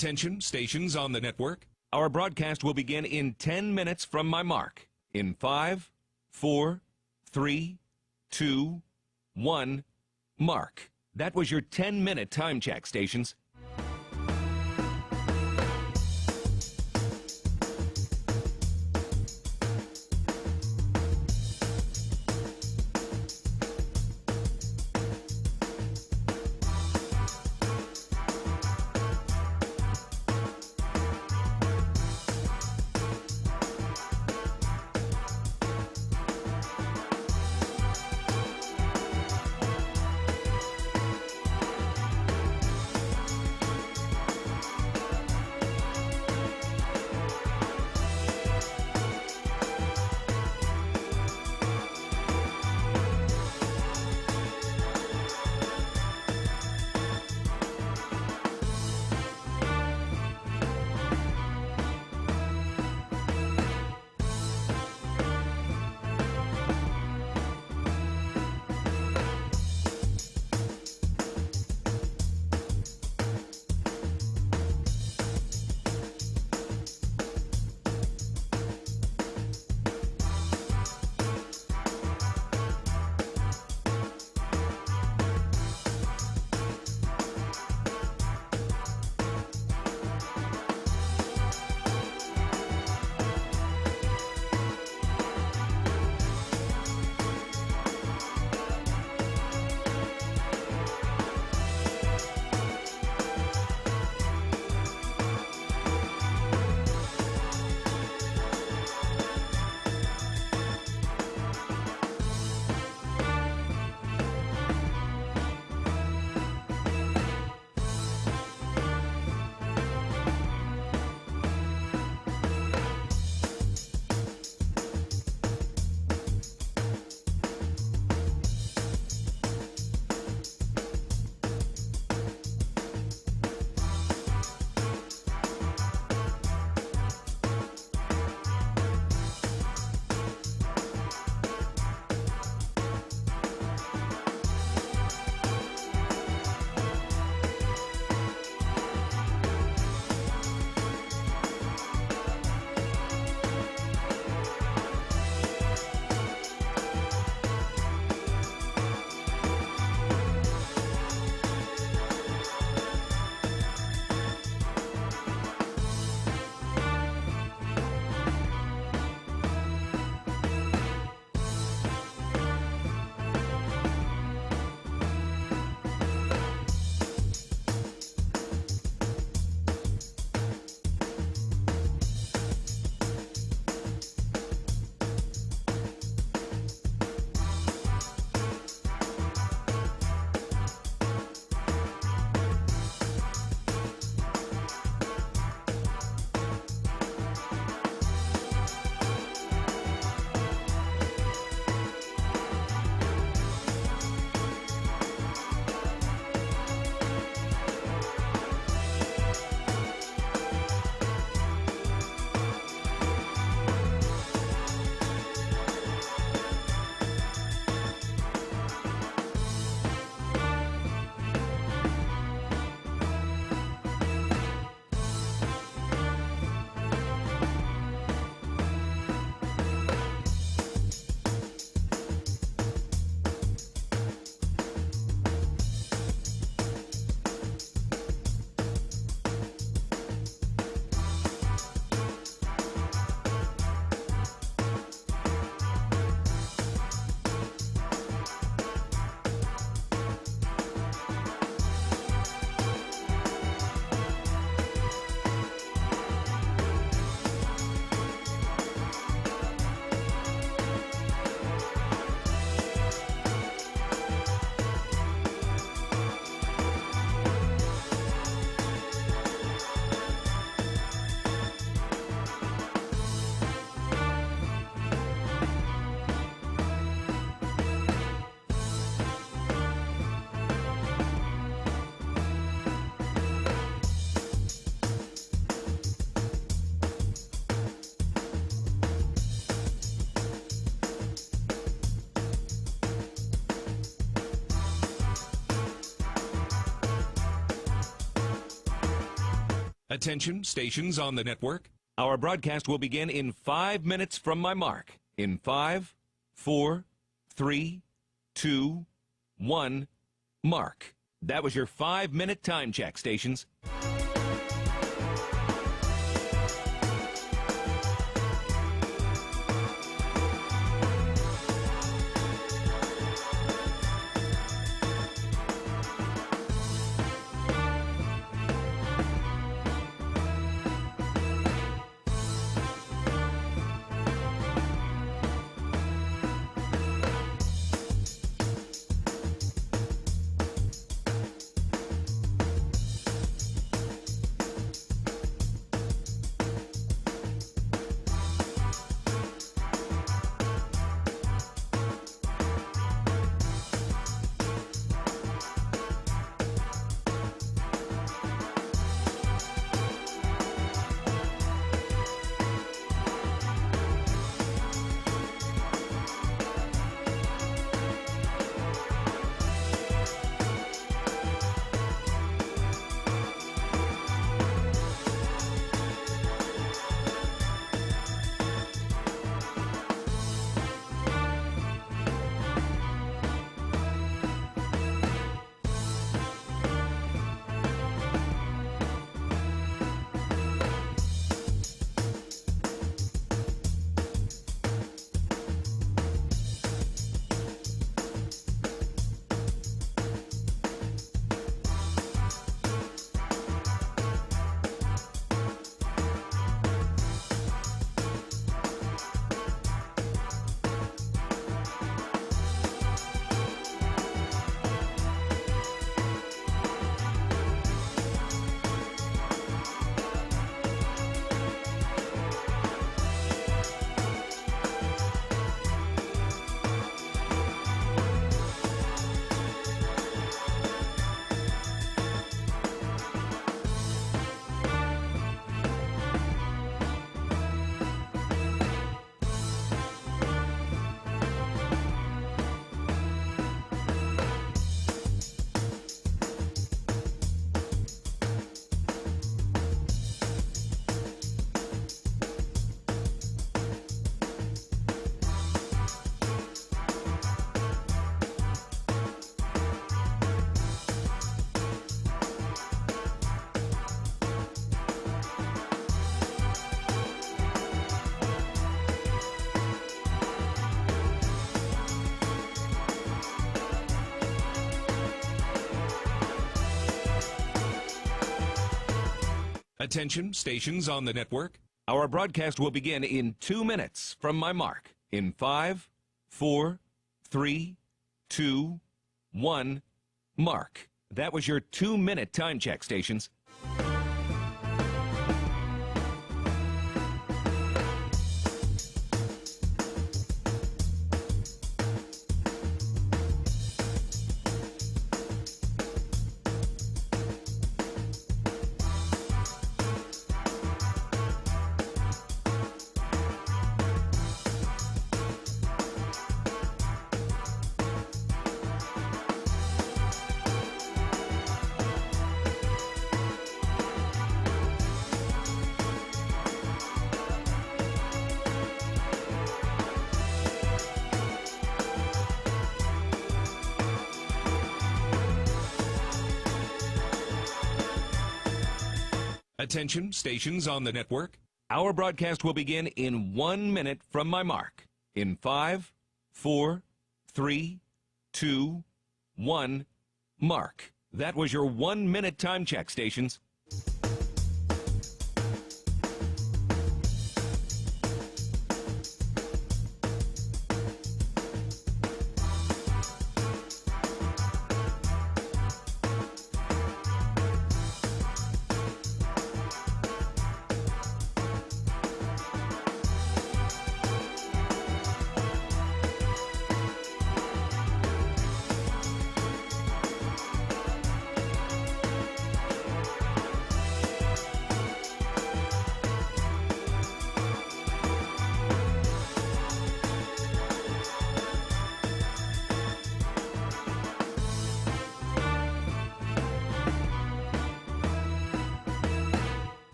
Attention, stations on the network. Our broadcast will begin in 10 minutes from my mark. In 5, 4, 3, 2, 1, mark. That was your 10-minute time check, stations. Attention, stations on the network. Our broadcast will begin in 5 minutes from my mark. In 5, 4, 3, 2, 1, mark. That was your 5-minute time check, stations. Attention, stations on the network. Our broadcast will begin in 2 minutes from my mark. In 5, 4, 3, 2, 1, mark. That was your 2-minute time check, stations. Attention, stations on the network. Our broadcast will begin in 1 minute from my mark. In 5, 4, 3, 2, 1, mark. That was your 1-minute time check, stations.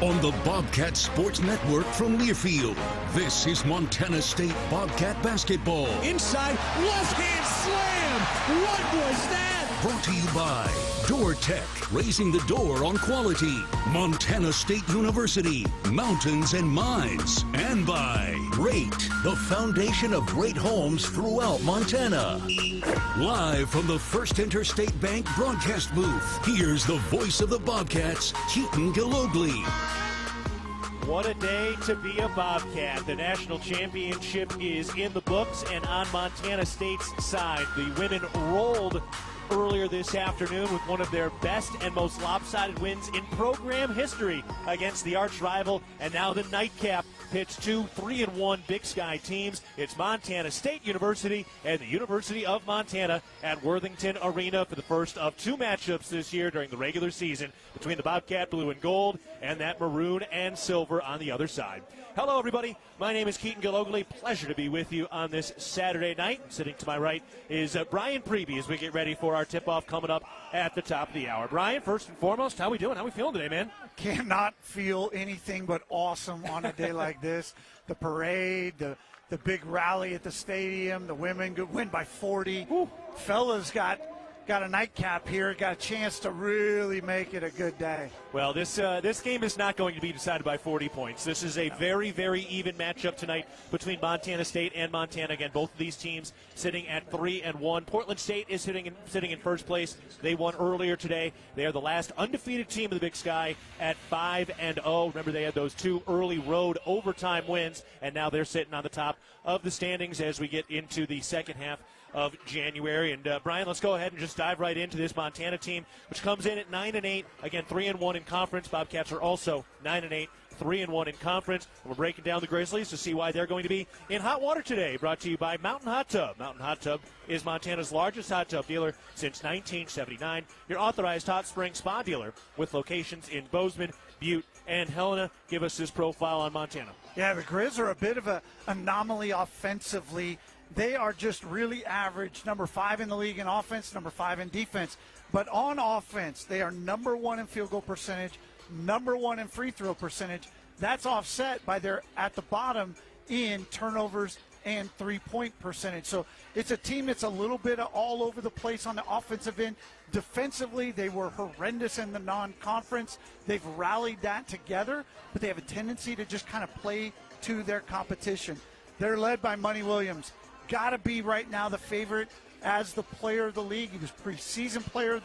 on the Bobcat Sports Network from Learfield. This is Montana State Bobcat basketball. Inside, left hand slam. What was that? Brought to you by Door Tech, raising the door on quality. Montana State University, mountains and mines. And by Rate, the foundation of great homes throughout Montana. Live from the First Interstate Bank broadcast booth, here's the voice of the Bobcats, Keaton Gillogly. What a day to be a Bobcat. The national championship is in the books, and on Montana State's side, the women rolled earlier this afternoon with one of their best and most lopsided wins in program history against the arch rival, and now the nightcap pits two 3-1 Big Sky teams. It's Montana State University and the University of Montana at Worthington Arena for the first of two matchups this year during the regular season between the Bobcat blue and gold and that maroon and silver on the other side. Hello, everybody. My name is Keaton Gillogly. Pleasure to be with you on this Saturday night. Sitting to my right is Brian Priebe as we get ready for our tip-off coming up at the top of the hour. Brian, first and foremost, how we doing? How we feeling today, man? Cannot feel anything but awesome on a day like this. The parade, the big rally at the stadium, the women win by 40. Woo. Fellas got a nightcap here, got a chance to really make it a good day. Well, this game is not going to be decided by 40 points. This is a very, very even matchup tonight between Montana State and Montana. Again, both of these teams sitting at 3-1. Portland State is sitting in first place. They won earlier today. They are the last undefeated team of the Big Sky at 5-0. Remember, they had those two early road overtime wins, and now they're sitting on the top of the standings as we get into the second half of January. And Brian, let's go ahead and just dive right into this Montana team, which comes in at 9-8, again 3-1 in conference. Bobcats are also 9-8, 3-1 in conference. And we're breaking down the Grizzlies to see why they're going to be in hot water today. Brought to you by Mountain Hot Tub. Mountain Hot Tub is Montana's largest hot tub dealer since 1979. Your authorized hot spring spa dealer with locations in Bozeman, Butte, and Helena. Give us this profile on Montana. Yeah, the Griz are a bit of an anomaly offensively. They are just really average, number 5 in the league in offense, number 5 in defense. But on offense, they are number 1 in field goal percentage, number 1 in free throw percentage. That's offset by their at the bottom in turnovers and three-point percentage. So it's a team that's a little bit all over the place on the offensive end. Defensively, they were horrendous in the non-conference. They've rallied that together, but they have a tendency to just kind of play to their competition. They're led by Money Williams. Got to be right now the favorite as the player of the league. He was preseason player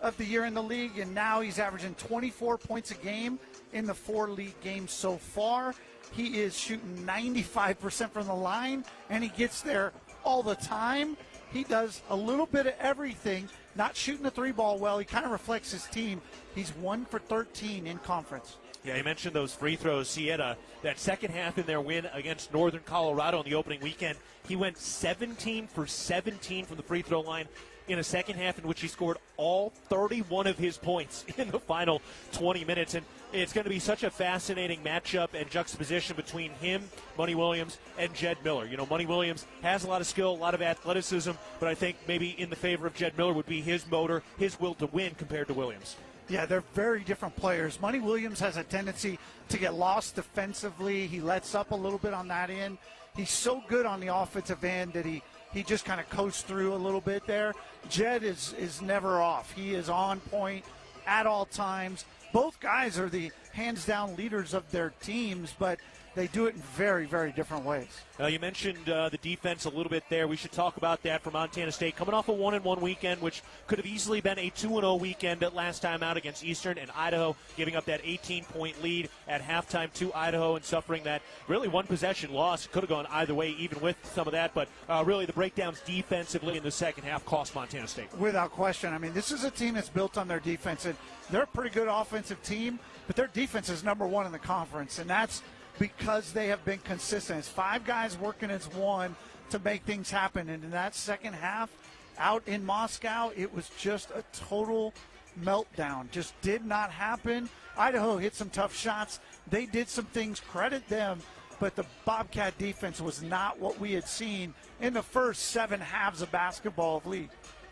of the year in the league, and now he's averaging 24 points a game in the 4 league games so far. He is shooting 95% from the line, and he gets there all the time. He does a little bit of everything, not shooting the 3-ball well. He kind of reflects his team. He's 1 for 13 in conference. Yeah, you mentioned those free throws. He had that second half in their win against Northern Colorado in the opening weekend. He went 17 for 17 from the free throw line in a second half in which he scored all 31 of his points in the final 20 minutes. And it's going to be such a fascinating matchup and juxtaposition between him, Money Williams, and Jed Miller. You know, Money Williams has a lot of skill, a lot of athleticism, but I think maybe in the favor of Jed Miller would be his motor, his will to win compared to Williams. Yeah, they're very different players. Money Williams has a tendency to get lost defensively. He lets up a little bit on that end. He's so good on the offensive end that he just kind of coasts through a little bit there. Jed is never off. He is on point at all times. Both guys are the hands-down leaders of their teams, but they do it in very, very different ways. You mentioned the defense a little bit there. We should talk about that for Montana State. Coming off a 1-1 weekend, which could have easily been a 2-0 weekend at last time out against Eastern and Idaho, giving up that 18-point lead at halftime to Idaho and suffering that really one-possession loss. Could have gone either way, even with some of that. But really the breakdowns defensively in the second half cost Montana State. Without question. I mean, this is a team that's built on their defense. And they're a pretty good offensive team, but their defense is number 1 in the conference. And that's because they have been consistent. It's 5 guys working as one to make things happen. And in that second half, out in Moscow, it was just a total meltdown. Just did not happen. Idaho hit some tough shots. They did some things, credit them, but the Bobcat defense was not what we had seen in the first 7 halves of basketball of league.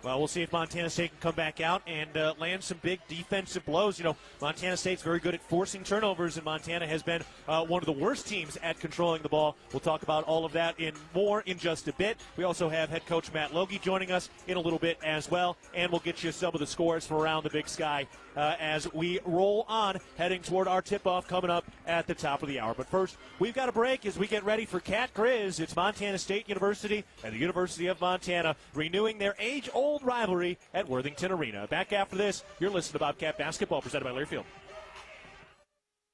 Well, we'll see if Montana State can come back out and land some big defensive blows. You know, Montana State's very good at forcing turnovers, and Montana has been one of the worst teams at controlling the ball. We'll talk about all of that in more in just a bit. We also have head coach Matt Logie joining us in a little bit as well, and we'll get you some of the scores from around the Big Sky as we roll on, heading toward our tip-off coming up at the top of the hour. But first, we've got a break as we get ready for Cat Griz. It's Montana State University and the University of Montana renewing their age-old rivalry at Worthington Arena. Back after this, you're listening to Bobcat Basketball presented by Learfield.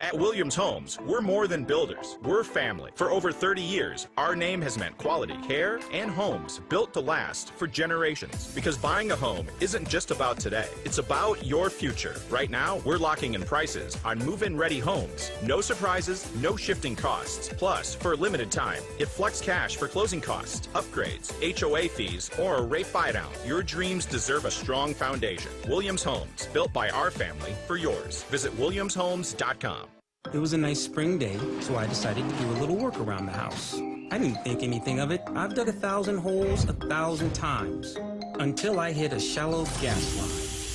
At Williams Homes, we're more than builders. We're family. For over 30 years, our name has meant quality care and homes built to last for generations. Because buying a home isn't just about today. It's about your future. Right now, we're locking in prices on move-in ready homes. No surprises, no shifting costs. Plus, for a limited time, get flex cash for closing costs, upgrades, HOA fees, or a rate buy-down. Your dreams deserve a strong foundation. Williams Homes, built by our family for yours. Visit williamshomes.com. It was a nice spring day, so I decided to do a little work around the house. I didn't think anything of it. I've dug 1,000 holes 1,000 times until I hit a shallow gas line.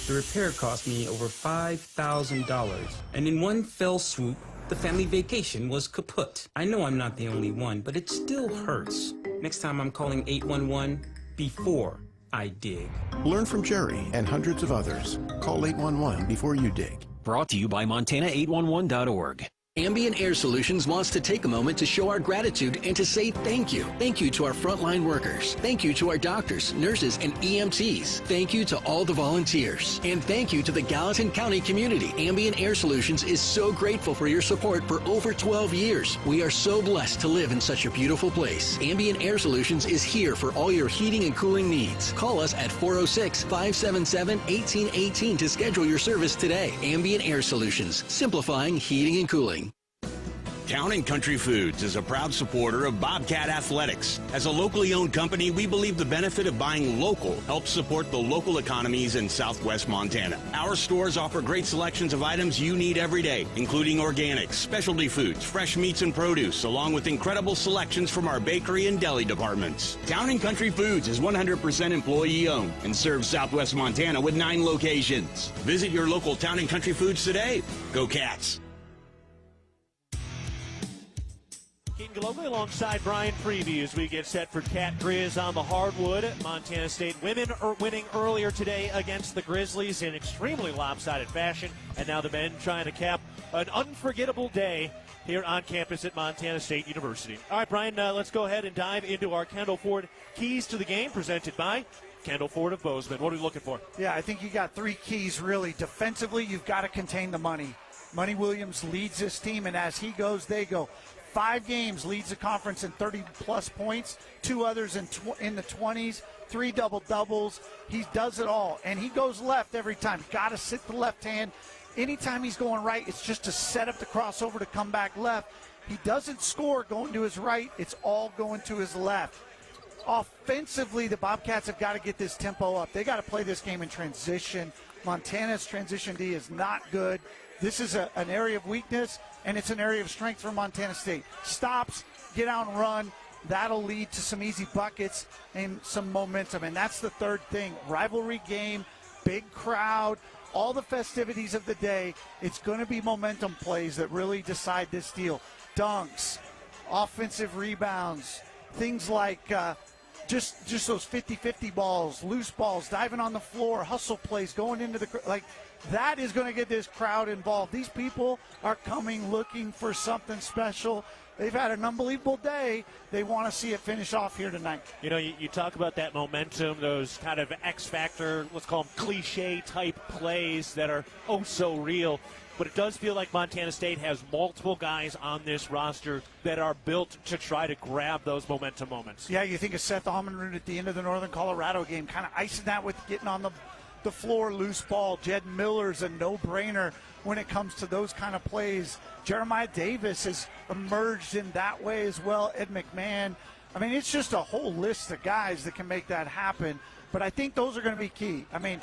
The repair cost me over $5,000, and in one fell swoop, the family vacation was kaput. I know I'm not the only one, but it still hurts. Next time I'm calling 811 before I dig. Learn from Jerry and hundreds of others. Call 811 before you dig. Brought to you by Montana811.org. Ambient Air Solutions wants to take a moment to show our gratitude and to say thank you. Thank you to our frontline workers. Thank you to our doctors, nurses, and EMTs. Thank you to all the volunteers. And thank you to the Gallatin County community. Ambient Air Solutions is so grateful for your support for over 12 years. We are so blessed to live in such a beautiful place. Ambient Air Solutions is here for all your heating and cooling needs. Call us at 406-577-1818 to schedule your service today. Ambient Air Solutions, simplifying heating and cooling. Town & Country Foods is a proud supporter of Bobcat Athletics. As a locally owned company, we believe the benefit of buying local helps support the local economies in southwest Montana. Our stores offer great selections of items you need every day, including organics, specialty foods, fresh meats and produce, along with incredible selections from our bakery and deli departments. Town & Country Foods is 100% employee-owned and serves southwest Montana with 9 locations. Visit your local Town & Country Foods today. Go Cats! Keaton Gillogly alongside Brian Priebe as we get set for Cat Griz on the hardwood. Montana State women are winning earlier today against the Grizzlies in extremely lopsided fashion, and now the men trying to cap an unforgettable day here on campus at Montana State University. All right, Brian, let's go ahead and dive into our Kendall Ford keys to the game presented by Kendall Ford of Bozeman. What are we looking for? Yeah, I think you got 3 keys, really. Defensively, you've got to contain the money. Money Williams leads this team, and as he goes, they go. 5 games, leads the conference in 30-plus points, 2 others in the 20s, 3 double-doubles. He does it all, and he goes left every time. Got to sit the left hand. Anytime he's going right, it's just to set up the crossover to come back left. He doesn't score going to his right. It's all going to his left. Offensively, the Bobcats have got to get this tempo up. They got to play this game in transition. Montana's transition D is not good. This is an area of weakness, and it's an area of strength for Montana State. Stops, get out and run. That'll lead to some easy buckets and some momentum, and that's the third thing. Rivalry game, big crowd, all the festivities of the day. It's going to be momentum plays that really decide this deal. Dunks, offensive rebounds, things like just those 50-50 balls, loose balls, diving on the floor, hustle plays, going into the – like – that is going to get this crowd involved. These people are coming looking for something special. They've had an unbelievable day. They want to see it finish off here tonight. You know, you talk about that momentum, those kind of X-factor, let's call them cliche-type plays that are oh so real. But it does feel like Montana State has multiple guys on this roster that are built to try to grab those momentum moments. Yeah, you think of Seth Almenrud at the end of the Northern Colorado game, kind of icing that with getting on the floor, loose ball. Jed Miller's a no-brainer when it comes to those kind of plays. Jeremiah Davis has emerged in that way as well. Ed McMahon. I mean, it's just a whole list of guys that can make that happen. But I think those are going to be key. I mean,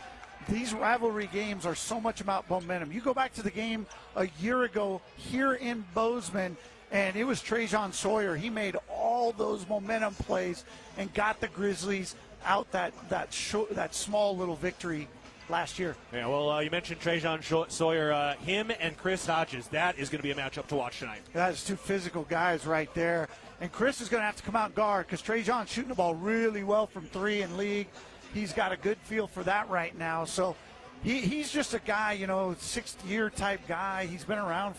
these rivalry games are so much about momentum. You go back to the game a year ago here in Bozeman, and it was Trajan Sawyer. He made all all those momentum plays and got the Grizzlies out that small little victory last year. Yeah, well, you mentioned Trajan Sawyer. Him and Chris Hodges, that is going to be a matchup to watch tonight. That is two physical guys right there. And Chris is going to have to come out and guard because Trajan's shooting the ball really well from three in league. He's got a good feel for that right now. So he's just a guy, 6th-year type guy. He's been around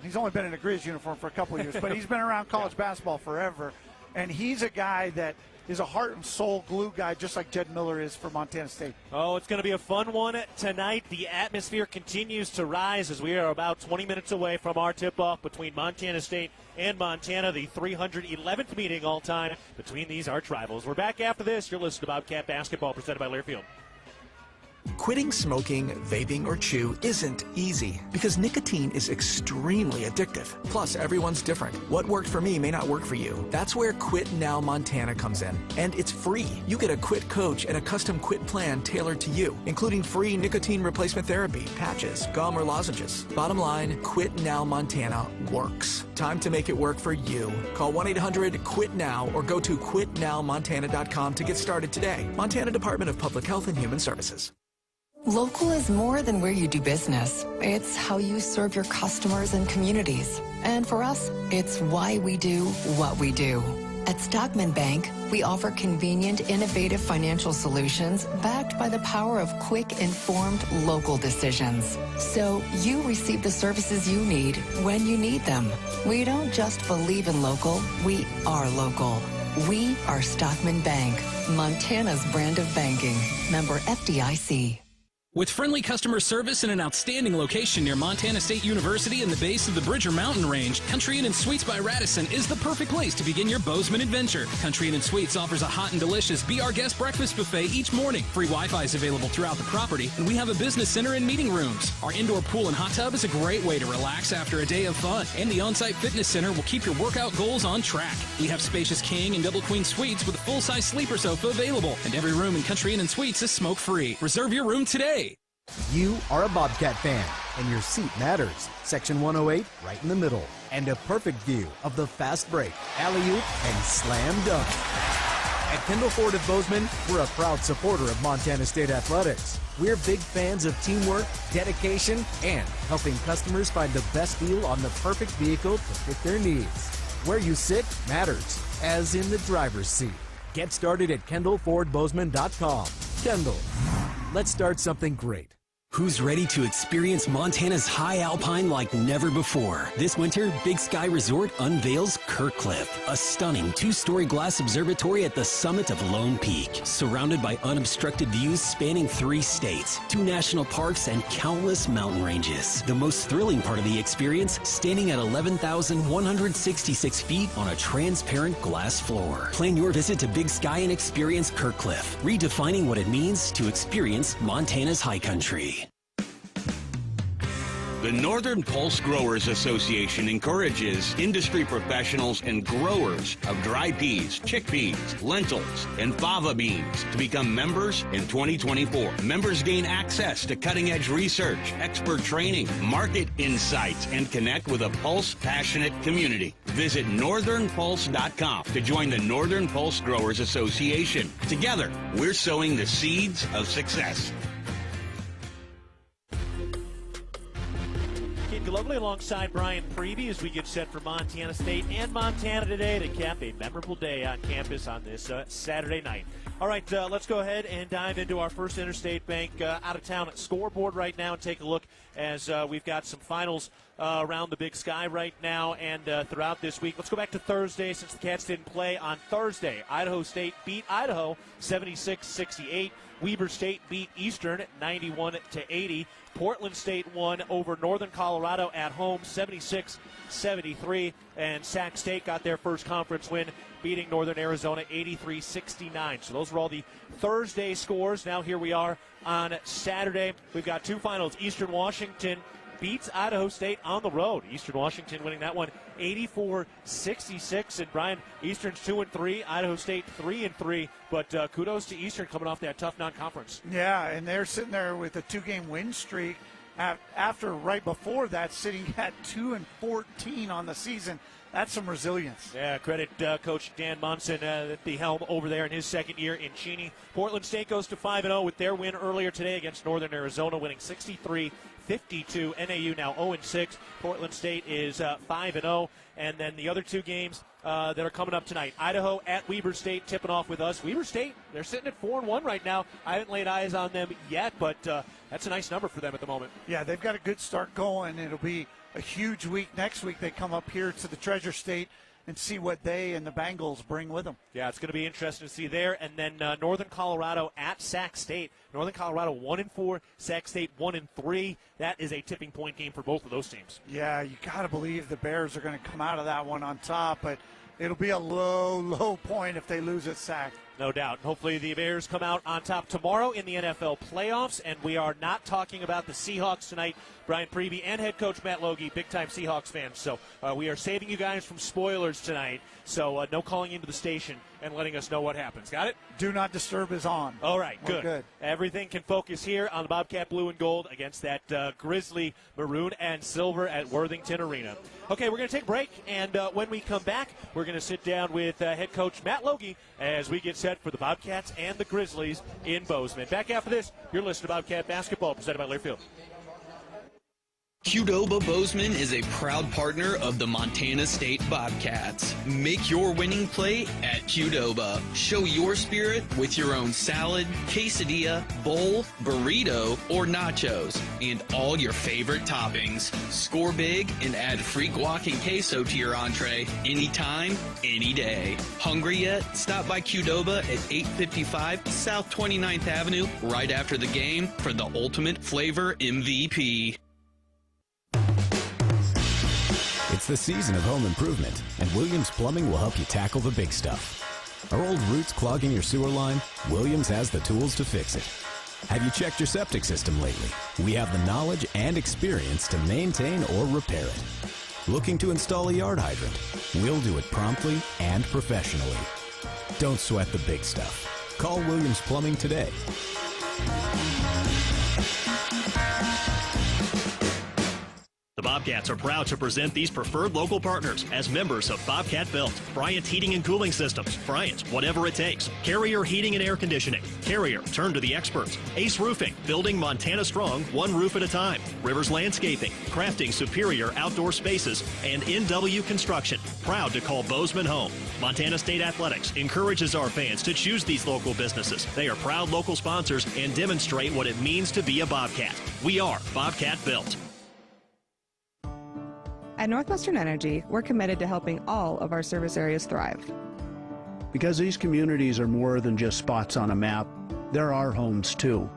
he's only been in a Griz uniform for a couple of years, but he's been around college basketball forever. And he's a guy that is a heart and soul glue guy, just like Jed Miller is for Montana State. Oh, it's going to be a fun one tonight. The atmosphere continues to rise as we are about 20 minutes away from our tip-off between Montana State and Montana, the 311th meeting all-time between these arch rivals. We're back after this. You're listening to Bobcat Basketball, presented by Learfield. Quitting smoking, vaping, or chew isn't easy because nicotine is extremely addictive. Plus, everyone's different. What worked for me may not work for you. That's where Quit Now Montana comes in. And it's free. You get a quit coach and a custom quit plan tailored to you, including free nicotine replacement therapy, patches, gum, or lozenges. Bottom line, Quit Now Montana works. Time to make it work for you. Call 1-800-QUIT-NOW or go to quitnowmontana.com to get started today. Montana Department of Public Health and Human Services. Local is more than where you do business. It's how you serve your customers and communities. And for us, it's why we do what we do. At Stockman Bank, we offer convenient, innovative financial solutions backed by the power of quick, informed local decisions. So you receive the services you need when you need them. We don't just believe in local, we are local. We are Stockman Bank, Montana's brand of banking. Member FDIC. With friendly customer service and an outstanding location near Montana State University and the base of the Bridger Mountain Range, Country Inn & Suites by Radisson is the perfect place to begin your Bozeman adventure. Country Inn & Suites offers a hot and delicious Be Our Guest breakfast buffet each morning. Free Wi-Fi is available throughout the property, and we have a business center and meeting rooms. Our indoor pool and hot tub is a great way to relax after a day of fun, and the on-site fitness center will keep your workout goals on track. We have spacious king and double queen suites with a full-size sleeper sofa available, and every room in Country Inn & Suites is smoke-free. Reserve your room today. You are a Bobcat fan, and your seat matters. Section 108, right in the middle. And a perfect view of the fast break, alley-oop, and slam dunk. At Kendall Ford of Bozeman, we're a proud supporter of Montana State Athletics. We're big fans of teamwork, dedication, and helping customers find the best deal on the perfect vehicle to fit their needs. Where you sit matters, as in the driver's seat. Get started at KendallFordBozeman.com. Kendall, let's start something great. Who's ready to experience Montana's high alpine like never before? This winter, Big Sky Resort unveils Kirkcliff, a stunning 2-story glass observatory at the summit of Lone Peak, surrounded by unobstructed views spanning 3 states, 2 national parks, and countless mountain ranges. The most thrilling part of the experience, standing at 11,166 feet on a transparent glass floor. Plan your visit to Big Sky and experience Kirkcliff, redefining what it means to experience Montana's high country. The Northern Pulse Growers Association encourages industry professionals and growers of dry peas, chickpeas, lentils, and fava beans to become members in 2024. Members gain access to cutting-edge research, expert training, market insights, and connect with a Pulse-passionate community. Visit northernpulse.com to join the Northern Pulse Growers Association. Together, we're sowing the seeds of success. Gillogly alongside Brian Priebe as we get set for Montana State and Montana today to cap a memorable day on campus on this Saturday night. All right, let's go ahead and dive into our first Interstate Bank out-of-town scoreboard right now and take a look as we've got some finals around the Big Sky right now and throughout this week. Let's go back to Thursday since the Cats didn't play on Thursday. Idaho State beat Idaho 76-68. Weber State beat Eastern 91-80. Portland State won over Northern Colorado at home 76-73. And Sac State got their first conference win, beating Northern Arizona 83-69. So those were all the Thursday scores. Now here we are on Saturday. We've got 2 finals. Eastern Washington beats Idaho State on the road. Eastern Washington winning that one 84-66. And Brian, Eastern's 2-3, Idaho State 3-3. But kudos to Eastern coming off that tough non-conference. Yeah, and they're sitting there with a 2-game win streak. after right before that, sitting at 2-14 on the season. That's some resilience. Yeah, credit Coach Dan Monson at the helm over there in his second year in Cheney. Portland State goes to 5-0 with their win earlier today against Northern Arizona, winning 63-52. NAU now 0-6. Portland State is 5-0. And then the other two games that are coming up tonight. Idaho at Weber State tipping off with us. Weber State, they're sitting at 4-1 right now. I haven't laid eyes on them yet, but that's a nice number for them at the moment. Yeah, they've got a good start going. It'll be a huge week. Next week they come up here to the Treasure State and see what they and the Bengals bring with them. Yeah, it's going to be interesting to see there. And then Northern Colorado at Sac State. Northern Colorado 1-4, Sac State 1-3. That is a tipping point game for both of those teams. Yeah, you got to believe the Bears are going to come out of that one on top, but it'll be a low point if they lose at Sac. No doubt. Hopefully the Bears come out on top tomorrow in the NFL playoffs, and we are not talking about the Seahawks tonight. Brian Priebe and head coach Matt Logie, big-time Seahawks fans. So we are saving you guys from spoilers tonight, so no calling into the station and letting us know what happens. Got it? Do not disturb is on. All right, We're good. Everything can focus here on the Bobcat Blue and Gold against that Grizzly Maroon and Silver at Worthington Arena. Okay, we're going to take a break, and when we come back, we're going to sit down with head coach Matt Logie as we get set for the Bobcats and the Grizzlies in Bozeman. Back after this, you're listening to Bobcat Basketball, presented by Learfield. Qdoba Bozeman is a proud partner of the Montana State Bobcats. Make your winning play at Qdoba. Show your spirit with your own salad, quesadilla, bowl, burrito, or nachos, and all your favorite toppings. Score big and add free guac and queso to your entree anytime, any day. Hungry yet? Stop by Qdoba at 855 South 29th Avenue right after the game for the ultimate flavor MVP. It's the season of home improvement, and Williams Plumbing will help you tackle the big stuff. Are old roots clogging your sewer line? Williams has the tools to fix it. Have you checked your septic system lately? We have the knowledge and experience to maintain or repair it. Looking to install a yard hydrant? We'll do it promptly and professionally. Don't sweat the big stuff. Call Williams Plumbing today. The Bobcats are proud to present these preferred local partners as members of Bobcat Built, Bryant Heating and Cooling Systems, Bryant, whatever it takes, Carrier Heating and Air Conditioning, Carrier, turn to the experts, Ace Roofing, building Montana strong, one roof at a time, Rivers Landscaping, crafting superior outdoor spaces, and NW Construction, proud to call Bozeman home. Montana State Athletics encourages our fans to choose these local businesses. They are proud local sponsors and demonstrate what it means to be a Bobcat. We are Bobcat Built. At Northwestern Energy, we're committed to helping all of our service areas thrive. Because these communities are more than just spots on a map, they're our homes too.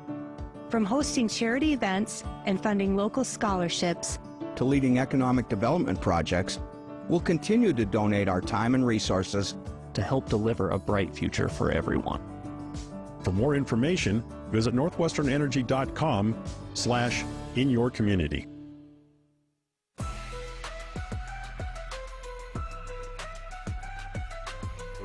From hosting charity events and funding local scholarships to leading economic development projects, we'll continue to donate our time and resources to help deliver a bright future for everyone. For more information, visit northwesternenergy.com/inyourcommunity.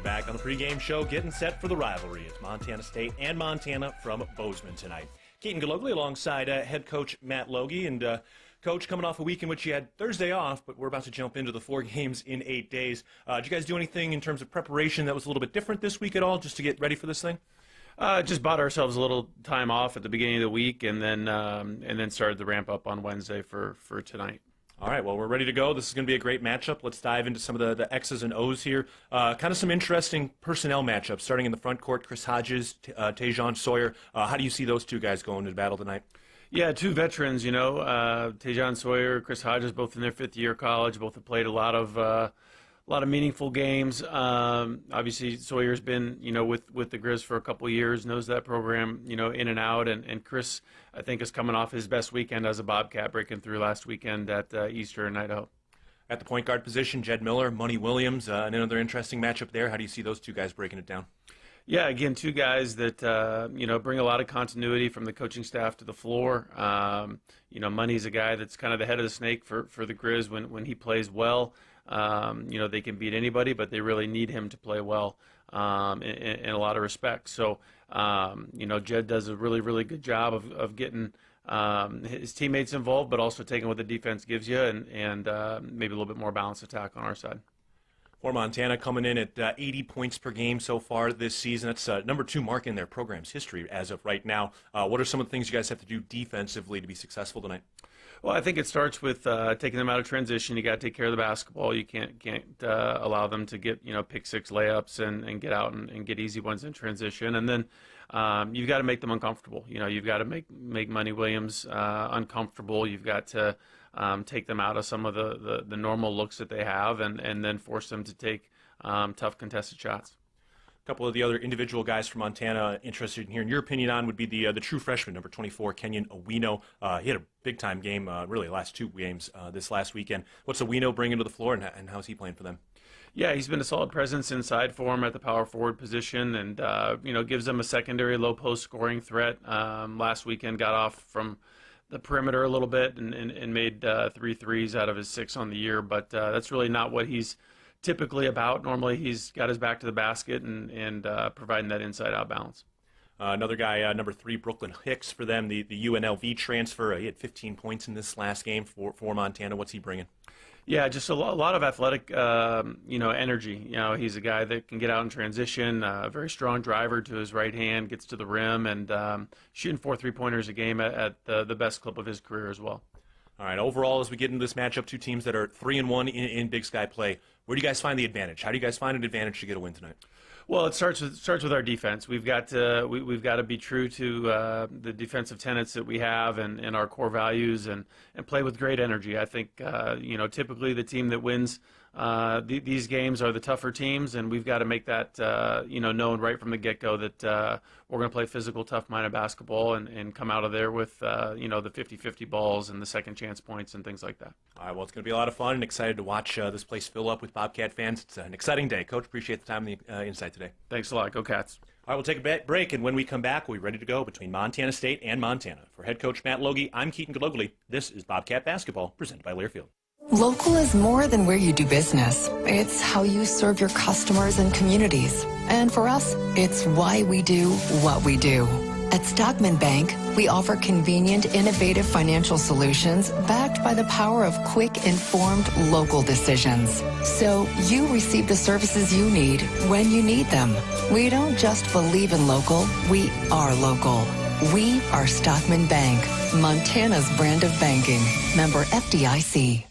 Back on the pregame show, getting set for the rivalry. It's Montana State and Montana from Bozeman tonight. Keaton Gillogly alongside head coach Matt Logie. And Coach, coming off a week in which you had Thursday off, but we're about to jump into the 4 games in 8 days. Did you guys do anything in terms of preparation that was a little bit different this week at all, just to get ready for this thing? Just bought ourselves a little time off at the beginning of the week, and then started the ramp up on Wednesday for tonight. All right, well, we're ready to go. This is going to be a great matchup. Let's dive into some of the X's and O's here. Kind of some interesting personnel matchups, starting in the front court, Chris Hodges, Tejan Sawyer. How do you see those two guys going into battle tonight? Yeah, 2 veterans, Tejan Sawyer, Chris Hodges, both in their 5th year of college, both have played a lot of meaningful games. Obviously, Sawyer's been, with the Griz for a couple of years, knows that program, in and out. And Chris, I think, is coming off his best weekend as a Bobcat, breaking through last weekend at Easter in Idaho. At the point guard position, Jed Miller, Money Williams, another interesting matchup there. How do you see those two guys breaking it down? Yeah, again, 2 guys that, bring a lot of continuity from the coaching staff to the floor. Money's a guy that's kind of the head of the snake for the Griz when he plays well. They can beat anybody, but they really need him to play well in a lot of respects. So, Jed does a really, really good job of getting his teammates involved, but also taking what the defense gives you and maybe a little bit more balanced attack on our side. For Montana, coming in at 80 points per game so far this season. That's number 2 mark in their program's history as of right now. What are some of the things you guys have to do defensively to be successful tonight? Well, I think it starts with taking them out of transition. You got to take care of the basketball. You can't allow them to get pick 6 layups and get out and get easy ones in transition. And then you've got to make them uncomfortable. You've got to make Money Williams uncomfortable. You've got to take them out of some of the normal looks that they have, and then force them to take tough contested shots. A couple of the other individual guys from Montana interested in hearing your opinion on would be the true freshman, number 24, Kenyon Owino. He had a big-time game, really the last 2 games this last weekend. What's Owino bringing to the floor, and how's he playing for them? Yeah, he's been a solid presence inside for him at the power forward position, and gives them a secondary low-post scoring threat. Last weekend got off from the perimeter a little bit and made 3 threes out of his 6 on the year, but that's really not what he's typically about. Normally he's got his back to the basket and providing that inside-out balance. Another guy, number 3, Brooklyn Hicks for them, the UNLV transfer. He had 15 points in this last game for Montana. What's he bringing? Yeah, just a lot of athletic, energy. He's a guy that can get out in transition, very strong driver to his right hand, gets to the rim, and shooting 4 3-pointers a game at the best clip of his career as well. All right, overall, as we get into this matchup, 2 teams that are 3-1 in Big Sky play, where do you guys find the advantage? How do you guys find an advantage to get a win tonight? Well, it starts with our defense. We've got to be true to the defensive tenets that we have and our core values and play with great energy. I think typically the team that wins these games are the tougher teams, and we've got to make that known right from the get-go that we're going to play physical, tough-minded basketball and come out of there with the 50-50 balls and the second chance points and things like that. All right, well, it's going to be a lot of fun and excited to watch this place fill up with Bobcat fans. It's an exciting day. Coach, appreciate the time and the insight today. Thanks a lot. Go Cats. All right, we'll take a break, and when we come back, we'll be ready to go between Montana State and Montana. For head coach Matt Logie, I'm Keaton Gillogly. This is Bobcat Basketball, presented by Learfield. Local is more than where you do business. It's how you serve your customers and communities. And for us, it's why we do what we do. At Stockman Bank, we offer convenient, innovative financial solutions backed by the power of quick, informed local decisions. So you receive the services you need when you need them. We don't just believe in local, we are local. We are Stockman Bank, Montana's brand of banking. Member FDIC.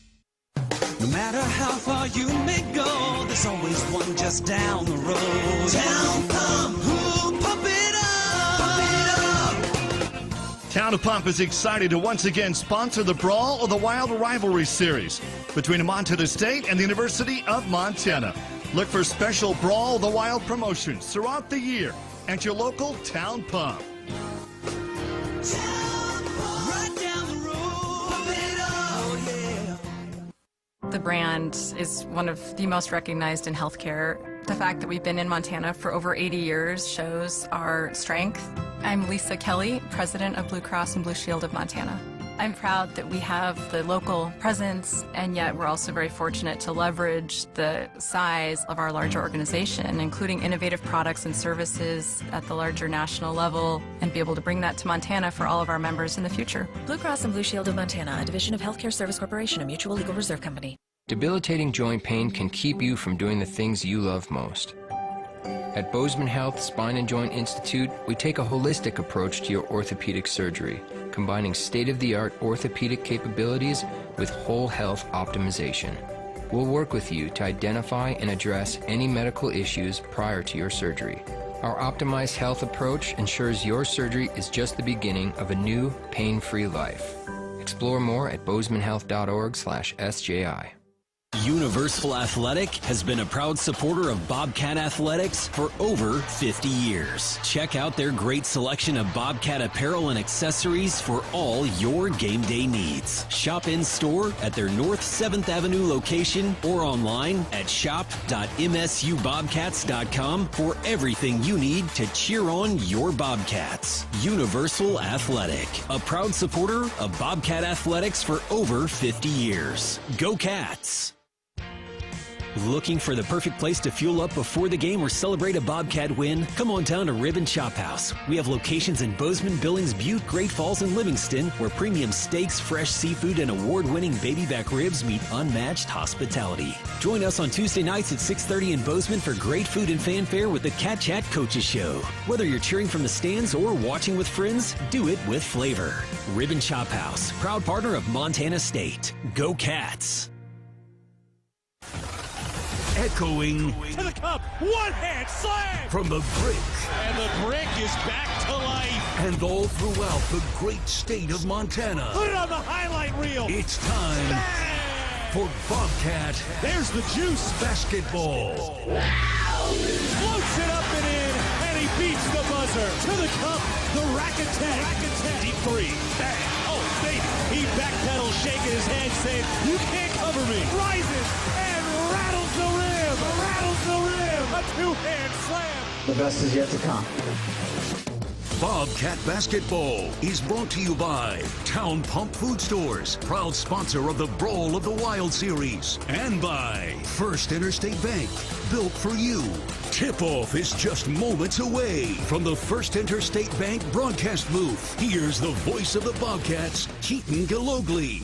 No matter how far you may go, there's always one just down the road. Town Pump, who'll pump it up, pump it up. Town of Pump is excited to once again sponsor the Brawl of the Wild Rivalry Series between Montana State and the University of Montana. Look for special Brawl of the Wild promotions throughout the year at your local Town Pump. The brand is one of the most recognized in healthcare. The fact that we've been in Montana for over 80 years shows our strength. I'm Lisa Kelly, president of Blue Cross and Blue Shield of Montana. I'm proud that we have the local presence, and yet we're also very fortunate to leverage the size of our larger organization, including innovative products and services at the larger national level, and be able to bring that to Montana for all of our members in the future. Blue Cross and Blue Shield of Montana, a division of Healthcare Service Corporation, a mutual legal reserve company. Debilitating joint pain can keep you from doing the things you love most. At Bozeman Health Spine and Joint Institute, we take a holistic approach to your orthopedic surgery, combining state-of-the-art orthopedic capabilities with whole health optimization. We'll work with you to identify and address any medical issues prior to your surgery. Our optimized health approach ensures your surgery is just the beginning of a new, pain-free life. Explore more at bozemanhealth.org/SJI. Universal Athletic has been a proud supporter of Bobcat Athletics for over 50 years. Check out their great selection of Bobcat apparel and accessories for all your game day needs. Shop in store at their North 7th Avenue location or online at shop.msubobcats.com for everything you need to cheer on your Bobcats. Universal Athletic, a proud supporter of Bobcat Athletics for over 50 years. Go Cats! Looking for the perfect place to fuel up before the game or celebrate a Bobcat win? Come on down to Rib and Chop House. We have locations in Bozeman, Billings, Butte, Great Falls, and Livingston, where premium steaks, fresh seafood, and award-winning baby back ribs meet unmatched hospitality. Join us on Tuesday nights at 6:30 in Bozeman for great food and fanfare with the Cat Chat Coaches Show. Whether you're cheering from the stands or watching with friends, do it with flavor. Rib and Chop House, proud partner of Montana State. Go Cats! Echoing To the cup, one-hand slam! from the brick And the brick is back to life. and all throughout the great state of Montana. Put it on the highlight reel. It's time for Bobcat. There's the juice. Basketball. Floats it up and in, and he beats the buzzer. To the cup, the rack attack. Deep three. Bang. Oh, baby. He backpedals, shaking his head, saying, you can't cover me. Rises and rattles the rim. Rattles the rim. A two-hand slam. The best is yet to come. Bobcat Basketball is brought to you by Town Pump Food Stores, proud sponsor of the Brawl of the Wild Series, and by First Interstate Bank, built for you. Tip-off is just moments away from the First Interstate Bank broadcast booth. Here's the voice of the Bobcats, Keaton Gillogly.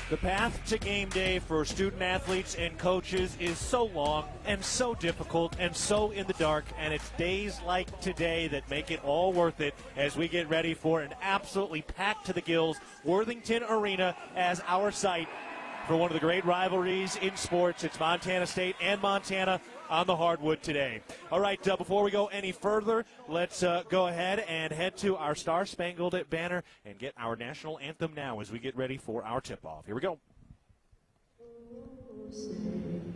The path to game day for student athletes and coaches is so long and so difficult and so in the dark, and it's days like today that make it all worth it as we get ready for an absolutely packed to the gills Worthington Arena as our site for one of the great rivalries in sports. It's Montana State and Montana on the hardwood today. All right, before we go any further, let's go ahead and head to our Star-Spangled Banner and get our national anthem now as we get ready for our tip-off. Here we go.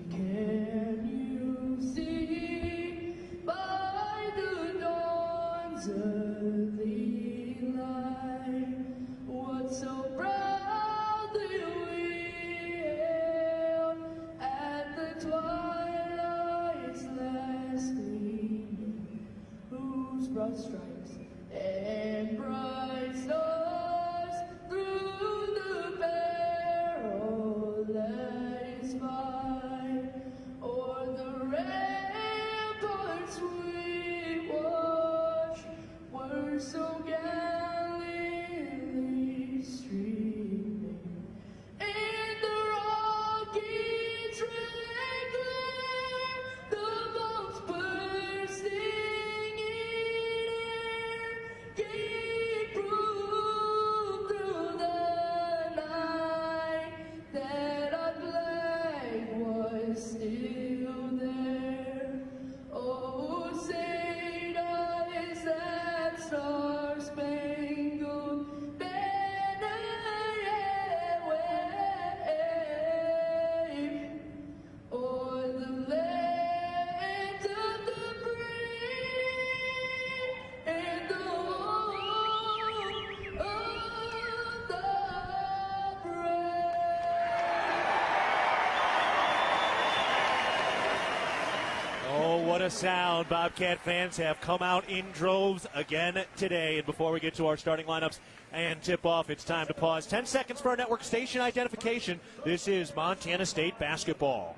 Can you see by the dawn's early light what so proudly we hailed at the twilight's last gleaming, whose broad stripes and bright stars through the perilous fight o'er the ramparts we watched were so gallantly streaming, and the rockets red glare, the bombs bursting in air, gave proof through the night that our flag was still there. Oh, say does that star-spangled banner yet wave o'er the land of the brave and the home of the brave. Oh, what a sound. Bobcat fans have come out in droves again today. And before we get to our starting lineups and tip-off, it's time to pause 10 seconds for our network station identification. This is Montana State basketball.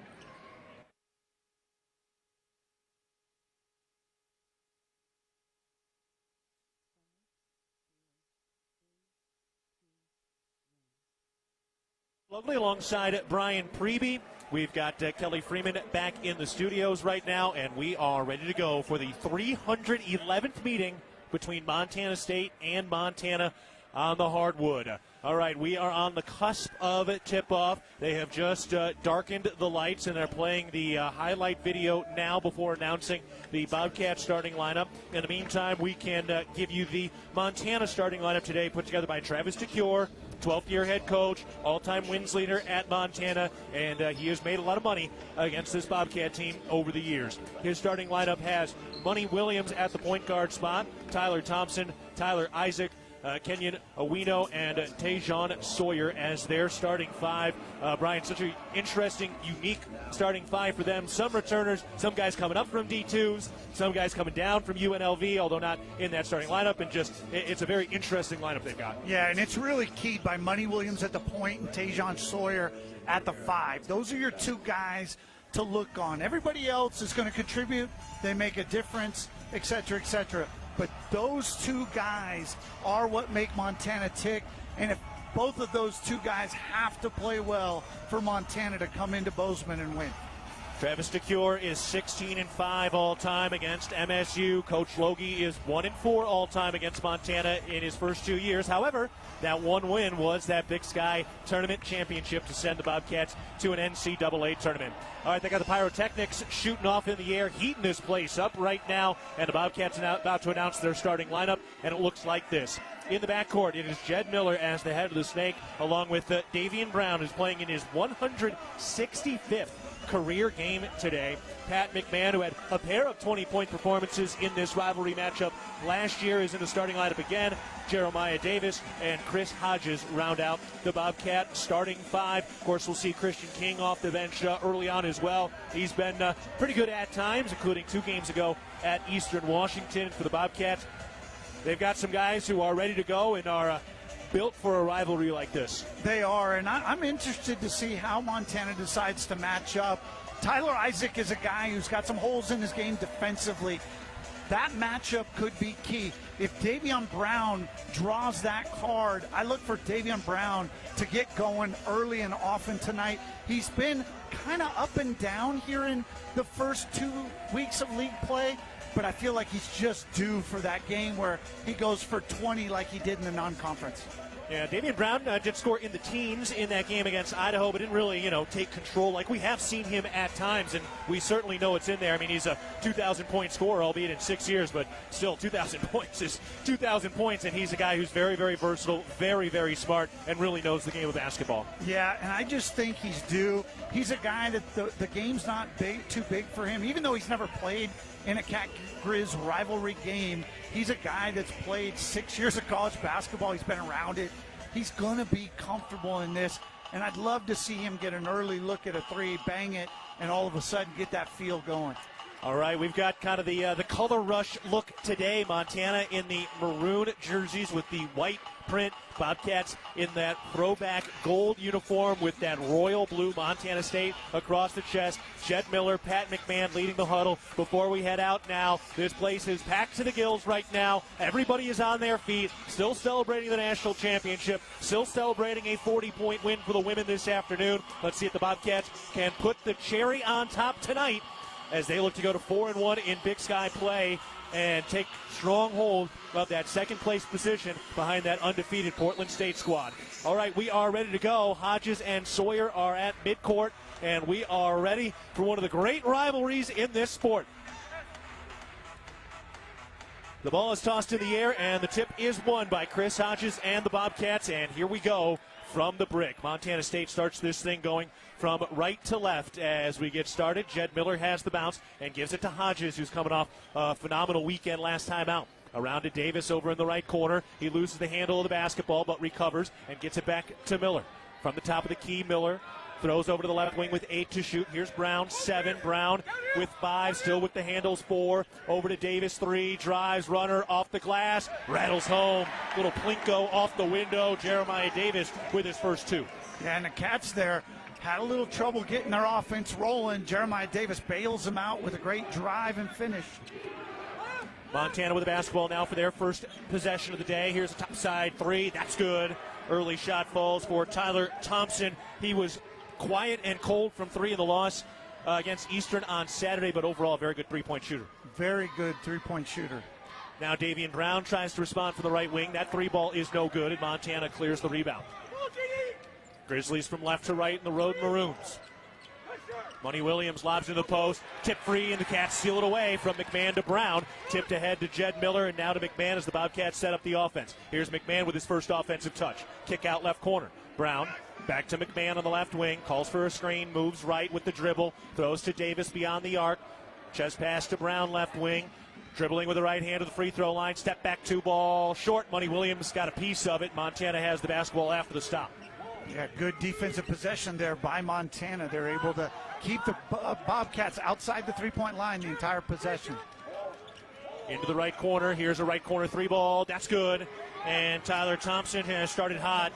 Lovely alongside Brian Priebe. We've got Kelly Freeman back in the studios right now, and we are ready to go for the 311th meeting between Montana State and Montana on the hardwood. All right, we are on the cusp of tip-off. They have just darkened the lights, and they're playing the highlight video now before announcing the Bobcat starting lineup. In the meantime, we can give you the Montana starting lineup today, put together by Travis DeCure, 12th-year head coach, all-time wins leader at Montana, and he has made a lot of money against this Bobcat team over the years. His starting lineup has Money Williams at the point guard spot, Tyler Thompson, Tyler Isaac, Kenyon Owino and Tajon Sawyer as their starting five. Brian, such an interesting, unique starting five for them. Some returners, some guys coming up from D2s, some guys coming down from UNLV, although not in that starting lineup, and just it's a very interesting lineup they've got. Yeah, and it's really keyed by Money Williams at the point and Tajon Sawyer at the 5. Those are your two guys to look on. Everybody else is going to contribute. They make a difference, et cetera, et cetera. But those two guys are what make Montana tick. And if both of those two guys have to play well for Montana to come into Bozeman and win. Travis DeCure is 16-5 all-time against MSU. Coach Logie is 1-4 all-time against Montana in his first 2 years. However, that one win was that Big Sky Tournament Championship to send the Bobcats to an NCAA tournament. All right, they got the pyrotechnics shooting off in the air, heating this place up right now, and the Bobcats are about to announce their starting lineup, and it looks like this. In the backcourt, it is Jed Miller as the head of the Snake, along with Davian Brown, who's playing in his 165th career game today. Pat McMahon, who had a pair of 20-point performances in this rivalry matchup last year, is in the starting lineup again. Jeremiah Davis and Chris Hodges round out the Bobcat starting five. Of course, we'll see Christian King off the bench early on as well. He's been pretty good at times, including 2 games ago at Eastern Washington for the Bobcats. They've got some guys who are ready to go and are built for a rivalry like this. They are, and I'm interested to see how Montana decides to match up. Tyler Isaac is a guy who's got some holes in his game defensively. That matchup could be key. If Davion Brown draws that card, I look for Davion Brown to get going early and often tonight. He's been kind of up and down here in the first 2 weeks of league play, but I feel like he's just due for that game where he goes for 20 like he did in the non-conference. Yeah, Davian Brown did score in the teens in that game against Idaho, but didn't really, take control like we have seen him at times, and we certainly know it's in there. I mean, he's a 2,000-point scorer, albeit in 6 years, but still 2,000 points is 2,000 points, and he's a guy who's very, very versatile, very, very smart, and really knows the game of basketball. Yeah, and I just think he's due. He's a guy that the game's not too big for him, even though he's never played in a Cat Griz rivalry game. He's a guy that's played 6 years of college basketball. He's been around it. He's going to be comfortable in this, and I'd love to see him get an early look at a 3, bang it, and all of a sudden get that feel going. All right, we've got kind of the color rush look today. Montana in the maroon jerseys with the white print. Bobcats in that throwback gold uniform with that royal blue Montana State across the chest. Jed Miller, Pat McMahon leading the huddle before we head out now. This place is packed to the gills right now. Everybody is on their feet, still celebrating the national championship, still celebrating a 40-point win for the women this afternoon. Let's see if the Bobcats can put the cherry on top tonight as they look to go to 4-1 in Big Sky play and take strong hold of that second-place position behind that undefeated Portland State squad. All right, we are ready to go. Hodges and Sawyer are at midcourt, and we are ready for one of the great rivalries in this sport. The ball is tossed in the air, and the tip is won by Chris Hodges and the Bobcats, and here we go from the brick. Montana State starts this thing going from right to left as we get started. Jed Miller has the bounce and gives it to Hodges, who's coming off a phenomenal weekend last time out. Around to Davis over in the right corner. He loses the handle of the basketball but recovers and gets it back to Miller. From the top of the key, Miller throws over to the left wing with 8 to shoot. Here's Brown, 7. Brown with 5, still with the handles, 4. Over to Davis, 3. Drives, runner, off the glass. Rattles home. Little plinko off the window. Jeremiah Davis with his first 2. Yeah, and the Cats there had a little trouble getting their offense rolling. Jeremiah Davis bails them out with a great drive and finish. Montana with the basketball now for their first possession of the day. Here's a topside 3. That's good. Early shot falls for Tyler Thompson. He was quiet and cold from 3 in the loss against Eastern on Saturday, but overall a very good three-point shooter. Very good three-point shooter. Now Davian Brown tries to respond from the right wing. That 3 ball is no good, and Montana clears the rebound. Grizzlies from left to right in the road Maroons. Money Williams lobs into the post. Tip free, and the Cats steal it away from McMahon to Brown. Tipped ahead to Jed Miller, and now to McMahon as the Bobcats set up the offense. Here's McMahon with his first offensive touch. Kick out left corner. Brown back to McMahon on the left wing. Calls for a screen. Moves right with the dribble. Throws to Davis beyond the arc. Chest pass to Brown left wing. Dribbling with the right hand to the free throw line. Step back 2 ball. Short. Money Williams got a piece of it. Montana has the basketball after the stop. Yeah, good defensive possession there by Montana. They're able to keep the Bobcats outside the three-point line the entire possession. Into the right corner. Here's a right corner 3 ball. That's good. And Tyler Thompson has started hot.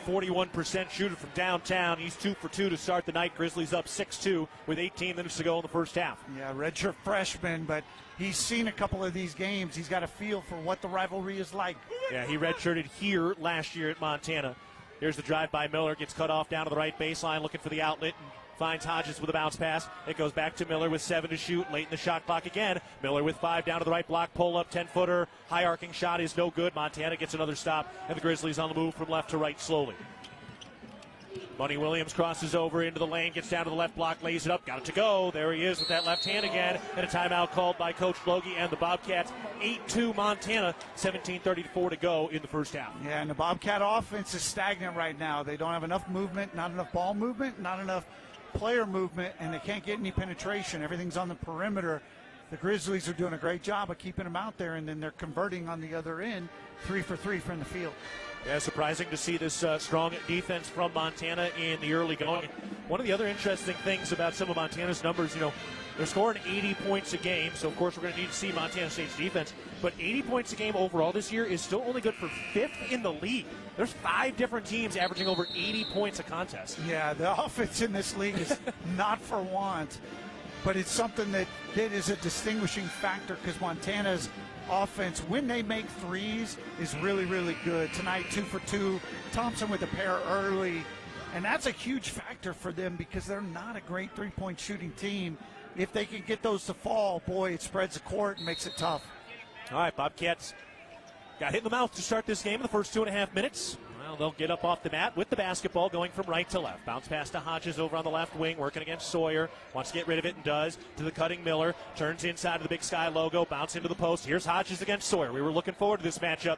41% shooter from downtown. He's 2 for 2 to start the night. Grizzlies up 6-2 with 18 minutes to go in the first half. Yeah, redshirt freshman, but he's seen a couple of these games. He's got a feel for what the rivalry is like. Yeah, he redshirted here last year at Montana. Here's the drive by Miller. Gets cut off down to the right baseline, looking for the outlet. And finds Hodges with a bounce pass. It goes back to Miller with 7 to shoot. Late in the shot clock again. Miller with 5 down to the right block. Pull up 10-footer. High arcing shot is no good. Montana gets another stop. And the Grizzlies on the move from left to right slowly. Money Williams crosses over into the lane, gets down to the left block, lays it up, got it to go. There he is with that left hand again, and a timeout called by Coach Logie and the Bobcats. 8-2 Montana, 17:34 to go in the first half. Yeah, and the Bobcat offense is stagnant right now. They don't have enough movement, not enough ball movement, not enough player movement, and they can't get any penetration. Everything's on the perimeter. The Grizzlies are doing a great job of keeping them out there, and then they're converting on the other end, 3 for 3 from the field. Yeah, surprising to see this strong defense from Montana in the early going. One of the other interesting things about some of Montana's numbers, you know, they're scoring 80 points a game, so of course we're going to need to see Montana State's defense. But 80 points a game overall this year is still only good for 5th in the league. There's 5 different teams averaging over 80 points a contest. Yeah, the offense in this league is not for want, but it's something that is a distinguishing factor because Montana's offense, when they make threes, is really, really good. Tonight, 2 for 2. Thompson with a pair early. And that's a huge factor for them because they're not a great three-point shooting team. If they can get those to fall, boy, it spreads the court and makes it tough. All right, Bobcats got hit in the mouth to start this game in the first 2.5 minutes. Well, they'll get up off the mat with the basketball going from right to left. Bounce pass to Hodges over on the left wing, working against Sawyer. Wants to get rid of it and does. To the cutting Miller. Turns inside of the Big Sky logo. Bounce into the post. Here's Hodges against Sawyer. We were looking forward to this matchup.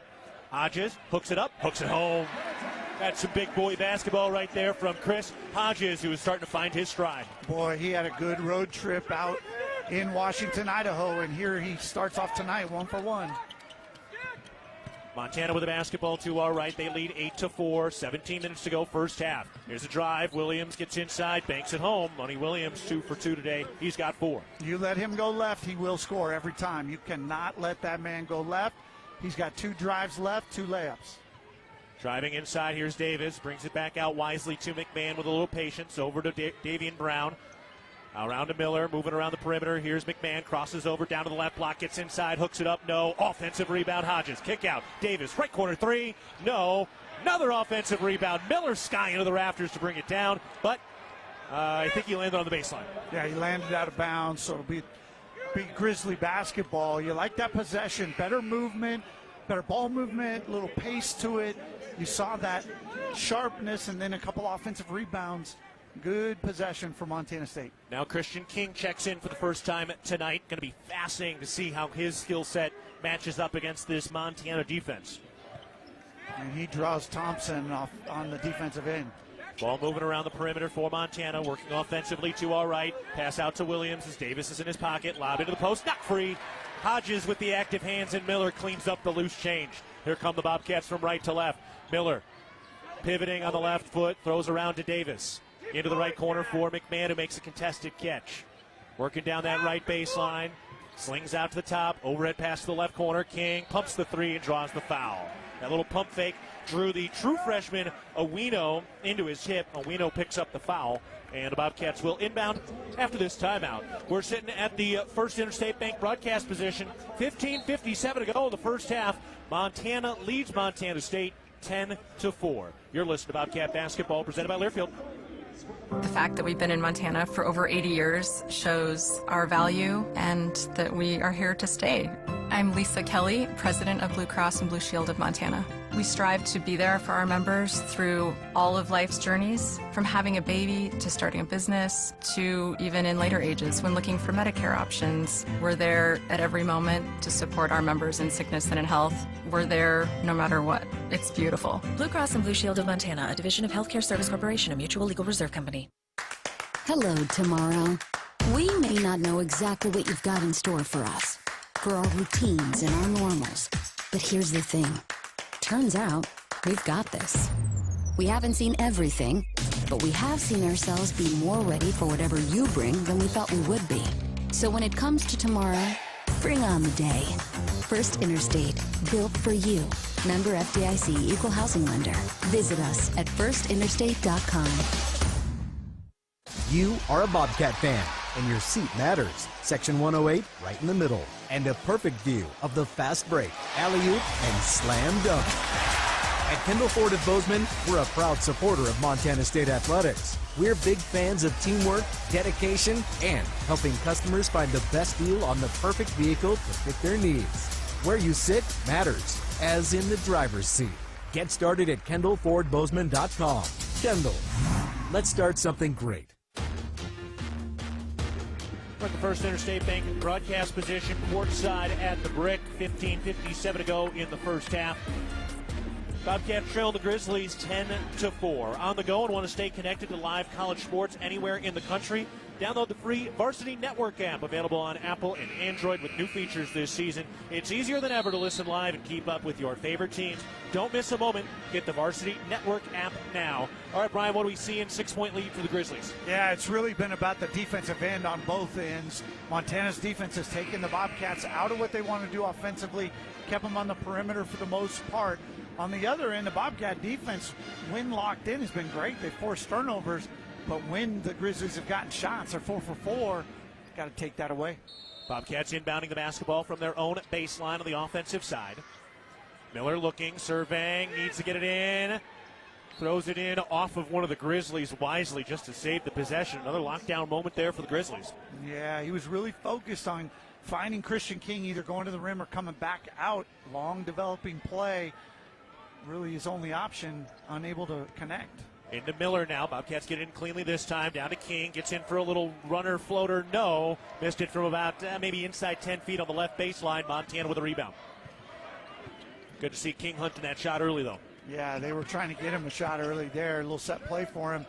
Hodges hooks it up, hooks it home. That's some big boy basketball right there from Chris Hodges, who is starting to find his stride. Boy, he had a good road trip out in Washington, Idaho, and here he starts off tonight 1 for 1. Montana with the basketball to our right. They lead 8-4. 17 minutes to go, first half. Here's a drive. Williams gets inside, banks it home. Money Williams 2 for 2 today. He's got 4. You let him go left, he will score every time. You cannot let that man go left. He's got 2 drives left, 2 layups. Driving inside, here's Davis. Brings it back out wisely to McMahon with a little patience. Over to Davian Brown. Around to Miller, moving around the perimeter. Here's McMahon, crosses over, down to the left block, gets inside, hooks it up, no. Offensive rebound, Hodges. Kick out, Davis, right corner 3, no. Another offensive rebound. Miller sky into the rafters to bring it down, but I think he landed on the baseline. Yeah, he landed out of bounds, so it'll be Grizzly basketball. You like that possession, better movement, better ball movement, a little pace to it. You saw that sharpness and then a couple offensive rebounds. Good possession for Montana State. Now Christian King checks in for the first time tonight. Going to be fascinating to see how his skill set matches up against this Montana defense. And he draws Thompson off on the defensive end. Ball moving around the perimeter for Montana, working offensively to our right. Pass out to Williams as Davis is in his pocket. Lob into the post, not free. Hodges with the active hands, and Miller cleans up the loose change. Here come the Bobcats from right to left. Miller pivoting on the left foot, throws around to Davis. Into the right corner for McMahon, who makes a contested catch. Working down that right baseline. Slings out to the top. Overhead pass to the left corner. King pumps the 3 and draws the foul. That little pump fake drew the true freshman Owino into his hip. Owino picks up the foul, and the Bobcats will inbound after this timeout. We're sitting at the First Interstate Bank broadcast position. 15:57 to go in the first half. Montana leads Montana State 10-4. You're listening to Bobcat Basketball, presented by Learfield. The fact that we've been in Montana for over 80 years shows our value and that we are here to stay. I'm Lisa Kelly, president of Blue Cross and Blue Shield of Montana. We strive to be there for our members through all of life's journeys, from having a baby to starting a business to even in later ages when looking for Medicare options. We're there at every moment to support our members in sickness and in health. We're there no matter what. It's beautiful. Blue Cross and Blue Shield of Montana, a division of Healthcare Service Corporation, a mutual legal reserve company. Hello, tomorrow. We may not know exactly what you've got in store for us, for our routines and our normals. But here's the thing. Turns out, we've got this. We haven't seen everything, but we have seen ourselves be more ready for whatever you bring than we thought we would be. So when it comes to tomorrow, bring on the day. First Interstate, built for you. Member FDIC, Equal Housing Lender. Visit us at firstinterstate.com. You are a Bobcat fan, and your seat matters. Section 108, right in the middle. And a perfect view of the fast break, alley-oop, and slam dunk. At Kendall Ford of Bozeman, we're a proud supporter of Montana State Athletics. We're big fans of teamwork, dedication, and helping customers find the best deal on the perfect vehicle to fit their needs. Where you sit matters, as in the driver's seat. Get started at KendallFordBozeman.com. Kendall, let's start something great. We're at the First Interstate Bank broadcast position, courtside at the Brick. 15:57 to go in the first half. Bobcats trail the Grizzlies 10-4. On the go and want to stay connected to live college sports anywhere in the country? Download the free Varsity Network app, available on Apple and Android with new features this season. It's easier than ever to listen live and keep up with your favorite teams. Don't miss a moment. Get the Varsity Network app now. All right, Brian, what do we see in 6-point lead for the Grizzlies? Yeah, it's really been about the defensive end on both ends. Montana's defense has taken the Bobcats out of what they want to do offensively, kept them on the perimeter for the most part. On the other end, the Bobcat defense, when locked in, has been great. They forced turnovers, but when the Grizzlies have gotten shots, they're 4 for 4. Got to take that away. Bobcats inbounding the basketball from their own baseline on the offensive side. Miller looking, surveying, needs to get it in. Throws it in off of one of the Grizzlies wisely just to save the possession. Another lockdown moment there for the Grizzlies. Yeah, he was really focused on finding Christian King, either going to the rim or coming back out. Long developing play. Really his only option, unable to connect. Into Miller now. Bobcats get in cleanly this time. Down to King. Gets in for a little runner floater. No. Missed it from about maybe inside 10 feet on the left baseline. Montana with a rebound. Good to see King hunting that shot early, though. Yeah, they were trying to get him a shot early there. A little set play for him.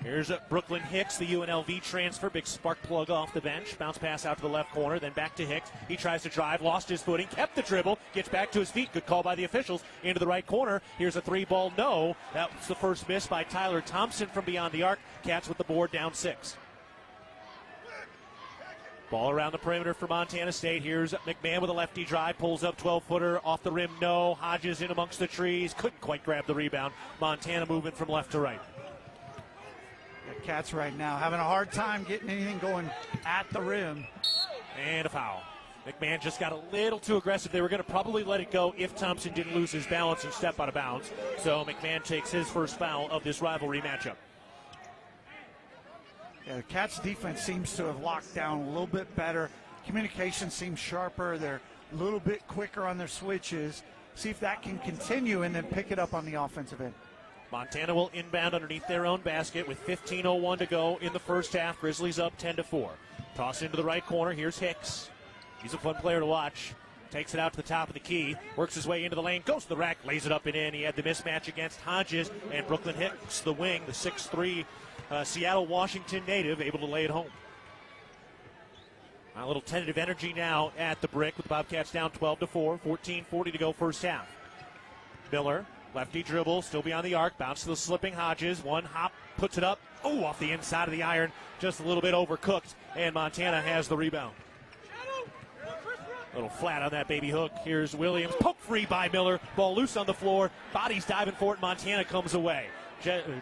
Here's Brooklyn Hicks, the UNLV transfer. Big spark plug off the bench. Bounce pass out to the left corner, then back to Hicks. He tries to drive, lost his footing, kept the dribble, gets back to his feet. Good call by the officials. Into the right corner. Here's a three-ball no. That was the first miss by Tyler Thompson from beyond the arc. Cats with the board, down 6. Ball around the perimeter for Montana State. Here's McMahon with a lefty drive. Pulls up 12-footer. Off the rim, no. Hodges in amongst the trees. Couldn't quite grab the rebound. Montana moving from left to right. The Cats right now having a hard time getting anything going at the rim. And a foul. McMahon just got a little too aggressive. They were going to probably let it go if Thompson didn't lose his balance and step out of bounds. So McMahon takes his first foul of this rivalry matchup. Yeah, the Cats defense seems to have locked down a little bit better. Communication seems sharper. They're a little bit quicker on their switches. See if that can continue and then pick it up on the offensive end. Montana will inbound underneath their own basket with 15:01 to go in the first half. Grizzlies up 10-4. Toss into the right corner. Here's Hicks. He's a fun player to watch. Takes it out to the top of the key. Works his way into the lane. Goes to the rack. Lays it up and in. He had the mismatch against Hodges. And Brooklyn Hicks, the wing, the 6'3", Seattle, Washington native, able to lay it home. A little tentative energy now at the Brick with the Bobcats down 12-4. 14:40 to go first half. Miller. Lefty dribble, still beyond the arc, bounce to the slipping Hodges, one hop, puts it up, off the inside of the iron, just a little bit overcooked, and Montana has the rebound. A little flat on that baby hook. Here's Williams, poke free by Miller, ball loose on the floor, bodies diving for it, Montana comes away.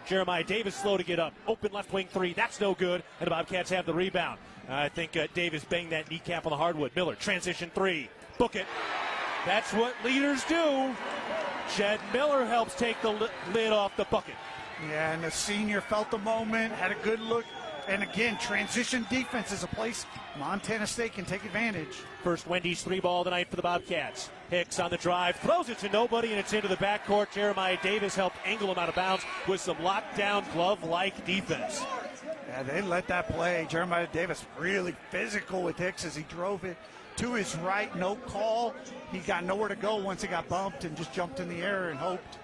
Jeremiah Davis slow to get up, open left wing three, that's no good, and the Bobcats have the rebound. I think Davis banged that kneecap on the hardwood. Miller, transition three, book it. That's what leaders do. Jed Miller helps take the lid off the bucket. Yeah, and the senior felt the moment, had a good look. And again, transition defense is a place Montana State can take advantage. First Wendy's 3-ball tonight for the Bobcats. Hicks on the drive, throws it to nobody, and it's into the backcourt. Jeremiah Davis helped angle him out of bounds with some lockdown glove-like defense. Yeah, they let that play. Jeremiah Davis really physical with Hicks as he drove it to his right, no call. He got nowhere to go once he got bumped and just jumped in the air and hoped.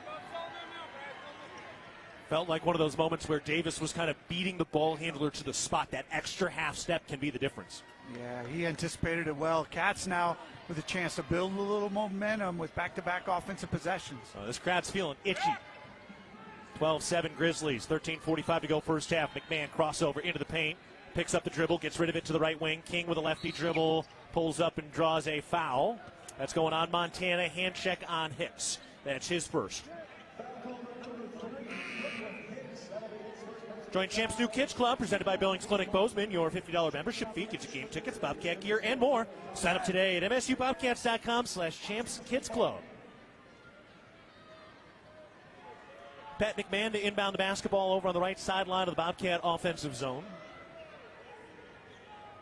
Felt like one of those moments where Davis was kind of beating the ball handler to the spot. That extra half step can be the difference. Yeah, he anticipated it well. Cats now with a chance to build a little momentum with back-to-back offensive possessions. This crowd's feeling itchy. 12-7 Grizzlies, 13:45 to go first half. McMahon crossover into the paint, picks up the dribble, gets rid of it to the right wing. King with a lefty dribble, pulls up and draws a foul. That's going on Montana. Hand check on Hicks. That's his first. Join Champs New Kids Club, presented by Billings Clinic Bozeman. Your $50 membership fee gets you game tickets, Bobcat gear, and more. Sign up today at msubobcats.com/champskidsclub. Pat McMahon to inbound the basketball over on the right sideline of the Bobcat offensive zone.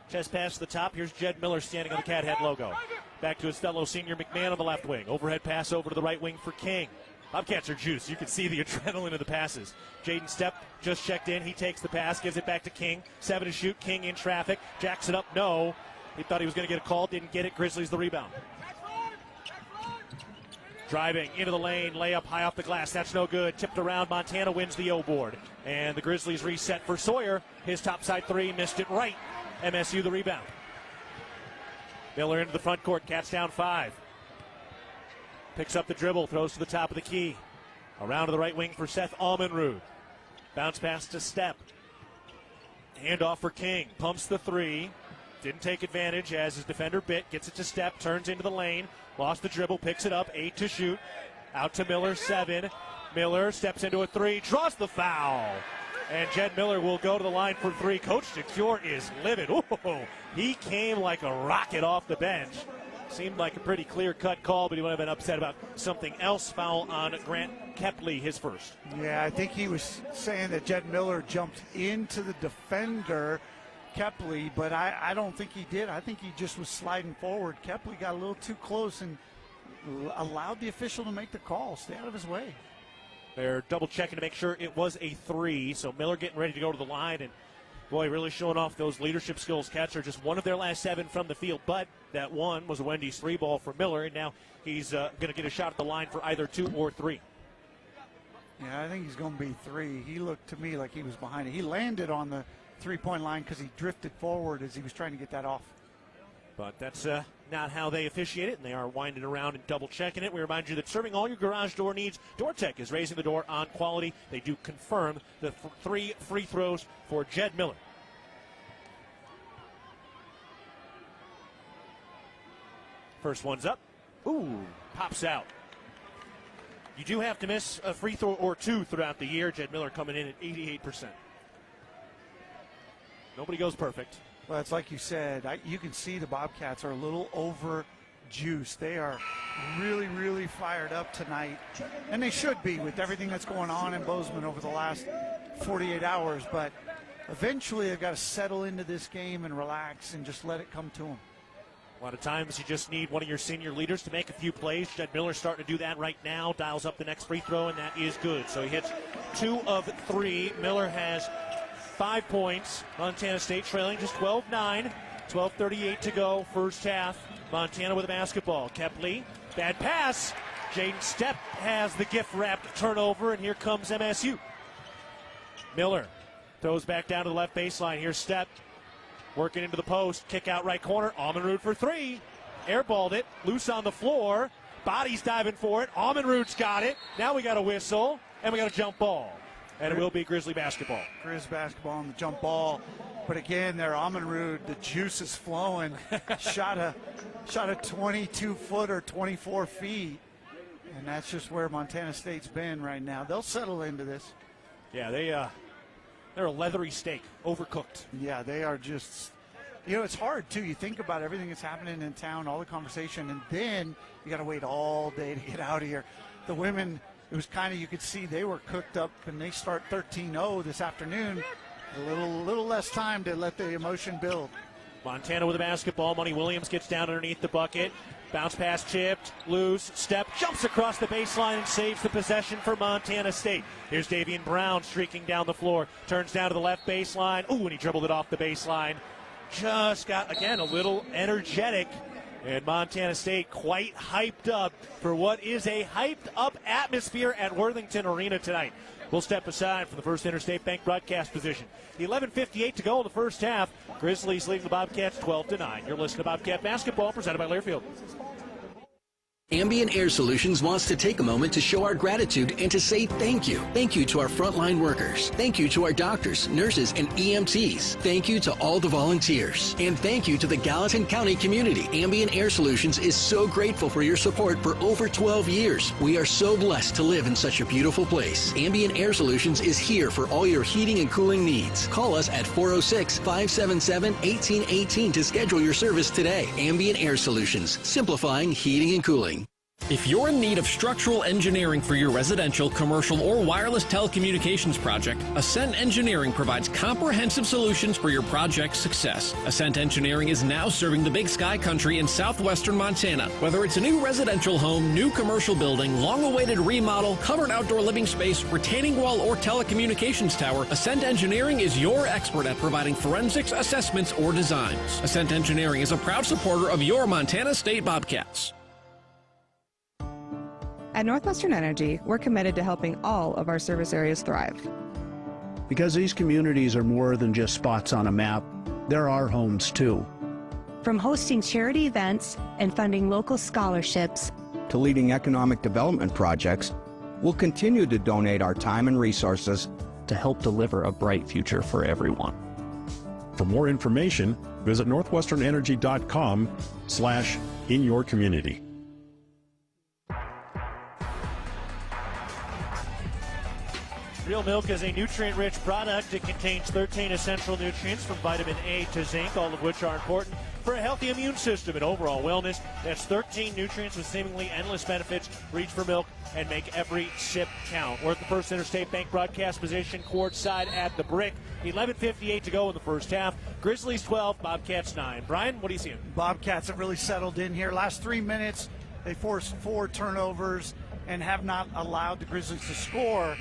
Chest pass to the top. Here's Jed Miller standing on the Cat Head logo. Back to his fellow senior McMahon on the left wing. Overhead pass over to the right wing for King. Bobcats are juiced. You can see the adrenaline of the passes. Jaden Stepp just checked in. He takes the pass, gives it back to King. 7 to shoot. King in traffic. Jacks it up. No. He thought he was going to get a call. Didn't get it. Grizzlies the rebound. Driving into the lane. Layup high off the glass. That's no good. Tipped around. Montana wins the O board. And the Grizzlies reset for Sawyer. His topside three. Missed it right. MSU the rebound. Miller into the front court. Cats down 5. Picks up the dribble, throws to the top of the key. Around to the right wing for Seth Almenrud. Bounce pass to Stepp. Handoff for King. Pumps the three. Didn't take advantage as his defender bit. Gets it to Stepp. Turns into the lane. Lost the dribble. Picks it up. 8 to shoot. Out to Miller. 7. Miller steps into a three. Draws the foul. And Jed Miller will go to the line for 3. Coach DeCure is livid. Ooh, he came like a rocket off the bench. Seemed like a pretty clear-cut call, but he would have been upset about something else. Foul on Grant Kepley, his first. Yeah, I think he was saying that Jed Miller jumped into the defender, Kepley, but I don't think he did. I think he just was sliding forward. Kepley got a little too close and allowed the official to make the call. Stay out of his way. They're double-checking to make sure it was a 3, so Miller getting ready to go to the line, and boy, really showing off those leadership skills. Cats are just one of their last 7 from the field, but that one was a Wendy's 3 ball for Miller, and now he's going to get a shot at the line for either 2 or 3. Yeah, I think he's going to be 3. He looked to me like he was behind it. He landed on the three-point line because he drifted forward as he was trying to get that off. But that's not how they officiate it, and they are winding around and double-checking it. We remind you that serving all your garage door needs, DoorTech is raising the door on quality. They do confirm the 3 free throws for Jed Miller. First one's up. Ooh, pops out. You do have to miss a free throw or 2 throughout the year. Jed Miller coming in at 88%. Nobody goes perfect. Well, it's like you said, you can see the Bobcats are a little over juiced. They are really, really fired up tonight, and they should be with everything that's going on in Bozeman over the last 48 hours, but eventually they've got to settle into this game and relax and just let it come to them. A lot of times you just need one of your senior leaders to make a few plays. Jed Miller's starting to do that right now, dials up the next free throw, and that is good. So he hits 2 of 3. Miller has 5 points. Montana State trailing just 12-9. 12:38 to go, first half. Montana with a basketball. Kepley, bad pass. Jaden Stepp has the gift-wrapped turnover, and here comes MSU. Miller throws back down to the left baseline. Here's Stepp working into the post. Kick out right corner. Almenrud for 3. Airballed it. Loose on the floor. Bodies diving for it. Almenrud's got it. Now we got a whistle, and we got a jump ball. And it will be Grizzly basketball. Griz basketball on the jump ball. But again, there, Almenrud, the juice is flowing. shot a 22-footer, 24 feet. And that's just where Montana State's been right now. They'll settle into this. Yeah, they're a leathery steak, overcooked. Yeah, they are just, it's hard, too. You think about everything that's happening in town, all the conversation, and then you got to wait all day to get out of here. The women, it was kind of, you could see they were cooked up, and they start 13-0 this afternoon. A little less time to let the emotion build. Montana with the basketball. Money Williams gets down underneath the bucket. Bounce pass chipped, loose, Stepp, jumps across the baseline and saves the possession for Montana State. Here's Davian Brown streaking down the floor. Turns down to the left baseline. Ooh, and he dribbled it off the baseline. Just got, again, a little energetic And Montana State quite hyped up for what is a hyped-up atmosphere at Worthington Arena tonight. We'll step aside from the First Interstate Bank broadcast position. 11:58 to go in the first half. Grizzlies leading the Bobcats 12-9. You're listening to Bobcat Basketball, presented by Learfield. Ambient Air Solutions wants to take a moment to show our gratitude and to say thank you. Thank you to our frontline workers. Thank you to our doctors, nurses, and EMTs. Thank you to all the volunteers. And thank you to the Gallatin County community. Ambient Air Solutions is so grateful for your support for over 12 years. We are so blessed to live in such a beautiful place. Ambient Air Solutions is here for all your heating and cooling needs. Call us at 406-577-1818 to schedule your service today. Ambient Air Solutions, simplifying heating and cooling. If you're in need of structural engineering for your residential, commercial, or wireless telecommunications project, Ascent Engineering provides comprehensive solutions for your project's success. Ascent Engineering is now serving the Big Sky country in southwestern Montana. Whether it's a new residential home, new commercial building, long-awaited remodel, covered outdoor living space, retaining wall, or telecommunications tower, Ascent Engineering is your expert at providing forensics, assessments, or designs. Ascent Engineering is a proud supporter of your Montana State Bobcats. At Northwestern Energy, we're committed to helping all of our service areas thrive. Because these communities are more than just spots on a map, they're our homes too. From hosting charity events and funding local scholarships To leading economic development projects, we'll continue to donate our time and resources to help deliver a bright future for everyone. For more information, visit northwesternenergy.com/inyourcommunity. Real milk is a nutrient-rich product. It contains 13 essential nutrients from vitamin A to zinc, all of which are important for a healthy immune system and overall wellness. That's 13 nutrients with seemingly endless benefits. Reach for milk and make every sip count. We're at the First Interstate Bank broadcast position, courtside at the Brick. 11:58 to go in the first half. Grizzlies 12, Bobcats 9. Brian, what do you see? Bobcats have really settled in here. Last 3 minutes, they forced 4 turnovers and have not allowed the Grizzlies to score.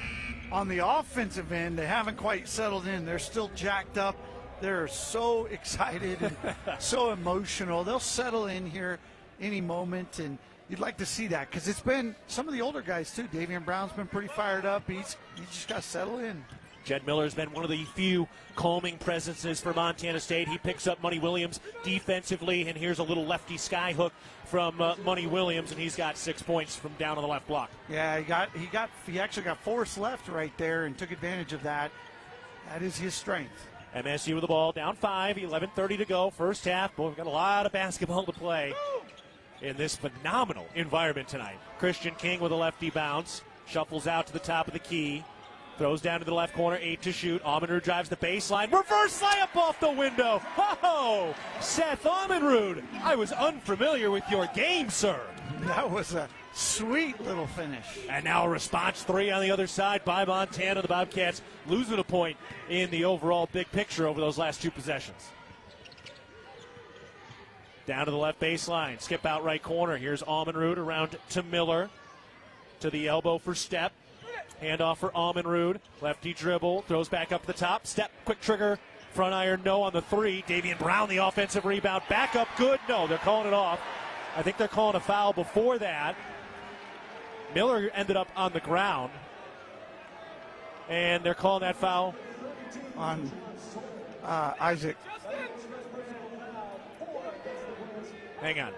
On the offensive end, they haven't quite settled in. They're still jacked up. They're so excited and so emotional. They'll settle in here any moment, and you'd like to see that because it's been some of the older guys, too. Davian Brown's been pretty fired up. He's just got to settle in. Jed Miller's been one of the few calming presences for Montana State. He picks up Money Williams defensively, and here's a little lefty skyhook from Money Williams, and he's got 6 points from down on the left block. Yeah, he actually got force left right there and took advantage of that. That is his strength. MSU with the ball, down 5, 11:30 to go, first half. Boy, we've got a lot of basketball to play in this phenomenal environment tonight. Christian King with a lefty bounce, shuffles out to the top of the key. Throws down to the left corner, 8 to shoot. Almenrud drives the baseline. Reverse layup off the window. Oh, Seth Almenrud. I was unfamiliar with your game, sir. That was a sweet little finish. And now a response 3 on the other side by Montana. The Bobcats losing a point in the overall big picture over those last 2 possessions. Down to the left baseline. Skip out right corner. Here's Almenrud around to Miller. To the elbow for Step. Handoff for Almenrud. Lefty dribble. Throws back up the top. Step. Quick trigger. Front iron. No on the 3. Davian Brown, the offensive rebound. Back up. Good. No, they're calling it off. I think they're calling a foul before that. Miller ended up on the ground. And they're calling that foul on Isaac. Hang on.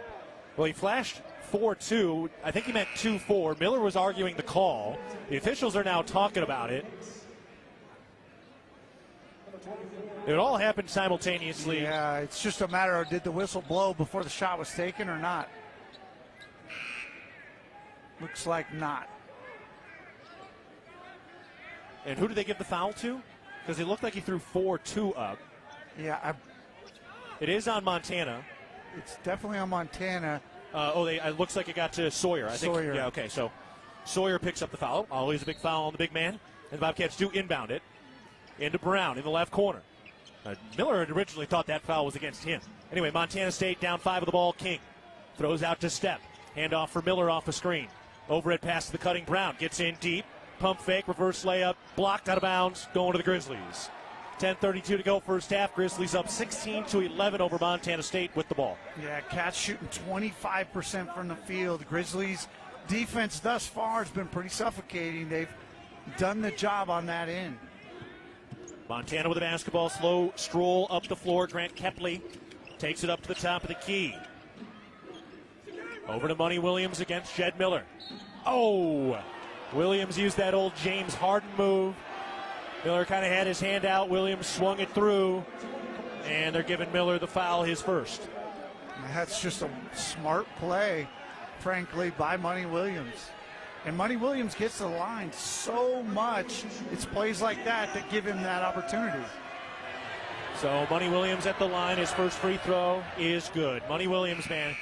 Well, he flashed 4-2. I think he meant 2-4. Miller was arguing the call. The officials are now talking about it. It all happened simultaneously. Yeah, it's just a matter of did the whistle blow before the shot was taken or not. Looks like not. And who did they give the foul to? Because it looked like he threw 4-2 up. Yeah. It is on Montana. It's definitely on Montana. It looks like it got to Sawyer. I think. Sawyer. Yeah, okay. So Sawyer picks up the foul. Always a big foul on the big man. And the Bobcats do inbound it into Brown in the left corner. Miller had originally thought that foul was against him. Anyway, Montana State down 5 of the ball. King throws out to Step. Handoff for Miller off a screen. Overhead pass to the cutting Brown. Gets in deep. Pump fake, reverse layup. Blocked out of bounds. Going to the Grizzlies. 10:32 to go first half. Grizzlies up 16-11 over Montana State with the ball. Yeah, Cats shooting 25% from the field. Grizzlies defense thus far has been pretty suffocating. They've done the job on that end. Montana with the basketball, slow stroll up the floor. Grant Kepley takes it up to the top of the key. Over to Money Williams against Jed Miller. Oh! Williams used that old James Harden move. Miller kind of had his hand out. Williams swung it through. And they're giving Miller the foul, his first. That's just a smart play, frankly, by Money Williams. And Money Williams gets to the line so much. It's plays like that that give him that opportunity. So Money Williams at the line. His first free throw is good. Money Williams, man,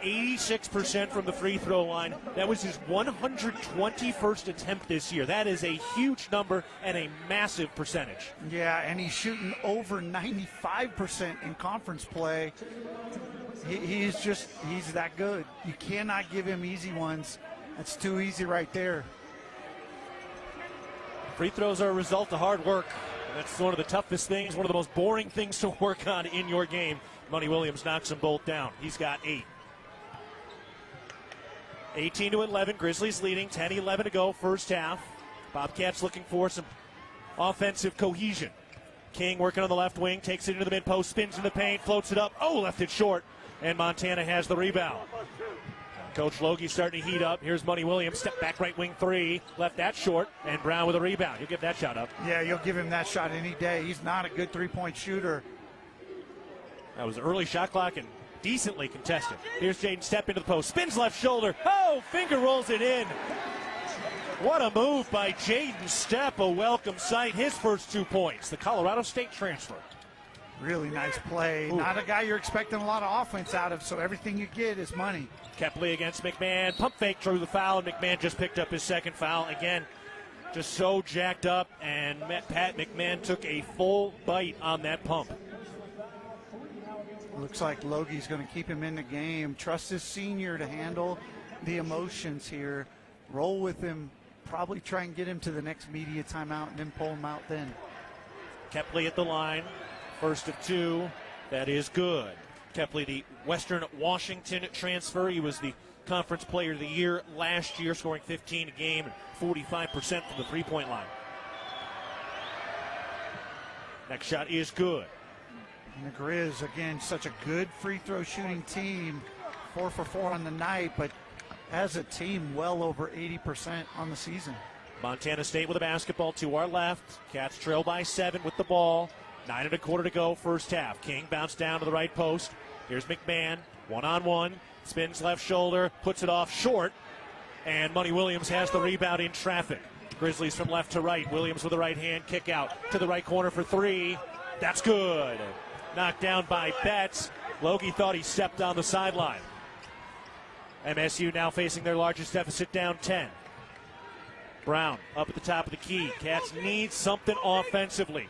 86% from the free throw line. That was his 121st attempt this year. That is a huge number and a massive percentage. Yeah, and he's shooting over 95% in conference play. He's that good. You cannot give him easy ones. That's too easy right there. Free throws are a result of hard work. That's one of the toughest things, one of the most boring things to work on in your game. Money Williams knocks them both down. He's got 8. 18-11, Grizzlies leading, 10-11 to go, first half. Bobcats looking for some offensive cohesion. King working on the left wing, takes it into the mid-post, spins in the paint, floats it up. Oh, left it short, and Montana has the rebound. Coach Logie starting to heat up. Here's Money Williams, step back right wing 3, left that short, and Brown with a rebound. You'll give that shot up. Yeah, you'll give him that shot any day. He's not a good three-point shooter. That was early shot clock and decently contested. Here's Jaden Stepp into the post, spins left shoulder. Oh, finger rolls it in. What a move by Jaden Stepp, a welcome sight. His first 2 points, the Colorado State transfer. Really nice play. Ooh. Not a guy you're expecting a lot of offense out of, so everything you get is money. Kepley against McMahon. Pump fake through the foul, and McMahon just picked up his second foul. Again, just so jacked up, and Pat McMahon took a full bite on that pump. Looks like Logie's going to keep him in the game. Trust his senior to handle the emotions here. Roll with him. Probably try and get him to the next media timeout and then pull him out then. Kepley at the line. First of 2. That is good. Kepley, the Western Washington transfer. He was the Conference Player of the Year last year, scoring 15 a game and 45% from the three-point line. Next shot is good. And the Griz, again, such a good free throw shooting team. 4 for 4 on the night, but as a team, well over 80% on the season. Montana State with a basketball to our left. Cats trail by 7 with the ball. 9 1/4 to go, first half. King bounced down to the right post. Here's McMahon, one-on-one, spins left shoulder, puts it off short, and Money Williams has the rebound in traffic. Grizzlies from left to right. Williams with the right hand, kick out to the right corner for 3. That's good. Knocked down by Betts. Logie thought he stepped on the sideline. MSU now facing their largest deficit, down 10. Brown up at the top of the key. Cats need something offensively.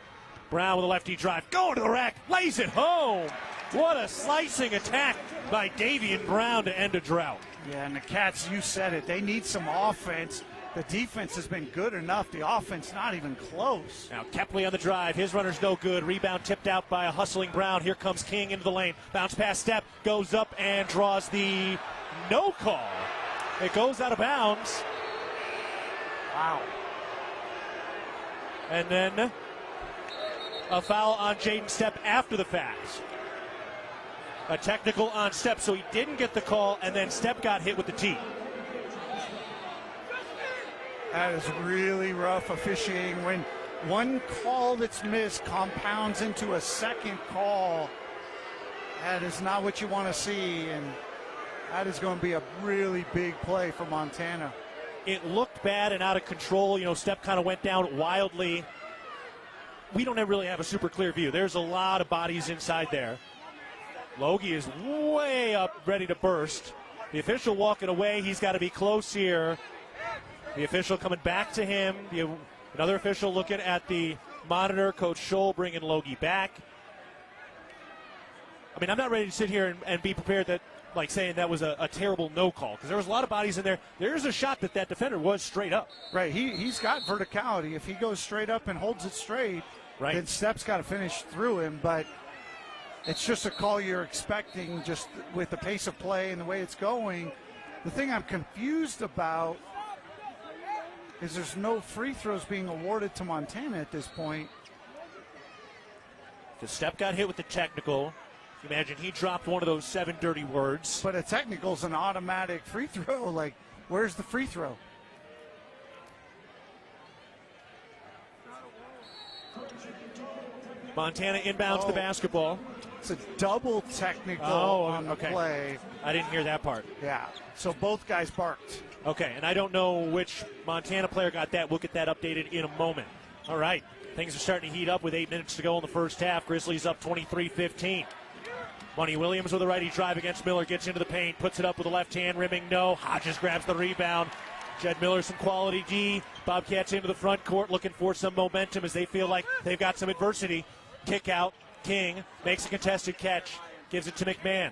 Brown with a lefty drive, going to the rack, lays it home. What a slicing attack by Davian Brown to end a drought. Yeah, and the Cats, you said it, they need some offense. The defense has been good enough. The offense not even close. Now Kepley on the drive. His runner's no good. Rebound tipped out by a hustling Brown. Here comes King into the lane. Bounce pass step, goes up and draws the no call. It goes out of bounds. Wow. And then a foul on Jaden Stepp after the fact. A technical on Stepp, so he didn't get the call, and then Stepp got hit with the tee. That is really rough officiating when one call that's missed compounds into a second call. That is not what you want to see, and that is going to be a really big play for Montana. It looked bad and out of control. You know, Stepp kind of went down wildly. We don't really have a super clear view. There's a lot of bodies inside there. Logie is way up, ready to burst. The official walking away. He's got to be close here. The official coming back to him. Another official looking at the monitor. Coach Scholl bringing Logie back. I mean, I'm not ready to sit here and be prepared that, like, saying that was a terrible no call, because there was a lot of bodies in there. There's a shot that defender was straight up. Right, he's got verticality. If he goes straight up and holds it straight, Right. then Stepp's got to finish through him, but it's just a call you're expecting just with the pace of play and the way it's going. The thing I'm confused about is there's no free throws being awarded to Montana at this point. The Stepp got hit with the technical. Imagine he dropped one of those 7 dirty words. But a technical's an automatic free throw. Like, where's the free throw? Montana inbounds the basketball. It's a double technical on the play. I didn't hear that part. Yeah, so both guys barked. Okay, and I don't know which Montana player got that. We'll get that updated in a moment. All right, things are starting to heat up with 8 minutes to go in the first half. Grizzlies up 23-15. Money Williams with a righty drive against Miller, gets into the paint, puts it up with the left hand, rimming no. Hodges grabs the rebound. Jed Miller, some quality D. Bobcats into the front court looking for some momentum as they feel like they've got some adversity. Kick out. King makes a contested catch, gives it to McMahon.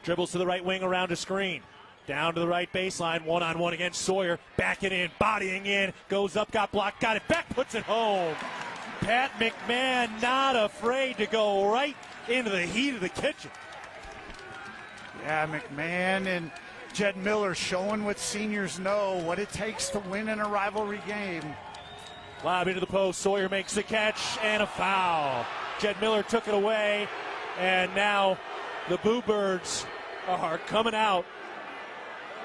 Dribbles to the right wing around a screen. Down to the right baseline, one-on-one against Sawyer. Backing in, bodying in, goes up, got blocked, got it back, puts it home. Pat McMahon not afraid to go right into the heat of the kitchen. Yeah, McMahon and Jed Miller showing what seniors know, what it takes to win in a rivalry game. Lob into the post, Sawyer makes the catch, and a foul. Jed Miller took it away, and now the Boo Birds are coming out.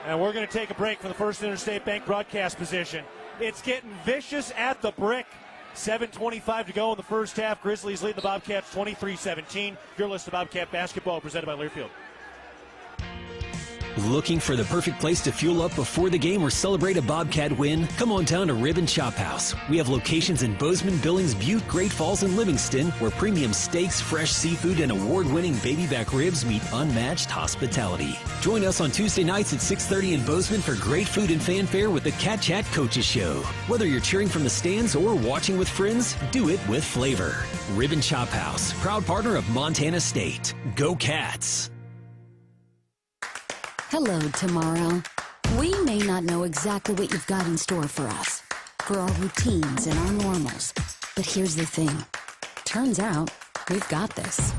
And we're going to take a break from the First Interstate Bank broadcast position. It's getting vicious at the brick. 7:25 to go in the first half. Grizzlies lead the Bobcats 23-17. Your list of Bobcat basketball presented by Learfield. Looking for the perfect place to fuel up before the game or celebrate a Bobcat win? Come on down to Rib & Chop House. We have locations in Bozeman, Billings, Butte, Great Falls, and Livingston, where premium steaks, fresh seafood, and award-winning baby back ribs meet unmatched hospitality. Join us on Tuesday nights at 6:30 in Bozeman for great food and fanfare with the Cat Chat Coaches Show. Whether you're cheering from the stands or watching with friends, do it with flavor. Rib & Chop House, proud partner of Montana State. Go Cats! Hello, tomorrow. We may not know exactly what you've got in store for us, for our routines and our normals. But here's the thing. Turns out, we've got this.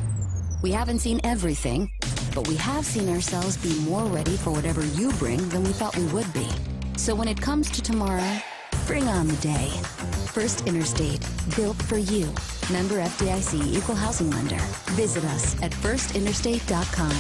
We haven't seen everything, but we have seen ourselves be more ready for whatever you bring than we thought we would be. So when it comes to tomorrow, bring on the day. First Interstate, built for you. Member FDIC, Equal Housing Lender. Visit us at firstinterstate.com.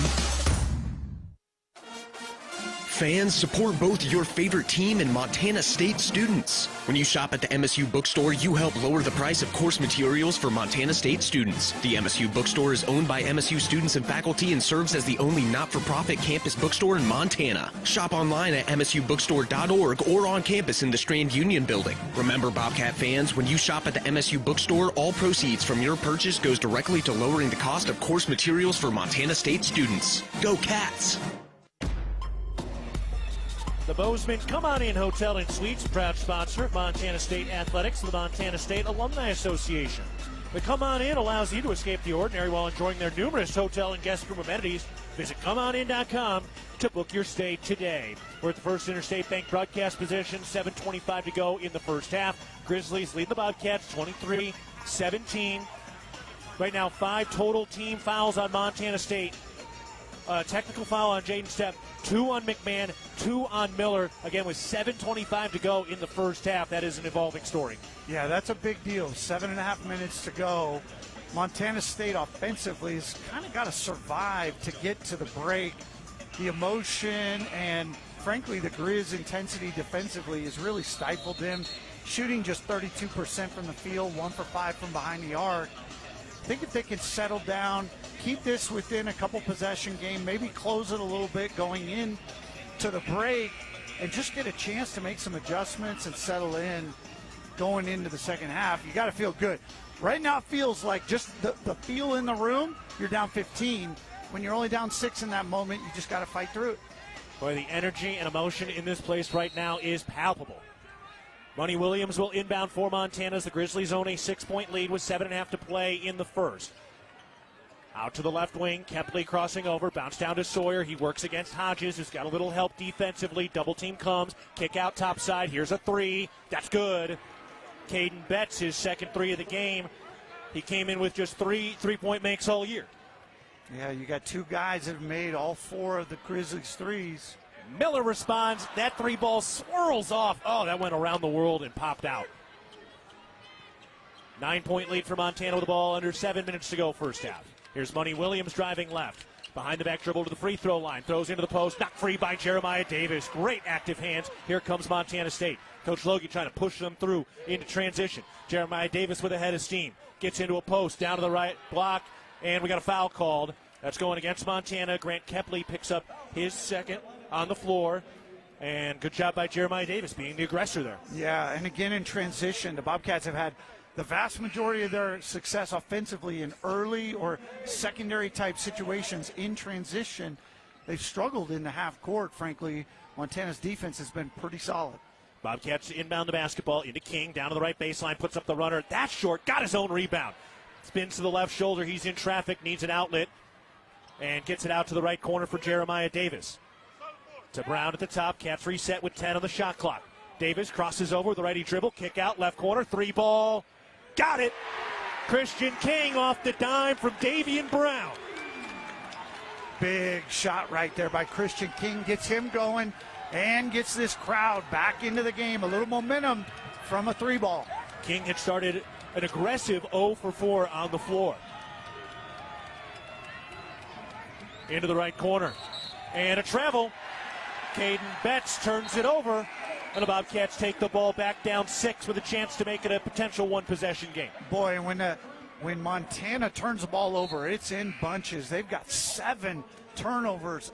Fans, support both your favorite team and Montana State students. When you shop at the MSU bookstore, you help lower the price of course materials for Montana State students. The MSU bookstore is owned by MSU students and faculty and serves as the only not-for-profit campus bookstore in Montana. Shop online at msubookstore.org or on campus in the Strand Union building. Remember, Bobcat fans, when you shop at the MSU bookstore, all proceeds from your purchase goes directly to lowering the cost of course materials for Montana State students. Go Cats! The Bozeman Come On In Hotel and Suites, proud sponsor of Montana State Athletics and the Montana State Alumni Association. The Come On In allows you to escape the ordinary while enjoying their numerous hotel and guest room amenities. Visit ComeOnIn.com to book your stay today. We're at the First Interstate Bank broadcast position, 7:25 to go in the first half. Grizzlies lead the Bobcats 23-17. Right now, 5 total team fouls on Montana State. Technical foul on Jaden Stepp, 2 on McMahon, 2 on Miller. Again, with 7:25 to go in the first half. That is an evolving story. Yeah, that's a big deal. 7.5 minutes to go. Montana State offensively has kind of got to survive to get to the break. The emotion and, frankly, the Griz intensity defensively has really stifled them. Shooting just 32% from the field, 1 for 5 from behind the arc. I think if they can settle down, keep this within a couple possession game, maybe close it a little bit going in to the break, and just get a chance to make some adjustments and settle in going into the second half, you got to feel good. Right now it feels like just the feel in the room, you're down 15. When you're only down 6 in that moment, you just got to fight through it. Boy, the energy and emotion in this place right now is palpable. Money Williams will inbound for Montana as the Grizzlies own a 6-point lead with 7.5 to play in the first. Out to the left wing, Kepley crossing over, bounce down to Sawyer. He works against Hodges, who's got a little help defensively. Double team comes, kick out top side. Here's a 3. That's good. Caden Betts, his second three of the game. He came in with just three-point makes all year. Yeah, you got two guys that have made all four of the Grizzlies' threes. Miller responds. That three ball swirls off. Oh, that went around the world and popped out. 9-point lead for Montana with the ball under 7 minutes to go first half. Here's Money Williams driving left. Behind the back dribble to the free throw line. Throws into the post. Knocked free by Jeremiah Davis. Great active hands. Here comes Montana State. Coach Logie trying to push them through into transition. Jeremiah Davis with a head of steam. Gets into a post. Down to the right block. And we got a foul called. That's going against Montana. Grant Kepley picks up his second on the floor. And good job by Jeremiah Davis being the aggressor there. Yeah, and again in transition, the Bobcats have had the vast majority of their success offensively in early or secondary type situations in transition. They've struggled in the half court, frankly. Montana's defense has been pretty solid. Bobcats inbound the basketball into King, down to the right baseline, puts up the runner. That's short, got his own rebound. Spins to the left shoulder, he's in traffic, needs an outlet, and gets it out to the right corner for Jeremiah Davis. To Brown at the top, Cats reset with 10 on the shot clock. Davis crosses over with the righty dribble, kick out, left corner, three ball. Got it! Christian King off the dime from Davian Brown. Big shot right there by Christian King. Gets him going and gets this crowd back into the game. A little momentum from a three ball. King had started an aggressive 0 for 4 on the floor. Into the right corner. And a travel. Caden Betts turns it over. And the Bobcats take the ball back down 6 with a chance to make it a potential one-possession game. Boy, when Montana turns the ball over, it's in bunches. They've got 8 turnovers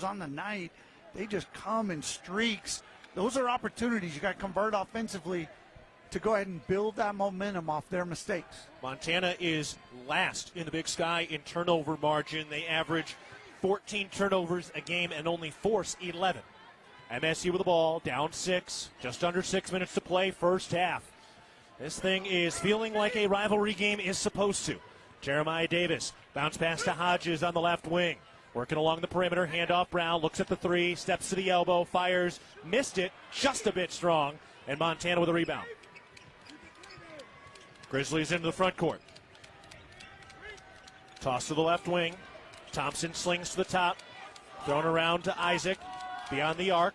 on the night. They just come in streaks. Those are opportunities. You got to convert offensively to go ahead and build that momentum off their mistakes. Montana is last in the Big Sky in turnover margin. They average 14 turnovers a game and only force 11. MSU with the ball, down 6, just under 6 minutes to play, first half. This thing is feeling like a rivalry game is supposed to. Jeremiah Davis, bounce pass to Hodges on the left wing. Working along the perimeter, handoff Brown, looks at the three, steps to the elbow, fires, missed it, just a bit strong, and Montana with a rebound. Grizzlies into the front court. Toss to the left wing. Thompson slings to the top, thrown around to Isaac. Beyond the arc,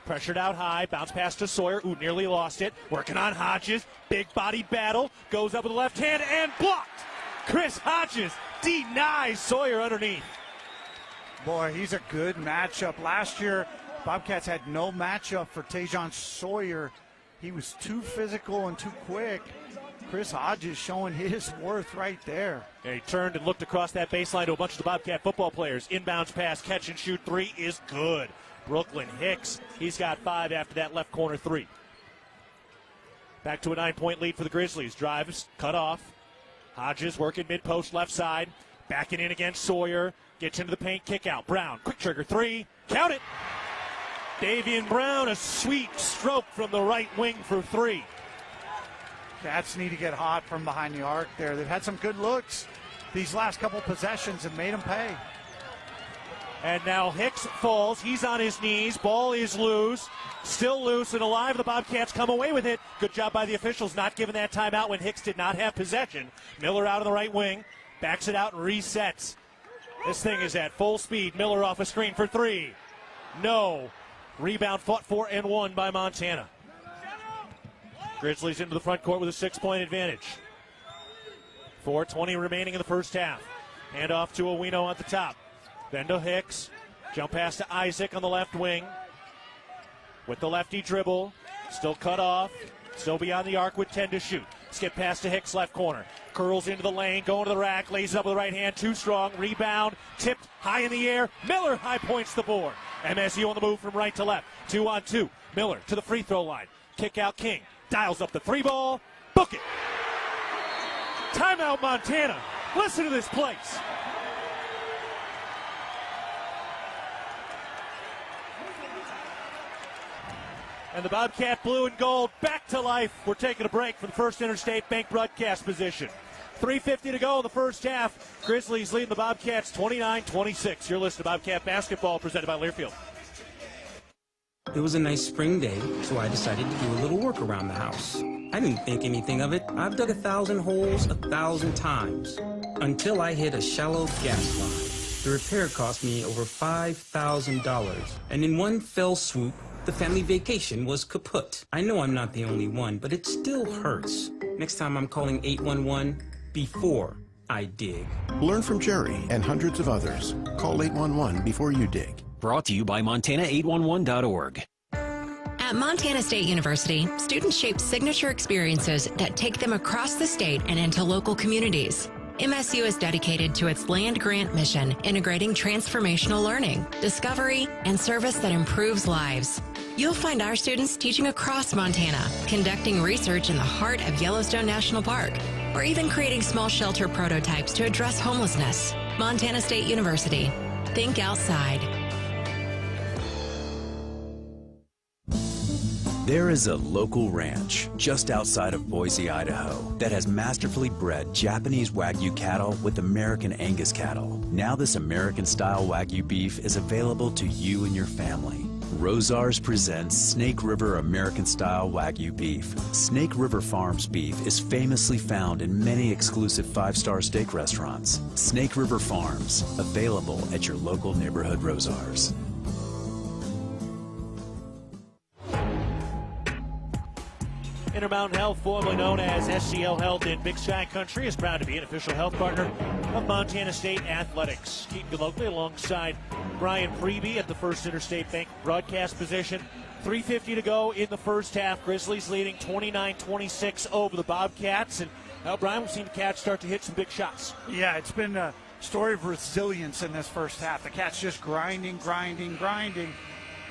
pressured out high, bounce pass to Sawyer, nearly lost it, working on Hodges, big body battle, goes up with the left hand and blocked. Chris Hodges denies Sawyer underneath. Boy, he's a good matchup. Last year, Bobcats had no matchup for Tajon Sawyer. He was too physical and too quick. Chris Hodges showing his worth right there. And he turned and looked across that baseline to a bunch of the Bobcat football players. Inbounds pass, catch and shoot three is good. Brooklyn Hicks, he's got 5 after that left corner three. Back to a 9-point lead for the Grizzlies. Drives, cut off. Hodges working mid-post left side. Backing in against Sawyer. Gets into the paint, kick out. Brown, quick trigger three. Count it. Davian Brown, a sweet stroke from the right wing for 3. Cats need to get hot from behind the arc there. They've had some good looks these last couple possessions and made them pay. And now Hicks falls. He's on his knees. Ball is loose. Still loose and alive. The Bobcats come away with it. Good job by the officials not giving that timeout when Hicks did not have possession. Miller out on the right wing. Backs it out and resets. This thing is at full speed. Miller off a screen for 3. No. Rebound fought for and won by Montana. Grizzlies into the front court with a 6-point advantage. 4:20 remaining in the first half. Hand off to Owino at the top. Then to Hicks. Jump pass to Isaac on the left wing. With the lefty dribble. Still cut off. Still beyond the arc with 10 to shoot. Skip pass to Hicks left corner. Curls into the lane. Going to the rack. Lays it up with the right hand. Too strong. Rebound. Tipped high in the air. Miller high points the board. MSU on the move from right to left. 2-on-2. Miller to the free throw line. Kick out King. Dials up the 3-ball. Book it. Timeout Montana. Listen to this place. And the Bobcat blue and gold back to life. We're taking a break from the First Interstate Bank broadcast position. 3:50 to go in the first half. Grizzlies leading the Bobcats 29-26. You're listening to Bobcat Basketball presented by Learfield. It was a nice spring day, so I decided to do a little work around the house. I didn't think anything of it. I've dug 1,000 holes 1,000 times until I hit a shallow gas line. The repair cost me over $5,000, and in one fell swoop, the family vacation was kaput. I know I'm not the only one, but it still hurts. Next time I'm calling 811 before I dig. Learn from Jerry and hundreds of others. Call 811 before you dig. Brought to you by Montana811.org. At Montana State University, students shape signature experiences that take them across the state and into local communities. MSU is dedicated to its land-grant mission, integrating transformational learning, discovery, and service that improves lives. You'll find our students teaching across Montana, conducting research in the heart of Yellowstone National Park, or even creating small shelter prototypes to address homelessness. Montana State University. Think outside. There is a local ranch just outside of Boise, Idaho, that has masterfully bred Japanese Wagyu cattle with American Angus cattle. Now this American-style Wagyu beef is available to you and your family. Rosars presents Snake River American-style Wagyu beef. Snake River Farms beef is famously found in many exclusive five-star steak restaurants. Snake River Farms, available at your local neighborhood Rosars. Intermountain Health, formerly known as SCL Health in Big Sky Country, is proud to be an official health partner of Montana State Athletics. Keaton Gillogly alongside Brian Priebe at the First Interstate Bank broadcast position. 3:50 to go in the first half. Grizzlies leading 29-26 over the Bobcats. And now, Brian, we've seen the Cats start to hit some big shots. Yeah, it's been a story of resilience in this first half. The Cats just grinding.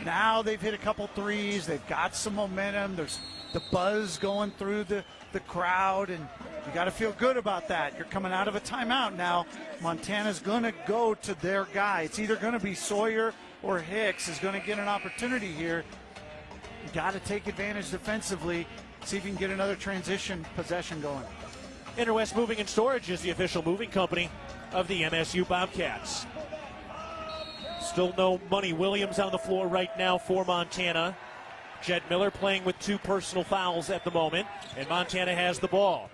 Now they've hit a couple threes. They've got some momentum. There's the buzz going through the crowd, and you got to feel good about that. You're coming out of a timeout now. Montana's going to go to their guy. It's either going to be Sawyer or Hicks is going to get an opportunity here. You got to take advantage defensively, see if you can get another transition possession going. Interwest Moving and Storage is the official moving company of the MSU Bobcats. Still no Money Williams on the floor right now for Montana. Jed Miller playing with 2 personal fouls at the moment, and Montana has the ball.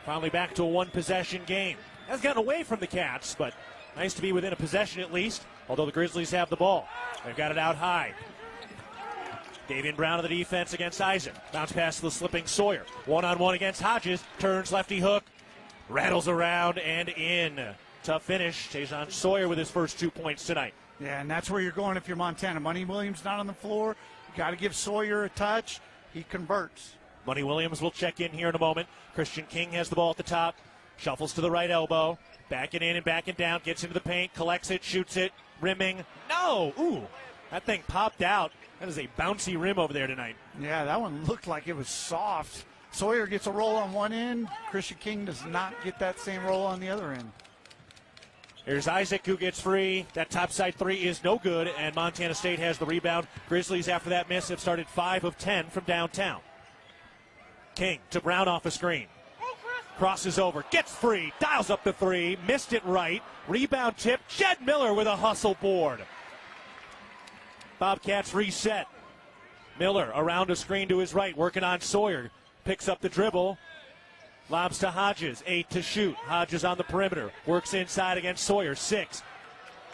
Finally back to a one-possession game. Has gotten away from the Cats, but nice to be within a possession at least, although the Grizzlies have the ball. They've got it out high. Davian Brown of the defense against Isaac. Bounce pass to the slipping Sawyer. One-on-one against Hodges. Turns lefty hook. Rattles around and in. Tough finish. Tajon Sawyer with his first 2 points tonight. Yeah, and that's where you're going if you're Montana. Money Williams not on the floor. Got to give Sawyer a touch. He converts. Money Williams will check in here in a moment. Christian King has the ball at the top. Shuffles to the right elbow. Backing in and backing down. Gets into the paint. Collects it. Shoots it. Rimming. No! Ooh! That thing popped out. That is a bouncy rim over there tonight. Yeah, that one looked like it was soft. Sawyer gets a roll on one end. Christian King does not get that same roll on the other end. Here's Isaac, who gets free. That topside three is no good, and Montana State has the rebound. Grizzlies, after that miss, have started 5 of 10 from downtown. King to Brown off a screen. Crosses over, gets free, dials up the three, missed it right. Rebound tip, Jed Miller with a hustle board. Bobcats reset. Miller around a screen to his right, working on Sawyer. Picks up the dribble. Lobs to Hodges, 8 to shoot. Hodges on the perimeter, works inside against Sawyer, 6.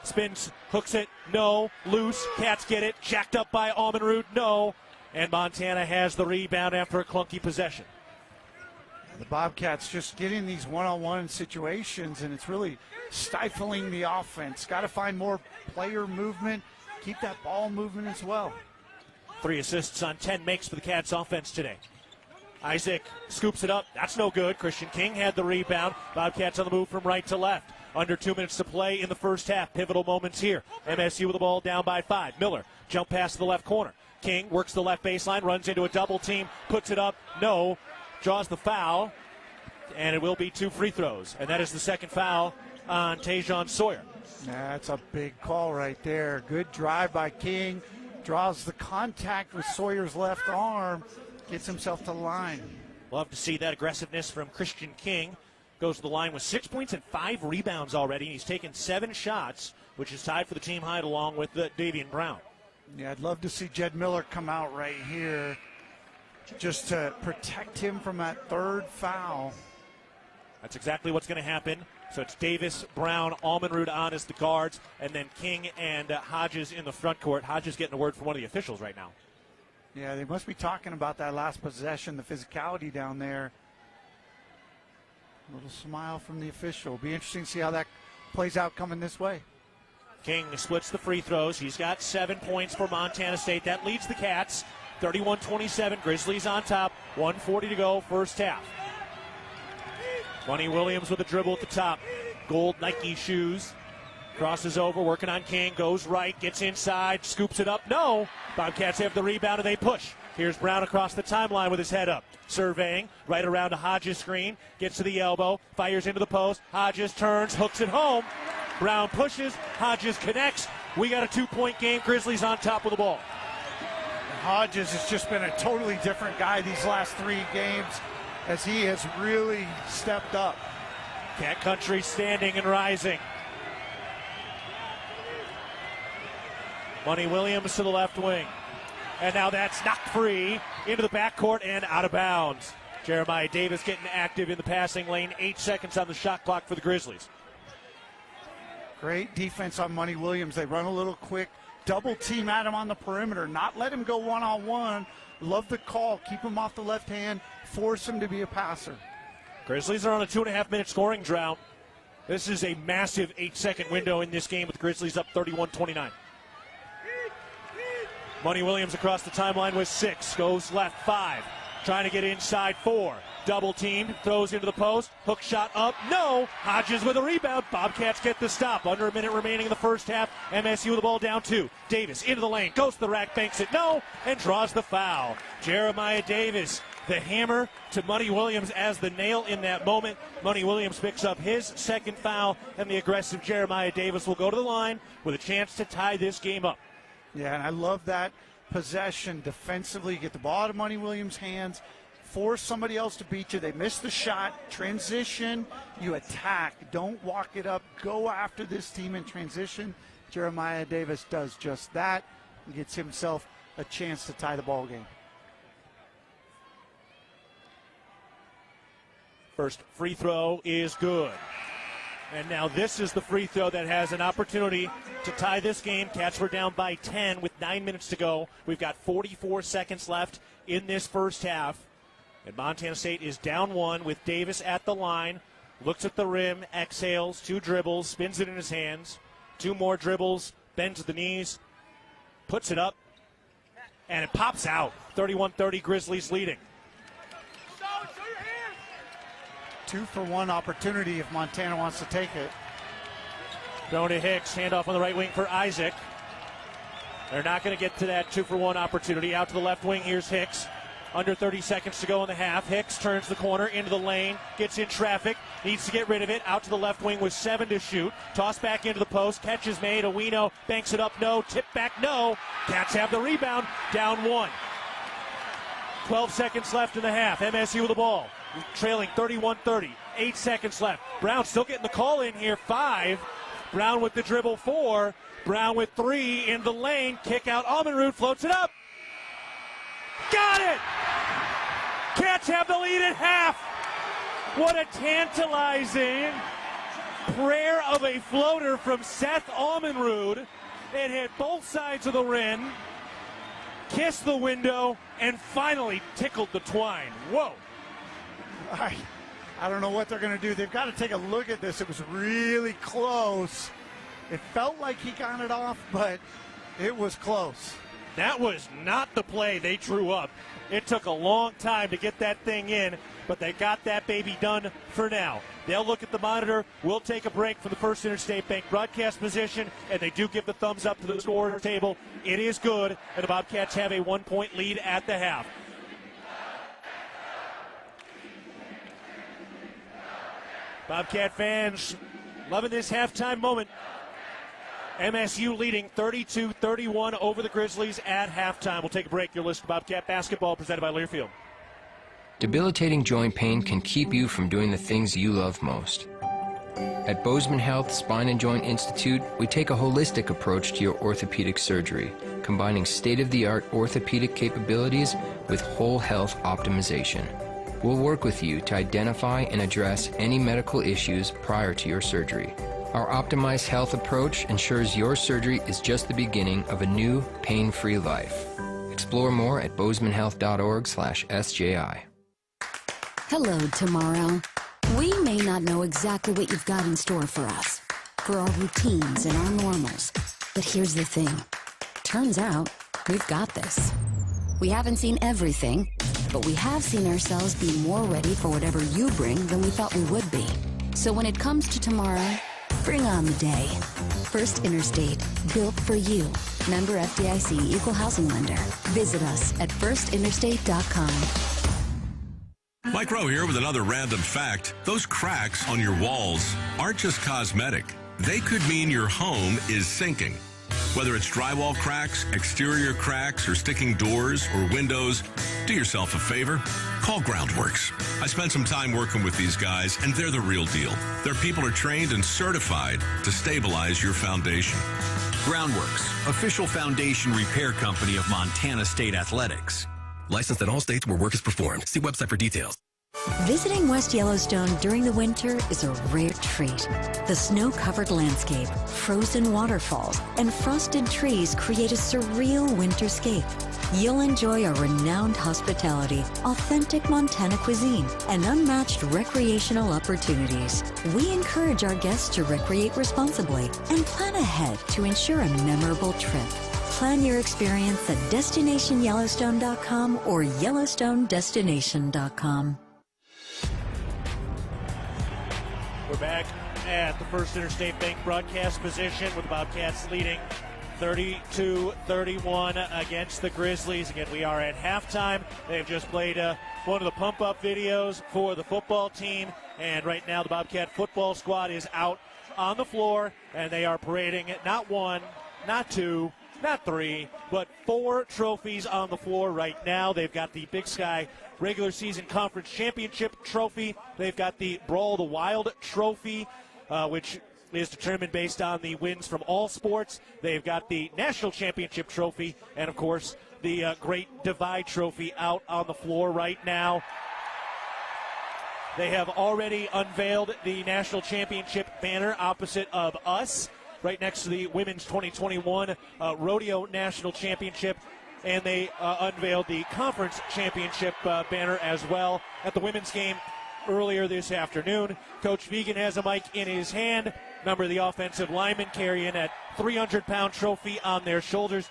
Spins, hooks it, no. Loose, Cats get it, jacked up by Almenrud, no. And Montana has the rebound after a clunky possession. The Bobcats just getting these one-on-one situations, and it's really stifling the offense. Got to find more player movement, keep that ball movement as well. 3 assists on 10 makes for the Cats offense today. Isaac scoops it up. That's no good. Christian King had the rebound. Bobcats on the move from right to left. Under 2 minutes to play in the first half. Pivotal moments here. MSU with the ball down by 5. Miller, jump pass to the left corner. King works the left baseline, runs into a double team, puts it up. No. Draws the foul. And it will be 2 free throws. And that is the second foul on Tajon Sawyer. That's a big call right there. Good drive by King. Draws the contact with Sawyer's left arm. Gets himself to the line. Love to see that aggressiveness from Christian King. Goes to the line with 6 points and 5 rebounds already. And he's taken 7 shots, which is tied for the team high along with Davian Brown. Yeah, I'd love to see Jed Miller come out right here just to protect him from that third foul. That's exactly what's going to happen. So it's Davis, Brown, Almenrud on as the guards, and then King and Hodges in the front court. Hodges getting a word from one of the officials right now. Yeah, they must be talking about that last possession, the physicality down there. A little smile from the official. Be interesting to see how that plays out coming this way. King splits the free throws. He's got 7 points for Montana State. That leads the Cats. 31-27. Grizzlies on top. 1:40 to go, first half. Money Williams with a dribble at the top. Gold Nike shoes. Crosses over, working on King. Goes right, gets inside, scoops it up. No! Bobcats have the rebound and they push. Here's Brown across the timeline with his head up. Surveying, right around to Hodges' screen. Gets to the elbow, fires into the post. Hodges turns, hooks it home. Brown pushes, Hodges connects. We got a 2-point game. Grizzlies on top of the ball. Hodges has just been a totally different guy these last 3 games as he has really stepped up. Cat Country standing and rising. Money Williams to the left wing. And now that's knocked free into the backcourt and out of bounds. Jeremiah Davis getting active in the passing lane. 8 seconds on the shot clock for the Grizzlies. Great defense on Money Williams. They run a little quick, double team at him on the perimeter, not let him go one-on-one. Love the call. Keep him off the left hand, force him to be a passer. Grizzlies are on a 2.5-minute scoring drought. This is a massive 8-second window in this game with Grizzlies up 31-29. Money Williams across the timeline with 6, goes left 5, trying to get inside 4. Double teamed, throws into the post, hook shot up, no! Hodges with a rebound, Bobcats get the stop. Under a minute remaining in the first half, MSU with the ball down 2. Davis into the lane, goes to the rack, banks it, no, and draws the foul. Jeremiah Davis, the hammer to Money Williams as the nail in that moment. Money Williams picks up his second foul, and the aggressive Jeremiah Davis will go to the line with a chance to tie this game up. Yeah, and I love that possession defensively. Get the ball out of Money Williams' hands, force somebody else to beat you. They miss the shot, transition, you attack. Don't walk it up. Go after this team in transition. Jeremiah Davis does just that and gets himself a chance to tie the ball game. First free throw is good. And now this is the free throw that has an opportunity to tie this game. Cats were down by 10 with 9 minutes to go. We've got 44 seconds left in this first half. And Montana State is down 1 with Davis at the line. Looks at the rim, exhales, 2 dribbles, spins it in his hands. 2 more dribbles, bends the knees, puts it up, and it pops out. 31-30, Grizzlies leading. 2-for-1 opportunity if Montana wants to take it. Thrown to Hicks, handoff on the right wing for Isaac. They're not going to get to that 2-for-1 opportunity. Out to the left wing, here's Hicks. Under 30 seconds to go in the half. Hicks turns the corner into the lane, gets in traffic, needs to get rid of it. Out to the left wing with 7 to shoot. Toss back into the post, catch is made. Owino banks it up, no. Tip back, no. Cats have the rebound, down 1. 12 seconds left in the half. MSU with the ball, trailing 31-30. 8 seconds left. Brown still getting the call in here. 5. Brown with the dribble. 4. Brown with 3 in the lane. Kick out. Almenrud floats it up. Got it! Cats have the lead at half. What a tantalizing prayer of a floater from Seth Almenrud. It hit both sides of the rim, kissed the window, and finally tickled the twine. Whoa. I don't know what they're going to do. They've got to take a look at this. It was really close. It felt like he got it off, but it was close. That was not the play they drew up. It took a long time to get that thing in, but they got that baby done for now. They'll look at the monitor. We'll take a break from the First Interstate Bank broadcast position, and they do give the thumbs up to the score table. It is good, and the Bobcats have a 1-point lead at the half. Bobcat fans loving this halftime moment. MSU leading 32-31 over the Grizzlies at halftime. We'll take a break. You're listening to Bobcat Basketball presented by Learfield. Debilitating joint pain can keep you from doing the things you love most. At Bozeman Health Spine and Joint Institute, we take a holistic approach to your orthopedic surgery, combining state-of-the-art orthopedic capabilities with whole health optimization. We'll work with you to identify and address any medical issues prior to your surgery. Our optimized health approach ensures your surgery is just the beginning of a new, pain-free life. Explore more at bozemanhealth.org/SJI. Hello, tomorrow. We may not know exactly what you've got in store for us, for our routines and our normals. But here's the thing. Turns out, we've got this. We haven't seen everything, but we have seen ourselves be more ready for whatever you bring than we thought we would be. So when it comes to tomorrow, bring on the day. First Interstate, built for you. Member FDIC, Equal Housing Lender. Visit us at firstinterstate.com. Mike Rowe here with another random fact. Those cracks on your walls aren't just cosmetic. They could mean your home is sinking. Whether it's drywall cracks, exterior cracks, or sticking doors or windows, do yourself a favor. Call Groundworks. I spent some time working with these guys, and they're the real deal. Their people are trained and certified to stabilize your foundation. Groundworks, official foundation repair company of Montana State Athletics. Licensed in all states where work is performed. See website for details. Visiting West Yellowstone during the winter is a rare treat. The snow-covered landscape, frozen waterfalls, and frosted trees create a surreal winterscape. You'll enjoy our renowned hospitality, authentic Montana cuisine, and unmatched recreational opportunities. We encourage our guests to recreate responsibly and plan ahead to ensure a memorable trip. Plan your experience at DestinationYellowstone.com or YellowstoneDestination.com. We're back at the First Interstate Bank broadcast position with the Bobcats leading 32-31 against the Grizzlies. Again, we are at halftime. They've just played one of the pump-up videos for the football team, and right now the Bobcat football squad is out on the floor, and they are parading not one, not two, not three, but 4 trophies on the floor right now. They've got the Big Sky regular season conference championship trophy. They've got the Brawl the Wild trophy, which is determined based on the wins from all sports. They've got the national championship trophy, and of course the Great Divide trophy out on the floor right now. They have already unveiled the national championship banner opposite of us, right next to the Women's 2021 Rodeo National Championship, and they unveiled the Conference Championship banner as well at the women's game earlier this afternoon. Coach Vegan has a mic in his hand. Number of the offensive linemen carrying that 300-pound trophy on their shoulders.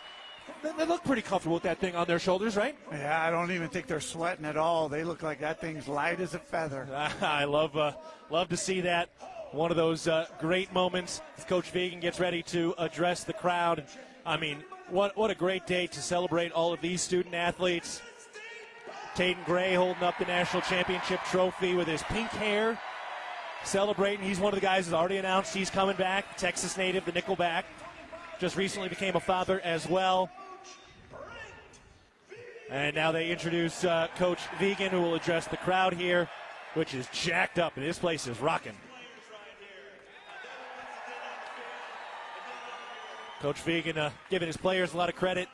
They look pretty comfortable with that thing on their shoulders, right? Yeah, I don't even think they're sweating at all. They look like that thing's light as a feather. I love to see that. One of those great moments as Coach Vegan gets ready to address the crowd. I mean, what a great day to celebrate all of these student athletes. Taden Gray holding up the national championship trophy with his pink hair, celebrating. He's one of the guys who's already announced he's coming back. Texas native, the nickelback. Just recently became a father as well. And now they introduce Coach Vegan, who will address the crowd here, which is jacked up, and this place is rocking. Coach Vegan giving his players a lot of credit.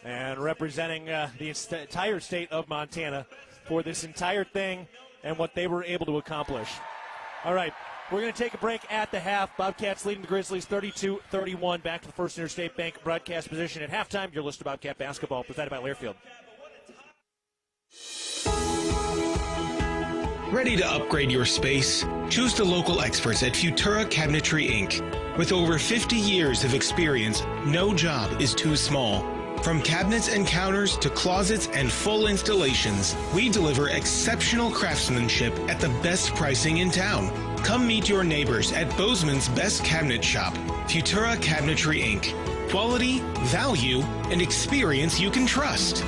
And representing the entire state of Montana for this entire thing and what they were able to accomplish. All right, we're going to take a break at the half. Bobcats leading the Grizzlies 32-31. Back to the First Interstate Bank broadcast position at halftime. Your list of Bobcat basketball presented by Learfield. Ready to upgrade your space? Choose the local experts at Futura Cabinetry Inc. With over 50 years of experience, no job is too small. From cabinets and counters to closets and full installations, we deliver exceptional craftsmanship at the best pricing in town. Come meet your neighbors at Bozeman's best cabinet shop, Futura Cabinetry Inc. Quality, value, and experience you can trust.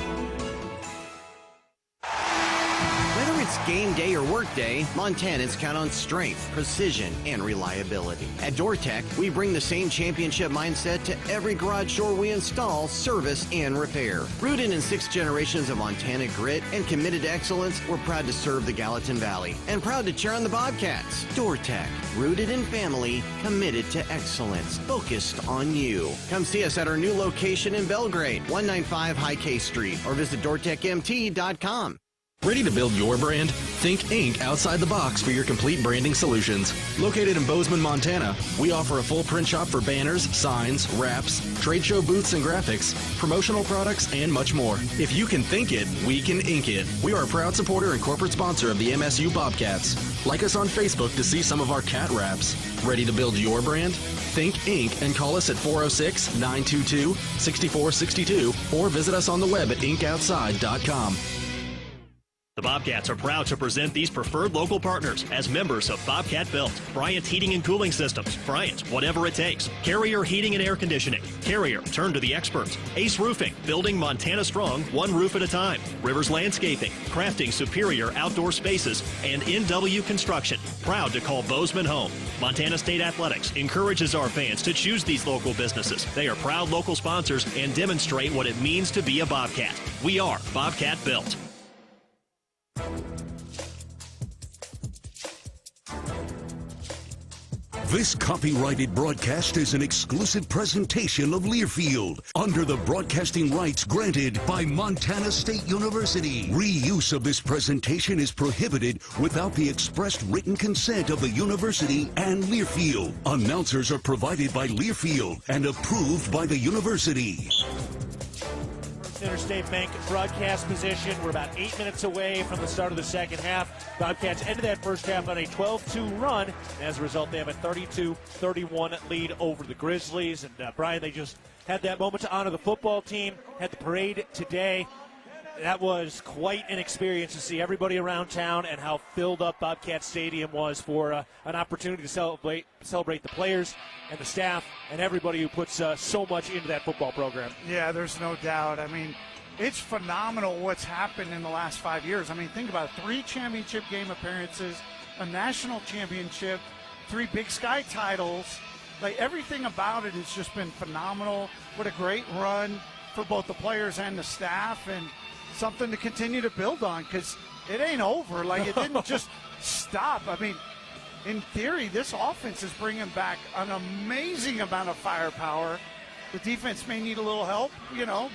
Whether it's game day or work day, Montanans count on strength, precision, and reliability. At DoorTech, we bring the same championship mindset to every garage door we install, service, and repair. Rooted in 6 generations of Montana grit and committed to excellence, we're proud to serve the Gallatin Valley and proud to cheer on the Bobcats. DoorTech, rooted in family, committed to excellence, focused on you. Come see us at our new location in Belgrade, 195 High K Street, or visit DoorTechMT.com. Ready to build your brand? Think Inc. outside the box for your complete branding solutions. Located in Bozeman, Montana, we offer a full print shop for banners, signs, wraps, trade show booths and graphics, promotional products, and much more. If you can think it, we can ink it. We are a proud supporter and corporate sponsor of the MSU Bobcats. Like us on Facebook to see some of our cat wraps. Ready to build your brand? Think Inc. and call us at 406-922-6462 or visit us on the web at inkoutside.com. The Bobcats are proud to present these preferred local partners as members of Bobcat Built, Bryant Heating and Cooling Systems, Bryant, whatever it takes, Carrier Heating and Air Conditioning, Carrier, turn to the experts, Ace Roofing, building Montana strong, one roof at a time, Rivers Landscaping, crafting superior outdoor spaces, and NW Construction, proud to call Bozeman home. Montana State Athletics encourages our fans to choose these local businesses. They are proud local sponsors and demonstrate what it means to be a Bobcat. We are Bobcat Built. This copyrighted broadcast is an exclusive presentation of Learfield under the broadcasting rights granted by Montana State University. Reuse of this presentation is prohibited without the expressed written consent of the university and Learfield. Announcers are provided by Learfield and approved by the university. Interstate Bank broadcast position. We're about 8 minutes away from the start of the second half. Bobcats ended that first half on a 12-2 run. As a result, they have a 32-31 lead over the Grizzlies. And Brian, they just had that moment to honor the football team, had the parade today. That was quite an experience to see everybody around town and how filled up Bobcat Stadium was for an opportunity to celebrate the players and the staff and everybody who puts so much into that football program. Yeah, there's no doubt. I mean, it's phenomenal what's happened in the last 5 years. I mean, think about it. 3 championship game appearances, a national championship, 3 Big Sky titles. Like, everything about it has just been phenomenal. What a great run for both the players and the staff, and something to continue to build on, because it ain't over. Like, it didn't just stop. I mean, in theory, this offense is bringing back an amazing amount of firepower. The defense may need a little help,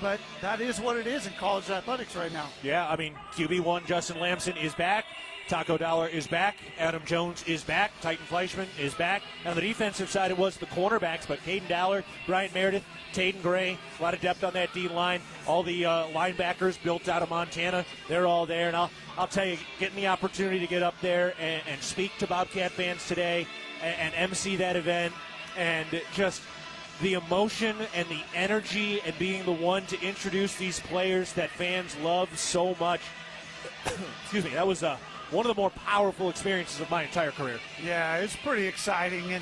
but that is what it is in college athletics right now. Yeah, I mean, QB1 Justin Lamson is back. Taco Dollar is back. Adam Jones is back. Titan Fleischman is back. And on the defensive side, it was the cornerbacks, but Caden Dollar, Bryant Meredith, Taden Gray, a lot of depth on that D-line. All the linebackers built out of Montana, they're all there. And I'll tell you, getting the opportunity to get up there and speak to Bobcat fans today and MC that event, and just the emotion and the energy and being the one to introduce these players that fans love so much. Excuse me, that was one of the more powerful experiences of my entire career. Yeah, it's pretty exciting,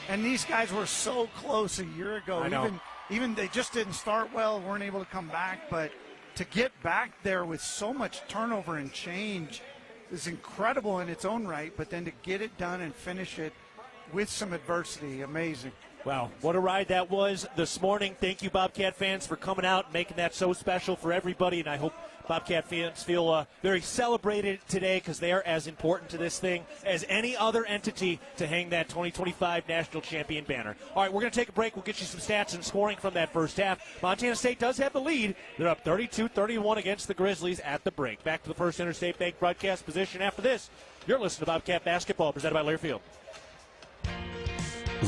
and these guys were so close a year ago. I know. Even they just didn't start well, weren't able to come back, but to get back there with so much turnover and change is incredible in its own right, but then to get it done and finish it with some adversity, amazing. Wow, what a ride that was this morning. Thank you, Bobcat fans, for coming out and making that so special for everybody, and I hope Bobcat fans feel very celebrated today, because they are as important to this thing as any other entity to hang that 2025 national champion banner. All right, we're going to take a break. We'll get you some stats and scoring from that first half. Montana State does have the lead. They're up 32-31 against the Grizzlies at the break. Back to the First Interstate Bank broadcast position after this. You're listening to Bobcat Basketball, presented by Learfield.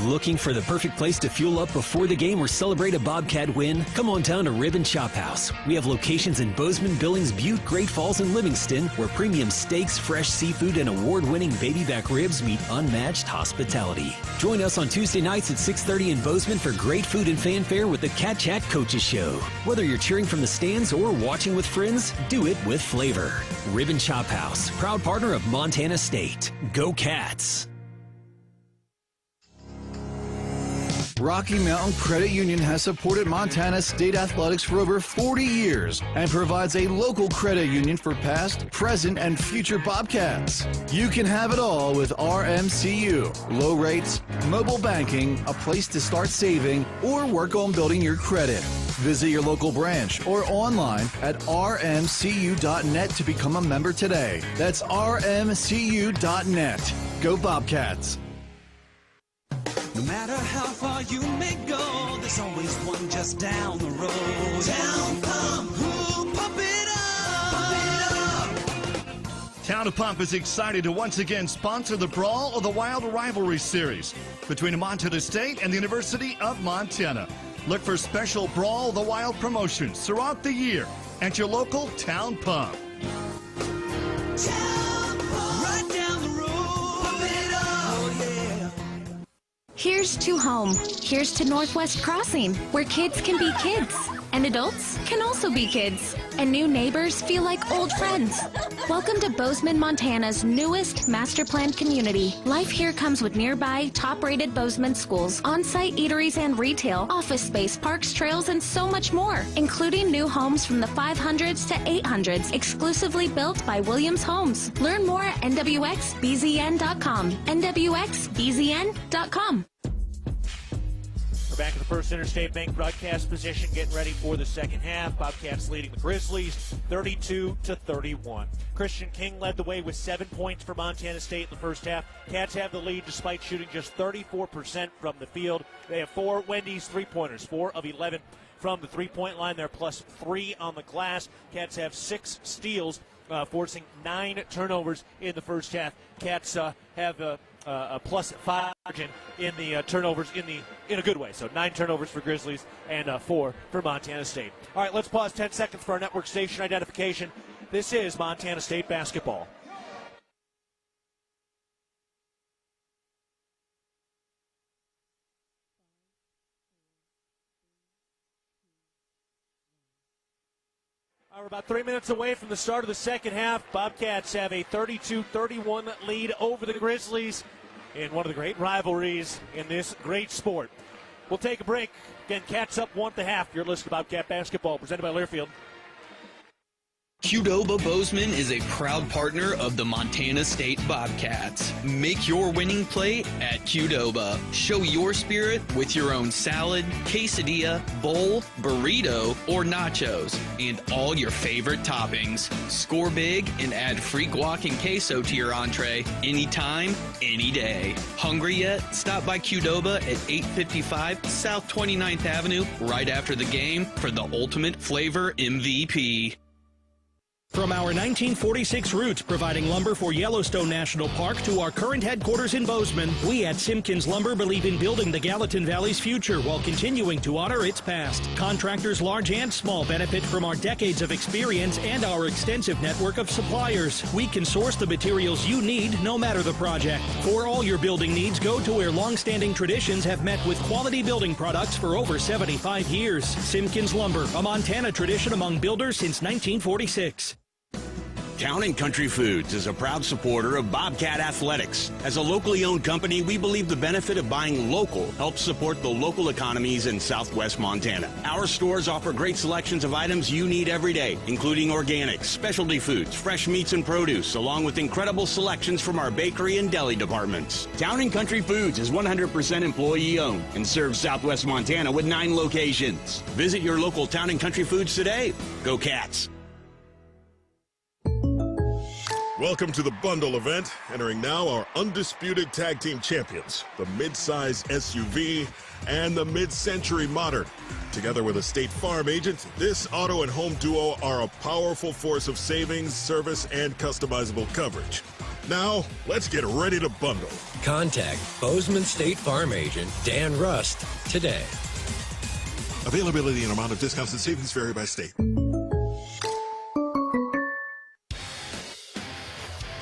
Looking for the perfect place to fuel up before the game or celebrate a Bobcat win? Come on down to Rib and Chop House. We have locations in Bozeman, Billings, Butte, Great Falls, and Livingston, where premium steaks, fresh seafood, and award-winning baby back ribs meet unmatched hospitality. Join us on Tuesday nights at 6:30 in Bozeman for great food and fanfare with the Cat Chat Coaches Show. Whether you're cheering from the stands or watching with friends, do it with flavor. Rib and Chop House, proud partner of Montana State. Go Cats! Rocky Mountain Credit Union has supported Montana State athletics for over 40 years and provides a local credit union for past, present, and future Bobcats. You can have it all with RMCU. Low rates, mobile banking, a place to start saving, or work on building your credit. Visit your local branch or online at rmcu.net to become a member today. That's rmcu.net. Go Bobcats. No matter how far you may go, there's always one just down the road. Town Pump, ooh, pump it up, pump it up. Town of Pump is excited to once again sponsor the Brawl of the Wild Rivalry Series between Montana State and the University of Montana. Look for special Brawl of the Wild promotions throughout the year at your local Town Pump. Town Pump, right down the road, pump it up, oh yeah. Here's to home. Here's to Northwest Crossing, where kids can be kids, and adults can also be kids, and new neighbors feel like old friends. Welcome to Bozeman, Montana's newest master planned community. Life here comes with nearby, top-rated Bozeman schools, on-site eateries and retail, office space, parks, trails, and so much more, including new homes from the 500s to 800s, exclusively built by Williams Homes. Learn more at nwxbzn.com. nwxbzn.com. We're back at the First Interstate Bank broadcast position, getting ready for the second half. Bobcats leading the Grizzlies 32-31. Christian King led the way with 7 points for Montana State in the first half. Cats have the lead despite shooting just 34% from the field. They have 4 Wendy's three-pointers, 4 of 11 from the three-point line. They're plus 3 on the glass. Cats have 6 steals, forcing 9 turnovers in the first half. Cats have a plus 5 margin in the turnovers in a good way. So 9 turnovers for Grizzlies and 4 for Montana State. All right, let's pause 10 seconds for our network station identification. This is Montana State basketball. We're about 3 minutes away from the start of the second half. Bobcats have a 32-31 lead over the Grizzlies in one of the great rivalries in this great sport. We'll take a break. Again, Cats up 1 at the half. You're listening to Bobcat Basketball, presented by Learfield. Qdoba Bozeman is a proud partner of the Montana State Bobcats. Make your winning play at Qdoba. Show your spirit with your own salad, quesadilla, bowl, burrito, or nachos, and all your favorite toppings. Score big and add free guac and queso to your entree anytime, any day. Hungry yet? Stop by Qdoba at 855 South 29th Avenue right after the game for the ultimate flavor MVP. From our 1946 roots providing lumber for Yellowstone National Park to our current headquarters in Bozeman, we at Simpkins Lumber believe in building the Gallatin Valley's future while continuing to honor its past. Contractors large and small benefit from our decades of experience and our extensive network of suppliers. We can source the materials you need no matter the project. For all your building needs, go to where long-standing traditions have met with quality building products for over 75 years. Simpkins Lumber, a Montana tradition among builders since 1946. Town & Country Foods is a proud supporter of Bobcat Athletics. As a locally owned company, we believe the benefit of buying local helps support the local economies in southwest Montana. Our stores offer great selections of items you need every day, including organics, specialty foods, fresh meats and produce, along with incredible selections from our bakery and deli departments. Town & Country Foods is 100% employee-owned and serves southwest Montana with 9 locations. Visit your local Town & Country Foods today. Go Cats! Welcome to the Bundle event. Entering now our undisputed tag team champions, the mid-size SUV and the mid-century modern. Together with a State Farm agent, this auto and home duo are a powerful force of savings, service, and customizable coverage. Now, let's get ready to bundle. Contact Bozeman State Farm agent Dan Rust today. Availability and amount of discounts and savings vary by state.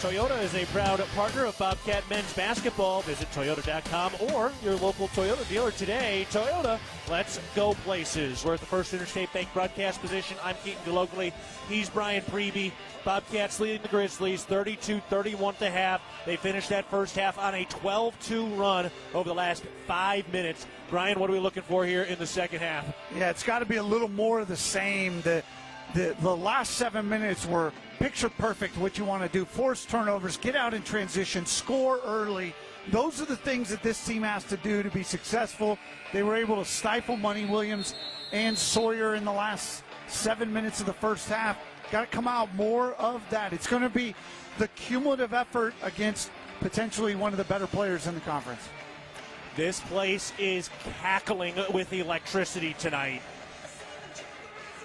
Toyota is a proud partner of Bobcat men's basketball. Visit Toyota.com or your local Toyota dealer today. Toyota, let's go places. We're at the First Interstate Bank broadcast position. I'm Keaton Gillogly. He's Brian Priebe. Bobcats leading the Grizzlies 32-31 at the half. They finished that first half on a 12-2 run over the last 5 minutes. Brian, what are we looking for here in the second half? Yeah, it's got to be a little more of the same. The last 7 minutes were picture perfect what you want to do. Force turnovers, get out in transition, score early. Those are the things that this team has to do to be successful. They were able to stifle Money Williams and Sawyer in the last 7 minutes of the first half. Got to come out more of that. It's going to be the cumulative effort against potentially one of the better players in the conference. This place is cackling with electricity tonight.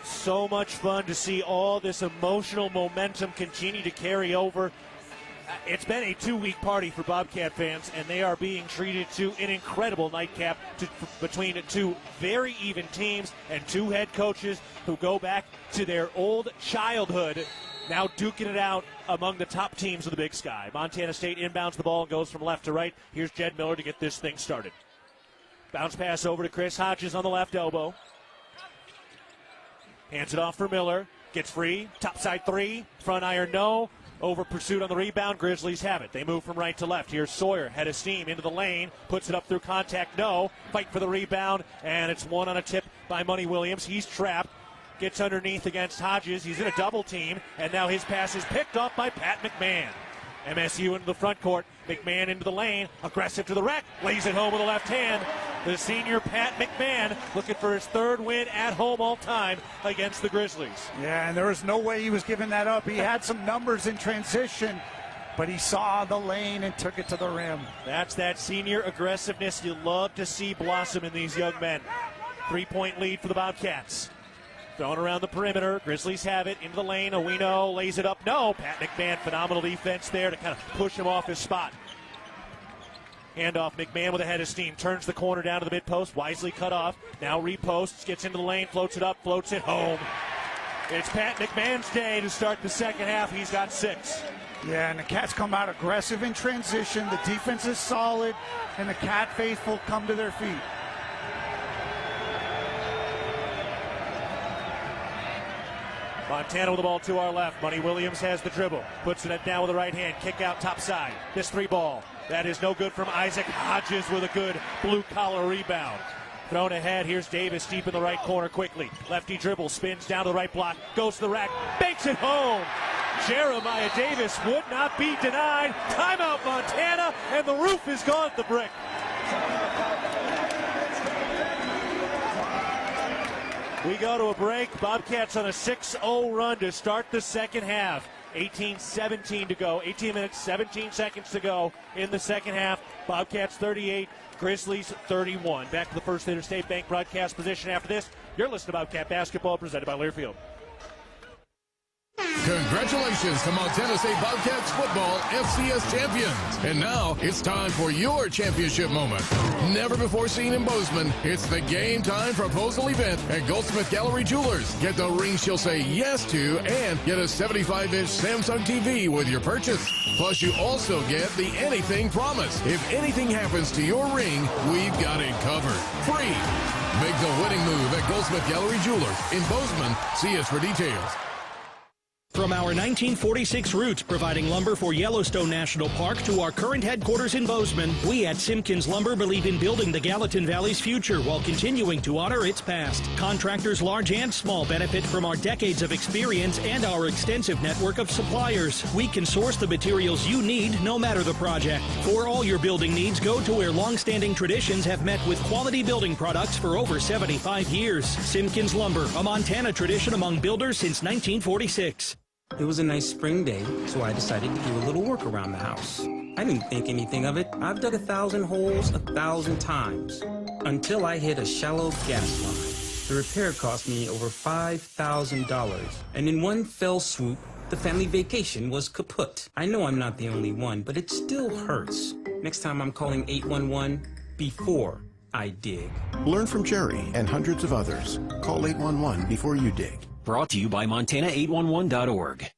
So much fun to see all this emotional momentum continue to carry over. It's been a 2-week party for Bobcat fans, and they are being treated to an incredible nightcap between two very even teams and two head coaches who go back to their old childhood, now duking it out among the top teams of the Big Sky. Montana State inbounds the ball and goes from left to right. Here's Jed Miller to get this thing started. Bounce pass over to Chris Hodges on the left elbow. Hands it off for Miller. Gets free. Topside three. Front iron, no. Over pursuit on the rebound. Grizzlies have it. They move from right to left. Here's Sawyer. Head of steam into the lane. Puts it up through contact, no. Fight for the rebound. And it's one on a tip by Money Williams. He's trapped. Gets underneath against Hodges. He's in a double team. And now his pass is picked off by Pat McMahon. MSU into the front court. McMahon into the lane. Aggressive to the rack. Lays it home with the left hand. The senior Pat McMahon looking for his third win at home all time against the Grizzlies. Yeah, and there was no way he was giving that up. He had some numbers in transition, but he saw the lane and took it to the rim. That's that senior aggressiveness you love to see blossom in these young men. 3-point lead for the Bobcats. Thrown around the perimeter. Grizzlies have it into the lane. Owino lays it up. No. Pat McMahon, phenomenal defense there to kind of push him off his spot. Handoff. McMahon with a head of steam. Turns the corner down to the mid-post. Wisely cut off. Now reposts. Gets into the lane. Floats it up. Floats it home. It's Pat McMahon's day to start the second half. He's got 6. Yeah, and the Cats come out aggressive in transition. The defense is solid, and the Cat faithful come to their feet. Montana with the ball to our left. Money Williams has the dribble. Puts it down with the right hand. Kick out top side. This 3 ball. That is no good from Isaac Hodges with a good blue-collar rebound. Thrown ahead. Here's Davis deep in the right corner quickly. Lefty dribble. Spins down to the right block. Goes to the rack. Banks it home. Jeremiah Davis would not be denied. Timeout Montana, and the roof is gone at the brick. We go to a break. Bobcats on a 6-0 run to start the second half. 18-17 to go. 18 minutes, 17 seconds to go in the second half. Bobcats 38, Grizzlies 31. Back to the First Interstate Bank broadcast position after this. You're listening to Bobcat Basketball presented by Learfield. Congratulations to Montana State Bobcats football FCS champions. And now it's time for your championship moment. Never before seen in Bozeman, it's the game time proposal event at Goldsmith Gallery Jewelers. Get the ring she'll say yes to and get a 75-inch Samsung TV with your purchase. Plus, you also get the anything promise. If anything happens to your ring, we've got it covered. Free. Make the winning move at Goldsmith Gallery Jewelers in Bozeman. See us for details. From our 1946 roots providing lumber for Yellowstone National Park to our current headquarters in Bozeman, we at Simpkins Lumber believe in building the Gallatin Valley's future while continuing to honor its past. Contractors large and small benefit from our decades of experience and our extensive network of suppliers. We can source the materials you need no matter the project. For all your building needs, go to where long-standing traditions have met with quality building products for over 75 years. Simpkins Lumber, a Montana tradition among builders since 1946. It was a nice spring day, so I decided to do a little work around the house. I didn't think anything of it. I've dug 1,000 holes 1,000 times until I hit a shallow gas line. The repair cost me over $5,000, and in one fell swoop, the family vacation was kaput. I know I'm not the only one, but it still hurts. Next time I'm calling 811 before I dig. Learn from Jerry and hundreds of others. Call 811 before you dig. Brought to you by Montana811.org.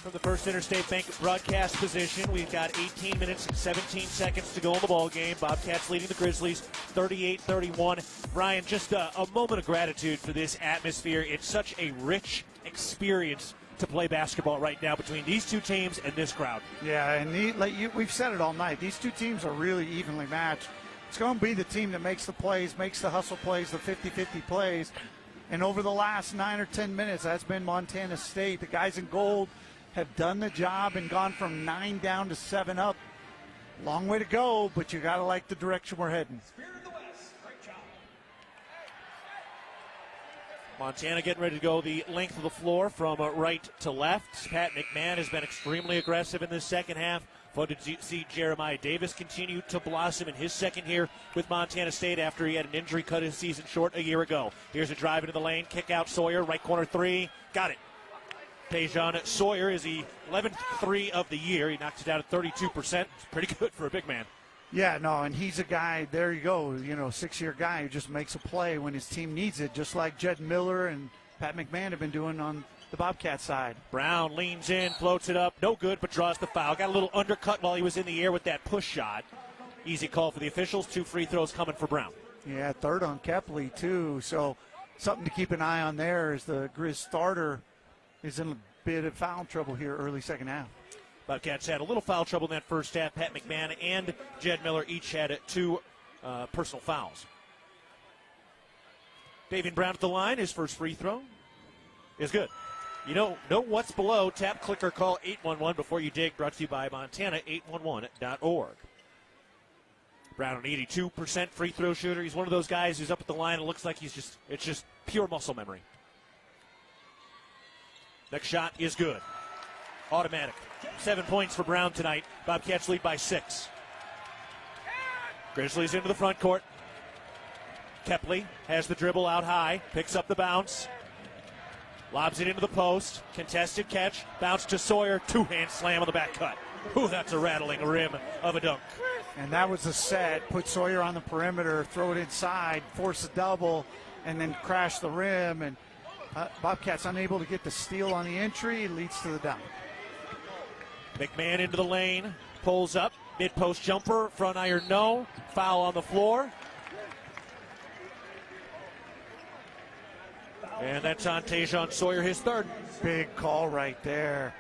From the First Interstate Bank broadcast position, we've got 18 minutes and 17 seconds to go in the ball game. Bobcats leading the Grizzlies 38-31. Brian, just a moment of gratitude for this atmosphere. It's such a rich experience to play basketball right now between these two teams and this crowd. Yeah, and we've said it all night. These two teams are really evenly matched. It's going to be the team that makes the plays, makes the hustle plays, the 50-50 plays. And over the last 9 or 10 minutes, that's been Montana State. The guys in gold have done the job and gone from 9 down to 7 up. Long way to go, but you got to like the direction we're heading. Montana getting ready to go the length of the floor from right to left. Pat McMahon has been extremely aggressive in this second half. Fun to see Jeremiah Davis continue to blossom in his second year with Montana State after he had an injury cut his season short a year ago. Here's a drive into the lane, kick out Sawyer, right corner three, got it. Tajon Sawyer is the 11th three of the year. He knocks it down at 32%. It's pretty good for a big man. Yeah, no, and he's a guy, there you go, 6-year guy who just makes a play when his team needs it, just like Jed Miller and Pat McMahon have been doing on the Bobcat side. Brown leans in, floats it up, no good, but draws the foul. Got a little undercut while he was in the air with that push shot. Easy call for the officials. 2 free throws coming for Brown. Yeah, third on Kepley, too, so something to keep an eye on there as the Griz starter is in a bit of foul trouble here early second half. Bobcats had a little foul trouble in that first half. Pat McMahon and Jed Miller each had 2 personal fouls. Davian Brown at the line. His first free throw is good. Know what's below. Tap, click, or call 811 before you dig. Brought to you by Montana811.org. Brown, an 82% free throw shooter. He's one of those guys who's up at the line and looks like it's just pure muscle memory. Next shot is good. Automatic. 7 points for Brown tonight. Bobcats lead by 6. Grizzlies into the front court. Kepley has the dribble out high, picks up the bounce, lobs it into the post, contested catch, bounce to Sawyer, 2-hand slam on the back cut. Ooh, that's a rattling rim of a dunk. And that was the set. Put Sawyer on the perimeter, throw it inside, force a double, and then crash the rim. And Bobcats unable to get the steal on the entry, leads to the dunk. McMahon into the lane, pulls up, mid-post jumper, front iron no, foul on the floor. And that's on Tajon Sawyer, his third. Big call right there.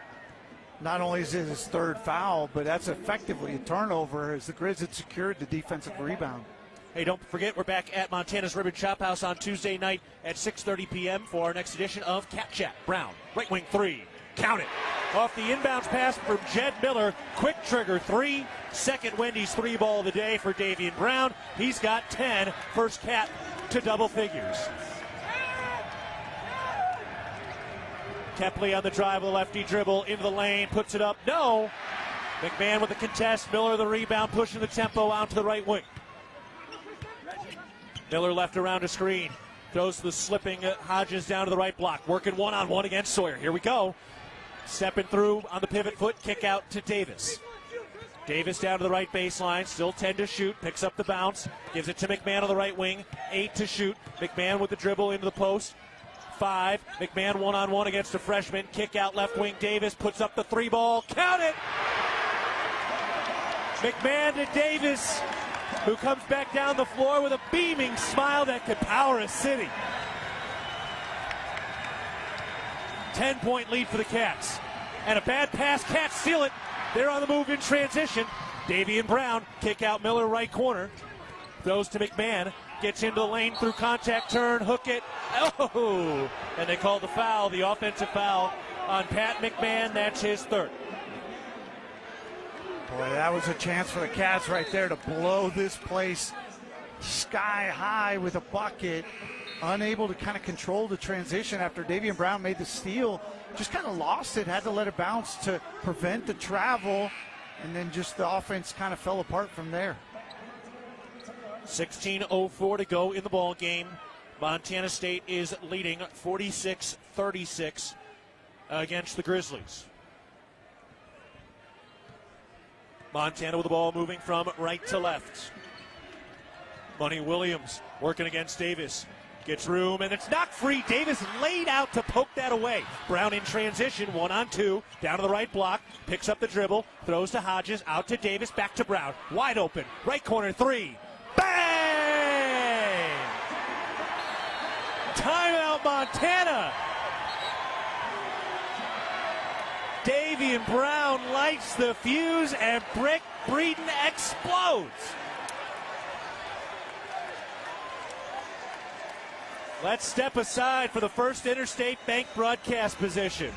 Not only is it his third foul, but that's effectively a turnover as the Griz had secured the defensive rebound. Hey, don't forget, we're back at Montana's Ribbon Chop House on Tuesday night at 6:30 p.m. for our next edition of Cat Chat. Brown, right wing three. Count it. Off the inbounds pass from Jed Miller. Quick trigger three. Second Wendy's 3 ball of the day for Davian Brown. He's got 10. First Cat to double figures. Kepley on the drive with a lefty dribble into the lane. Puts it up. No. McMahon with the contest. Miller the rebound. Pushing the tempo out to the right wing. Miller left around a screen. Throws the slipping Hodges down to the right block. Working one-on-one against Sawyer. Here we go. Stepping through on the pivot foot. Kick out to Davis. Davis down to the right baseline. Still 10 to shoot. Picks up the bounce. Gives it to McMahon on the right wing. 8 to shoot. McMahon with the dribble into the post. 5. McMahon one-on-one against a freshman. Kick out left wing. Davis puts up the 3 ball. Count it! McMahon to Davis, who comes back down the floor with a beaming smile that could power a city. 10-point lead for the Cats. And a bad pass. Cats steal it. They're on the move in transition. Davian Brown, kick out Miller, right corner. Throws to McMahon. Gets into the lane through contact, turn, hook it. Oh! And they call the foul, the offensive foul on Pat McMahon. That's his third. Boy, that was a chance for the Cats right there to blow this place sky high with a bucket. Unable to kind of control the transition after Davian Brown made the steal. Just kind of lost it, had to let it bounce to prevent the travel. And then just the offense kind of fell apart from there. 16:04 to go in the ball game. Montana State is leading 46-36 against the Grizzlies. Montana with the ball moving from right to left. Money Williams working against Davis. Gets room, and it's knocked free. Davis laid out to poke that away. Brown in transition, 1-on-2, down to the right block, picks up the dribble, throws to Hodges, out to Davis, back to Brown. Wide open, right corner, three. Bang! Timeout, Montana. Davian Brown lights the fuse, and Brick Breeden explodes. Let's step aside for the first Interstate Bank broadcast position.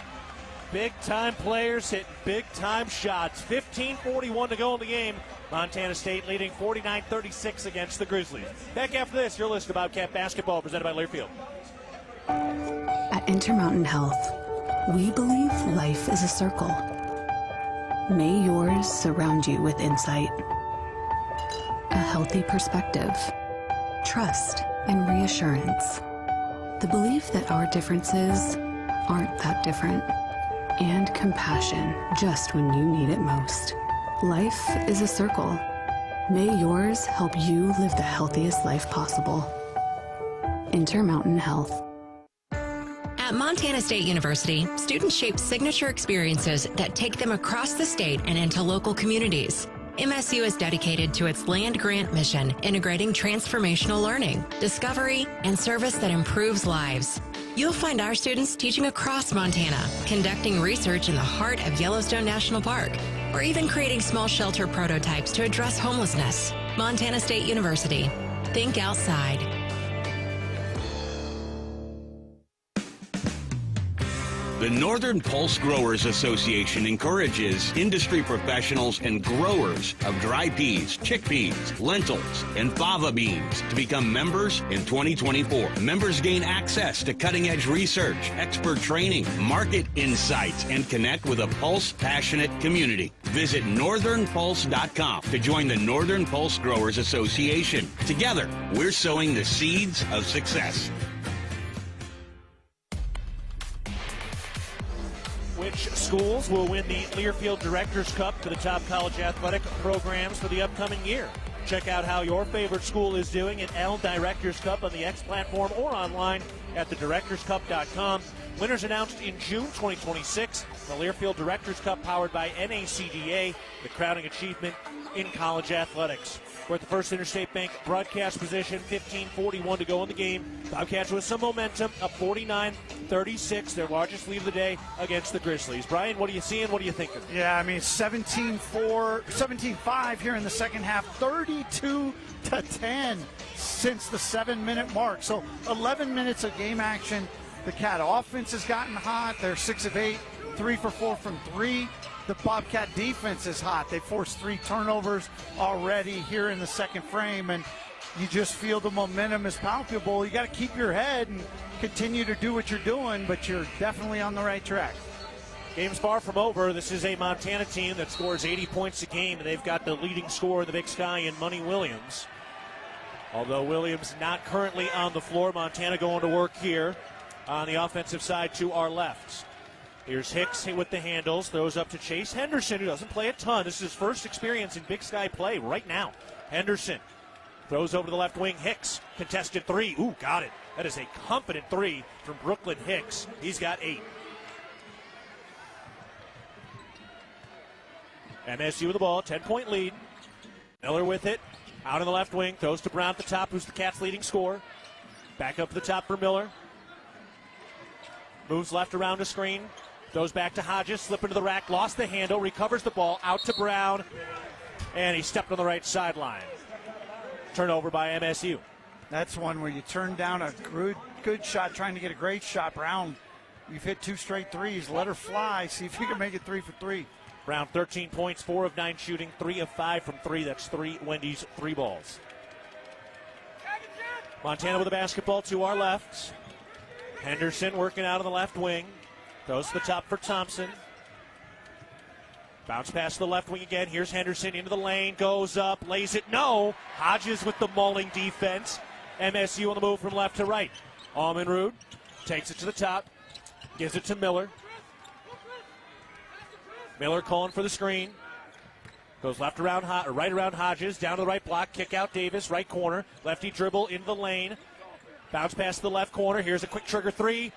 Big-time players hitting big-time shots. 15:41 to go in the game. Montana State leading 49-36 against the Grizzlies. Back after this, you're listening to Bobcat Basketball, presented by Learfield. At Intermountain Health, we believe life is a circle. May yours surround you with insight, a healthy perspective, trust, and reassurance. The belief that our differences aren't that different, and compassion just when you need it most. Life is a circle. May yours help you live the healthiest life possible. Intermountain Health. At Montana State University, students shape signature experiences that take them across the state and into local communities. MSU is dedicated to its land grant mission, integrating transformational learning, discovery, and service that improves lives. You'll find our students teaching across Montana, conducting research in the heart of Yellowstone National Park, or even creating small shelter prototypes to address homelessness. Montana State University. Think outside. The Northern Pulse Growers Association encourages industry professionals and growers of dry peas, chickpeas, lentils, and fava beans to become members in 2024. Members gain access to cutting-edge research, expert training, market insights, and connect with a Pulse-passionate community. Visit northernpulse.com to join the Northern Pulse Growers Association. Together, we're sowing the seeds of success. Which schools will win the Learfield Directors Cup for the top college athletic programs for the upcoming year? Check out how your favorite school is doing at L Directors Cup on the X platform or online at thedirectorscup.com. Winners announced in June 2026. The Learfield Directors Cup powered by NACDA, the crowning achievement in college athletics. We're at the first Interstate Bank broadcast position, 15:41 to go in the game. Bobcats with some momentum, up 49-36, their largest lead of the day against the Grizzlies. Brian, what are you seeing? What are you thinking? Yeah, I mean, 17-5 here in the second half, 32-10 since the 7-minute mark. So 11 minutes of game action. The Cat offense has gotten hot. They're 6 of 8, 3 for 4 from 3. The Bobcat defense is hot. They forced 3 turnovers already here in the second frame, and you just feel the momentum is palpable. You got to keep your head and continue to do what you're doing, but you're definitely on the right track. Game's far from over. This is a Montana team that scores 80 points a game, and they've got the leading scorer in the Big Sky in Money Williams. Although Williams not currently on the floor, Montana going to work here on the offensive side to our left. Here's Hicks with the handles, throws up to Chase Henderson, who doesn't play a ton. This is his first experience in Big Sky play right now. Henderson throws over to the left wing. Hicks, contested 3. Ooh, got it. That is a confident 3 from Brooklyn Hicks. He's got 8. MSU with the ball, 10-point lead. Miller with it, out on the left wing, throws to Brown at the top, who's the Cats' leading scorer. Back up to the top for Miller. Moves left around the screen. Goes back to Hodges, slip into the rack, lost the handle, recovers the ball, out to Brown, and he stepped on the right sideline. Turnover by MSU. That's one where you turn down a good shot, trying to get a great shot. Brown, you've hit 2 straight threes. Let her fly. See if you can make it 3 for 3. Brown, 13 points, 4 of 9 shooting, 3 of 5 from 3. That's 3 Wendy's 3 balls. Montana with the basketball to our left. Henderson working out on the left wing. Goes to the top for Thompson. Bounce pass to the left wing again. Here's Henderson into the lane. Goes up, lays it. No. Hodges with the mauling defense. MSU on the move from left to right. Almenrud takes it to the top. Gives it to Miller. Miller calling for the screen. Goes left around, right around Hodges. Down to the right block. Kick out Davis. Right corner. Lefty dribble into the lane. Bounce pass to the left corner. Here's a quick trigger three.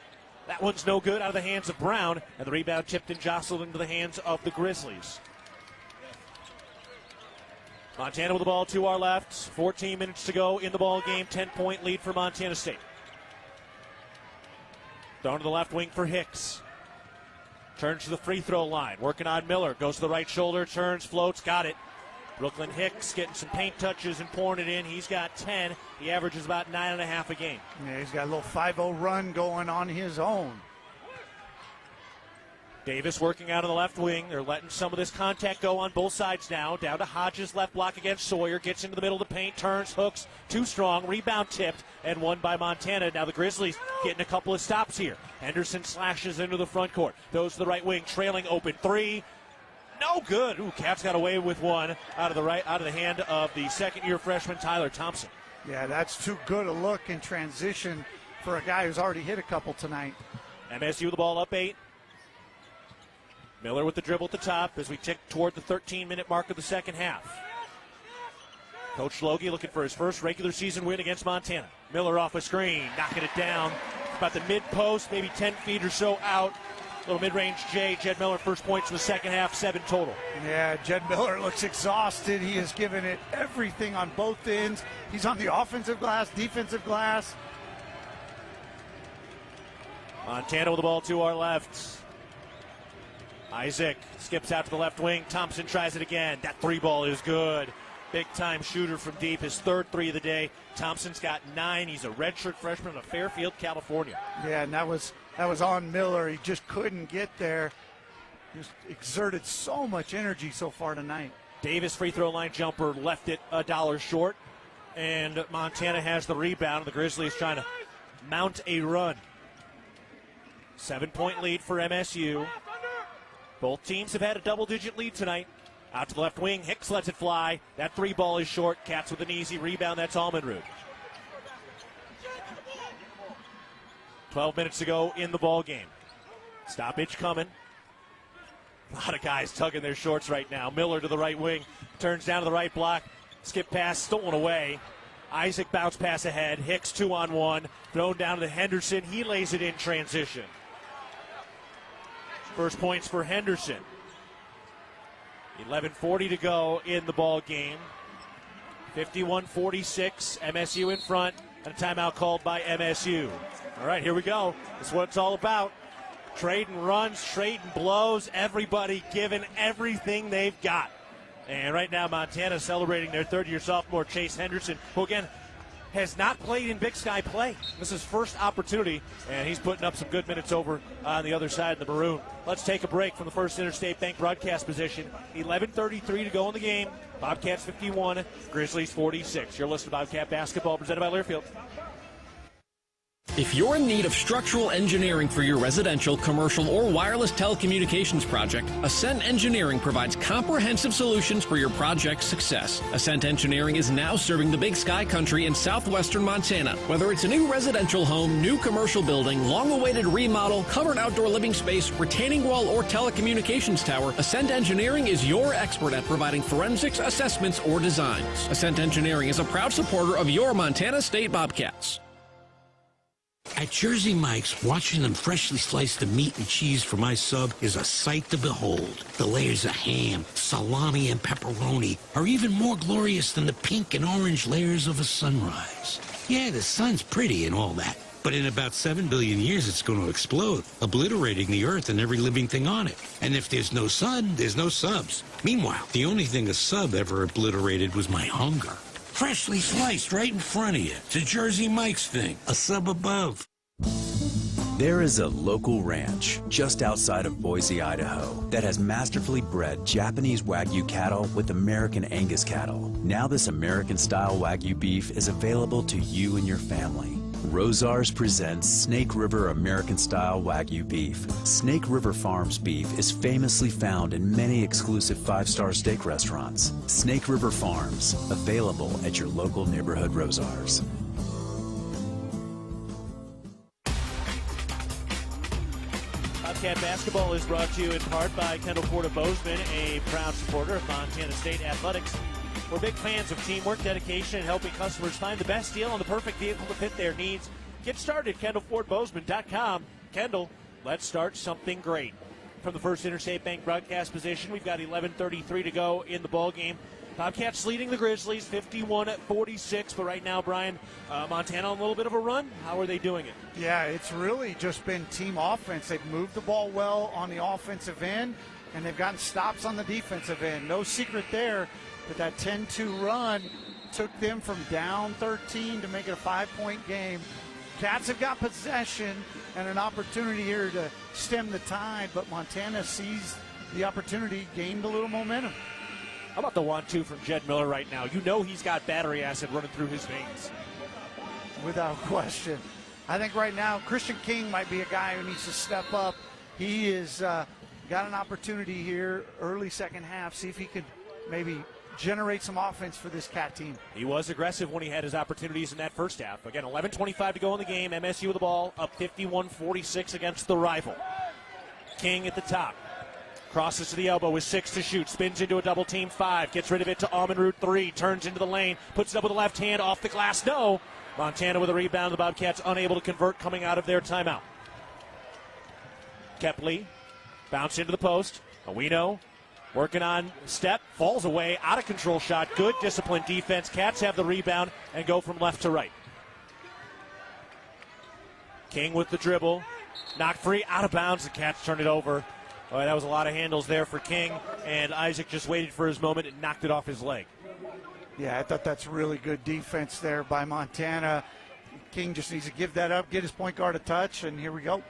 That one's no good, out of the hands of Brown. And the rebound tipped and jostled into the hands of the Grizzlies. Montana with the ball to our left. 14 minutes to go in the ball game. 10-point lead for Montana State. Thrown to the left wing for Hicks. Turns to the free throw line. Working on Miller. Goes to the right shoulder. Turns, floats, got it. Brooklyn Hicks getting some paint touches and pouring it in. He's got 10. He averages about 9.5 a game. Yeah, he's got a little 5-0 run going on his own. Davis working out on the left wing. They're letting some of this contact go on both sides now. Down to Hodges, left block against Sawyer. Gets into the middle of the paint, turns, hooks, too strong. Rebound tipped and won by Montana. Now the Grizzlies getting a couple of stops here. Henderson slashes into the front court. Goes to the right wing, trailing open three. No good. Ooh, Cats got away with one out of the hand of the second-year freshman Tyler Thompson. Yeah, that's too good a look in transition for a guy who's already hit a couple tonight. MSU with the ball up 8. Miller with the dribble at the top as we tick toward the 13-minute mark of the second half. Coach Gillogly looking for his first regular season win against Montana. Miller off a screen, knocking it down. About the mid-post, maybe 10 feet or so out. Little mid-range J. Jed Miller first points in the second half, 7 total. Yeah, Jed Miller looks exhausted. He has given it everything on both ends. He's on the offensive glass, defensive glass. Montana with the ball to our left. Isaac skips out to the left wing. Thompson tries it again. That three ball is good. Big-time shooter from deep. His third three of the day. Thompson's got 9. He's a redshirt freshman out of Fairfield, California. Yeah, and that was on Miller. He just couldn't get there. Just exerted so much energy so far tonight. Davis free throw line jumper left it $1 short. And Montana has the rebound. The Grizzlies trying to mount a run. 7-point lead for MSU. Both teams have had a double-digit lead tonight. Out to the left wing, Hicks lets it fly. That three ball is short. Cats with an easy rebound. That's Almenrud. 12 minutes to go in the ball game. Stoppage coming. A lot of guys tugging their shorts right now. Miller to the right wing, turns down to the right block. Skip pass, stolen away. Isaac bounce pass ahead. Hicks 2-on-1. Thrown down to Henderson. He lays it in transition. First points for Henderson. 11:40 to go in the ball game. 51-46. MSU in front. And a timeout called by MSU. All right, here we go. This is what it's all about. Trading runs, trading blows. Everybody giving everything they've got. And right now, Montana celebrating their third-year sophomore, Chase Henderson, who, again, has not played in Big Sky play. This is his first opportunity, and he's putting up some good minutes over on the other side of the maroon. Let's take a break from the First Interstate Bank broadcast position. 11:33 to go in the game. Bobcats 51, Grizzlies 46. You're listening to Bobcat Basketball, presented by Learfield. If you're in need of structural engineering for your residential, commercial, or wireless telecommunications project, Ascent Engineering provides comprehensive solutions for your project's success. Ascent Engineering is now serving the Big Sky country in southwestern Montana. Whether it's a new residential home, new commercial building, long-awaited remodel, covered outdoor living space, retaining wall, or telecommunications tower, Ascent Engineering is your expert at providing forensics, assessments, or designs. Ascent Engineering is a proud supporter of your Montana State Bobcats. At Jersey Mike's, watching them freshly slice the meat and cheese for my sub is a sight to behold. The layers of ham, salami, and pepperoni are even more glorious than the pink and orange layers of a sunrise. Yeah, the sun's pretty and all that, but in about 7 billion years it's going to explode, obliterating the earth and every living thing on it. And if there's no sun, there's no subs. Meanwhile, the only thing a sub ever obliterated was my hunger. Freshly sliced right in front of you. It's a Jersey Mike's thing. A sub above. There is a local ranch just outside of Boise, Idaho, that has masterfully bred Japanese Wagyu cattle with American Angus cattle. Now this American-style Wagyu beef is available to you and your family. Rosars presents Snake River American-style Wagyu beef. Snake River Farms beef is famously found in many exclusive 5-star steak restaurants. Snake River Farms, available at your local neighborhood Rosars. Bobcat Basketball is brought to you in part by Kendall Ford of Bozeman, a proud supporter of Montana State Athletics. We're big fans of teamwork, dedication, and helping customers find the best deal on the perfect vehicle to fit their needs. Get started, KendallFordBozeman.com. Kendall, let's start something great. From the First Interstate Bank broadcast position, we've got 11:33 to go in the ball game. Bobcats leading the Grizzlies 51-46, but right now, Brian, Montana on a little bit of a run. How are they doing it? Yeah, it's really just been team offense. They've moved the ball well on the offensive end, and they've gotten stops on the defensive end. No secret there, but that 10-2 run took them from down 13 to make it a 5-point game. Cats have got possession and an opportunity here to stem the tide, but Montana seized the opportunity, gained a little momentum. How about the 1-2 from Jed Miller right now? You know he's got battery acid running through his veins. Without question. I think right now Christian King might be a guy who needs to step up. He is got an opportunity here early second half. See if he could maybe generate some offense for this Cat team. He was aggressive when he had his opportunities in that first half. Again, 11:25 to go in the game. MSU with the ball, up 51-46 against the rival. King at the top. Crosses to the elbow with 6 to shoot. Spins into a double team 5. Gets rid of it to Almond 3. Turns into the lane. Puts it up with the left hand. Off the glass. No. Montana with a rebound. The Bobcats unable to convert coming out of their timeout. Kepley. Bounce into the post. Owino working on step. Falls away. Out of control shot. Good disciplined defense. Cats have the rebound and go from left to right. King with the dribble. Knocked free. Out of bounds. The Cats turn it over. All right, that was a lot of handles there for King, and Isaac just waited for his moment and knocked it off his leg. Yeah, I thought that's really good defense there by Montana. King just needs to give that up, get his point guard a touch, and here we go.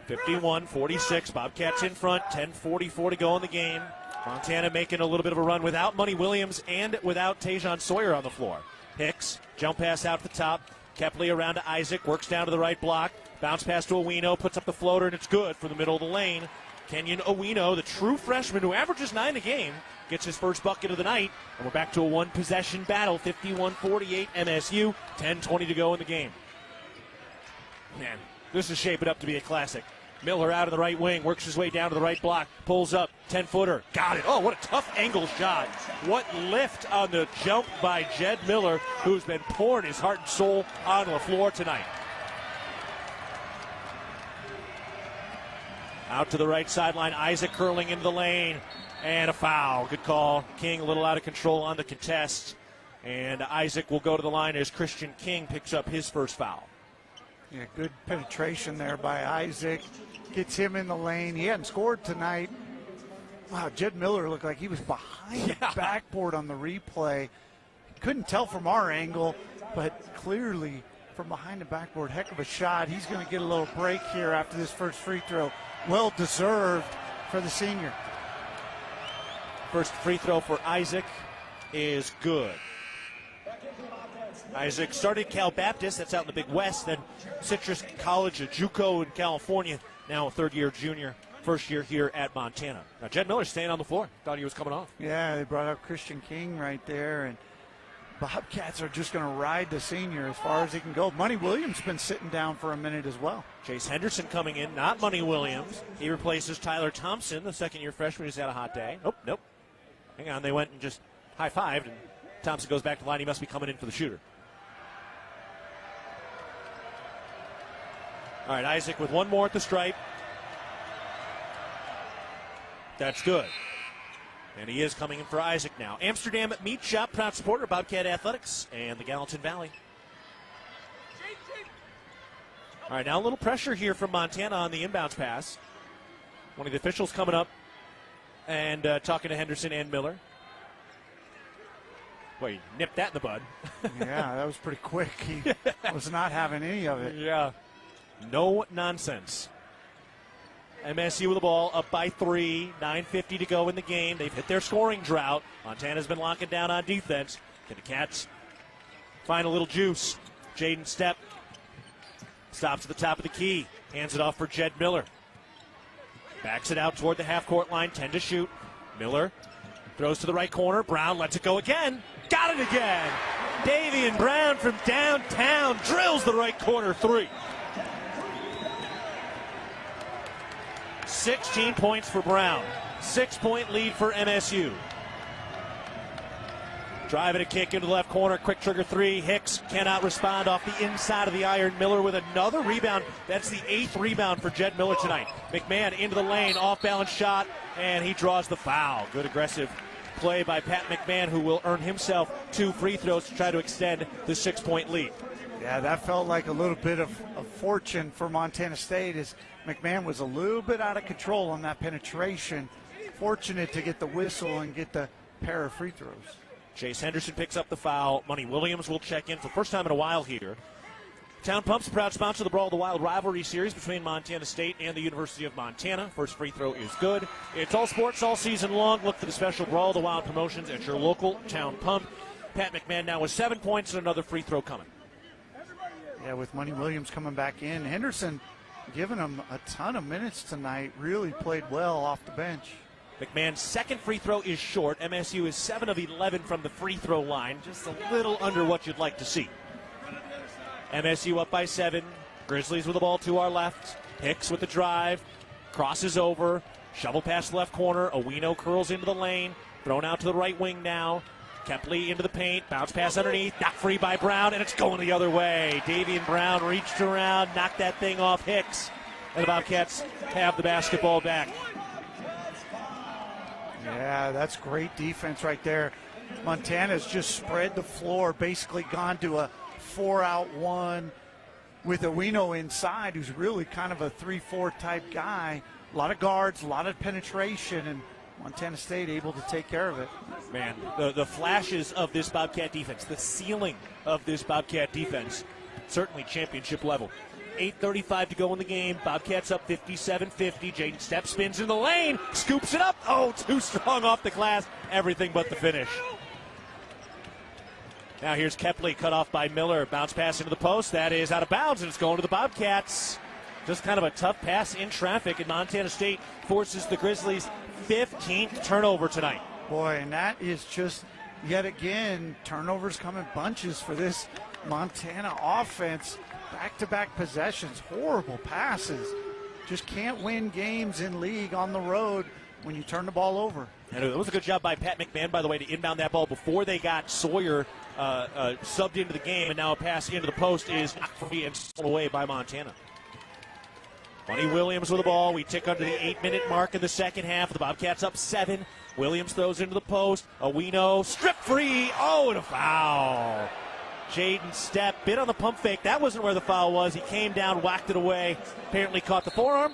51-46, Bobcats in front, 10:44 to go in the game. Montana making a little bit of a run without Money Williams and without Tajon Sawyer on the floor. Hicks, jump pass out the top. Kepley around to Isaac, works down to the right block. Bounce pass to Owino, puts up the floater, and it's good from the middle of the lane. Kenyon Owino, the true freshman who averages 9 a game, gets his first bucket of the night. And we're back to a one-possession battle, 51-48 MSU, 10:20 to go in the game. Man, this is shaping up to be a classic. Miller out of the right wing, works his way down to the right block, pulls up, 10-footer, got it. Oh, what a tough angle shot. What lift on the jump by Jed Miller, who's been pouring his heart and soul on the floor tonight. Out to the right sideline, Isaac curling into the lane, and a foul. Good call. King a little out of control on the contest, and Isaac will go to the line as Christian King picks up his first foul. Yeah, good penetration there by Isaac. Gets him in the lane. He hadn't scored tonight. Wow, Jed Miller looked like he was behind the backboard on the replay. Couldn't tell from our angle, but clearly from behind the backboard, heck of a shot. He's going to get a little break here after this first free throw. Well deserved for the senior. First free throw for Isaac is good. Isaac started Cal Baptist, that's out in the Big West, then Citrus College, a JUCO in California, now a third-year junior, first year here at Montana. Now, Jed Miller's staying on the floor. Thought he was coming off. Yeah, they brought up Christian King right there, and Bobcats are just going to ride the senior as far as he can go. Money Williams been sitting down for a minute as well. Chase Henderson coming in, not Money Williams. He replaces Tyler Thompson, the second-year freshman who's had a hot day. Nope. Hang on, they went and just high-fived, and Thompson goes back to the line. He must be coming in for the shooter. All right, Isaac with one more at the stripe. That's good. And he is coming in for Isaac now. Amsterdam Meat Shop, proud supporter of Bobcat Athletics and the Gallatin Valley. All right, now a little pressure here from Montana on the inbounds pass. One of the officials coming up and talking to Henderson and Miller. Well, he nipped that in the bud. Yeah, that was pretty quick. He was not having any of it. Yeah. No nonsense. MSU with the ball, up by 3, 9:50 to go in the game. They've hit their scoring drought. Montana's been locking down on defense. Can the Cats find a little juice? Jaden Stepp stops at the top of the key. Hands it off for Jed Miller. Backs it out toward the half-court line, 10 to shoot. Miller throws to the right corner. Brown lets it go again. Got it again. Davian Brown from downtown drills the right corner 3. 16 points for Brown. 6-point lead for MSU. Driving a kick into the left corner, quick trigger three. Hicks cannot respond off the inside of the iron. Miller with another rebound. That's the 8th rebound for Jed Miller tonight. McMahon into the lane, off-balance shot, and he draws the foul. Good aggressive play by Pat McMahon, who will earn himself 2 free throws to try to extend the 6-point lead. Yeah, that felt like a little bit of fortune for Montana State as McMahon was a little bit out of control on that penetration. Fortunate to get the whistle and get the pair of free throws. Chase Henderson picks up the foul. Money Williams will check in for the first time in a while here. Town Pump's a proud sponsor of the Brawl of the Wild rivalry series between Montana State and the University of Montana. First free throw is good. It's all sports all season long. Look for the special Brawl of the Wild promotions at your local Town Pump. Pat McMahon now with 7 points and another free throw coming. Yeah, with Money Williams coming back in. Henderson giving him a ton of minutes tonight. Really played well off the bench. McMahon's second free throw is short. MSU is 7 of 11 from the free throw line. Just a little under what you'd like to see. MSU up by 7. Grizzlies with the ball to our left. Hicks with the drive. Crosses over. Shovel pass left corner. Owino curls into the lane. Thrown out to the right wing now. Kepley into the paint. Bounce pass underneath. Knocked free by Brown, and it's going the other way. Davian Brown reached around, knocked that thing off Hicks. And the Bobcats have the basketball back. Yeah, that's great defense right there. Montana's just spread the floor, basically gone to a 4-out-1 with Owino inside, who's really kind of a 3-4 type guy. A lot of guards, a lot of penetration, and Montana State able to take care of it. Man, the flashes of this Bobcat defense, the ceiling of this Bobcat defense, certainly championship level. 8:35 to go in the game. Bobcats up 57-50. Jaden Stepp spins in the lane, scoops it up. Oh, too strong off the glass. Everything but the finish. Now here's Kepley, cut off by Miller. Bounce pass into the post. That is out of bounds, and it's going to the Bobcats. Just kind of a tough pass in traffic, and Montana State forces the Grizzlies' 15th turnover tonight. Boy, and that is just, yet again, turnovers come in bunches for this Montana offense. Back-to-back possessions, horrible passes. Just can't win games in league on the road when you turn the ball over. And it was a good job by Pat McMahon, by the way, to inbound that ball before they got Sawyer subbed into the game, and now a pass into the post is knocked free and pulled away by Montana. Money Williams with the ball. We tick under the 8-minute mark in the second half. The Bobcats up 7. Williams throws into the post. Owino strip free. Oh, and a foul. Jaden Stepp bit on the pump fake. That wasn't where the foul was. He came down, whacked it away, apparently caught the forearm,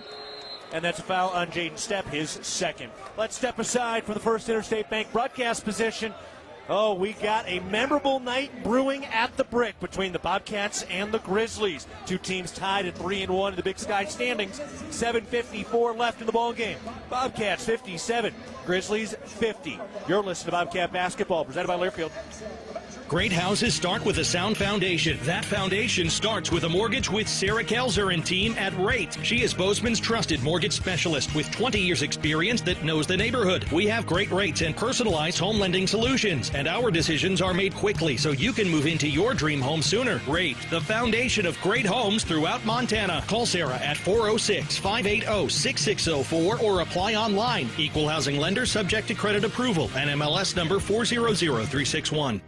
and that's a foul on Jaden Stepp, his second. Let's step aside for the First Interstate Bank broadcast position. Oh, we got a memorable night brewing at the Brick between the Bobcats and the Grizzlies. Two teams tied at 3-1 in the Big Sky standings. 7:54 left in the ball game. Bobcats 57, Grizzlies 50. You're listening to Bobcat Basketball, presented by Learfield. Great houses start with a sound foundation. That foundation starts with a mortgage with Sarah Kelzer and team at Rate. She is Bozeman's trusted mortgage specialist with 20 years experience that knows the neighborhood. We have great rates and personalized home lending solutions, and our decisions are made quickly so you can move into your dream home sooner. Rate, the foundation of great homes throughout Montana. Call Sarah at 406-580-6604 or apply online. Equal housing lender subject to credit approval. NMLS number 400361.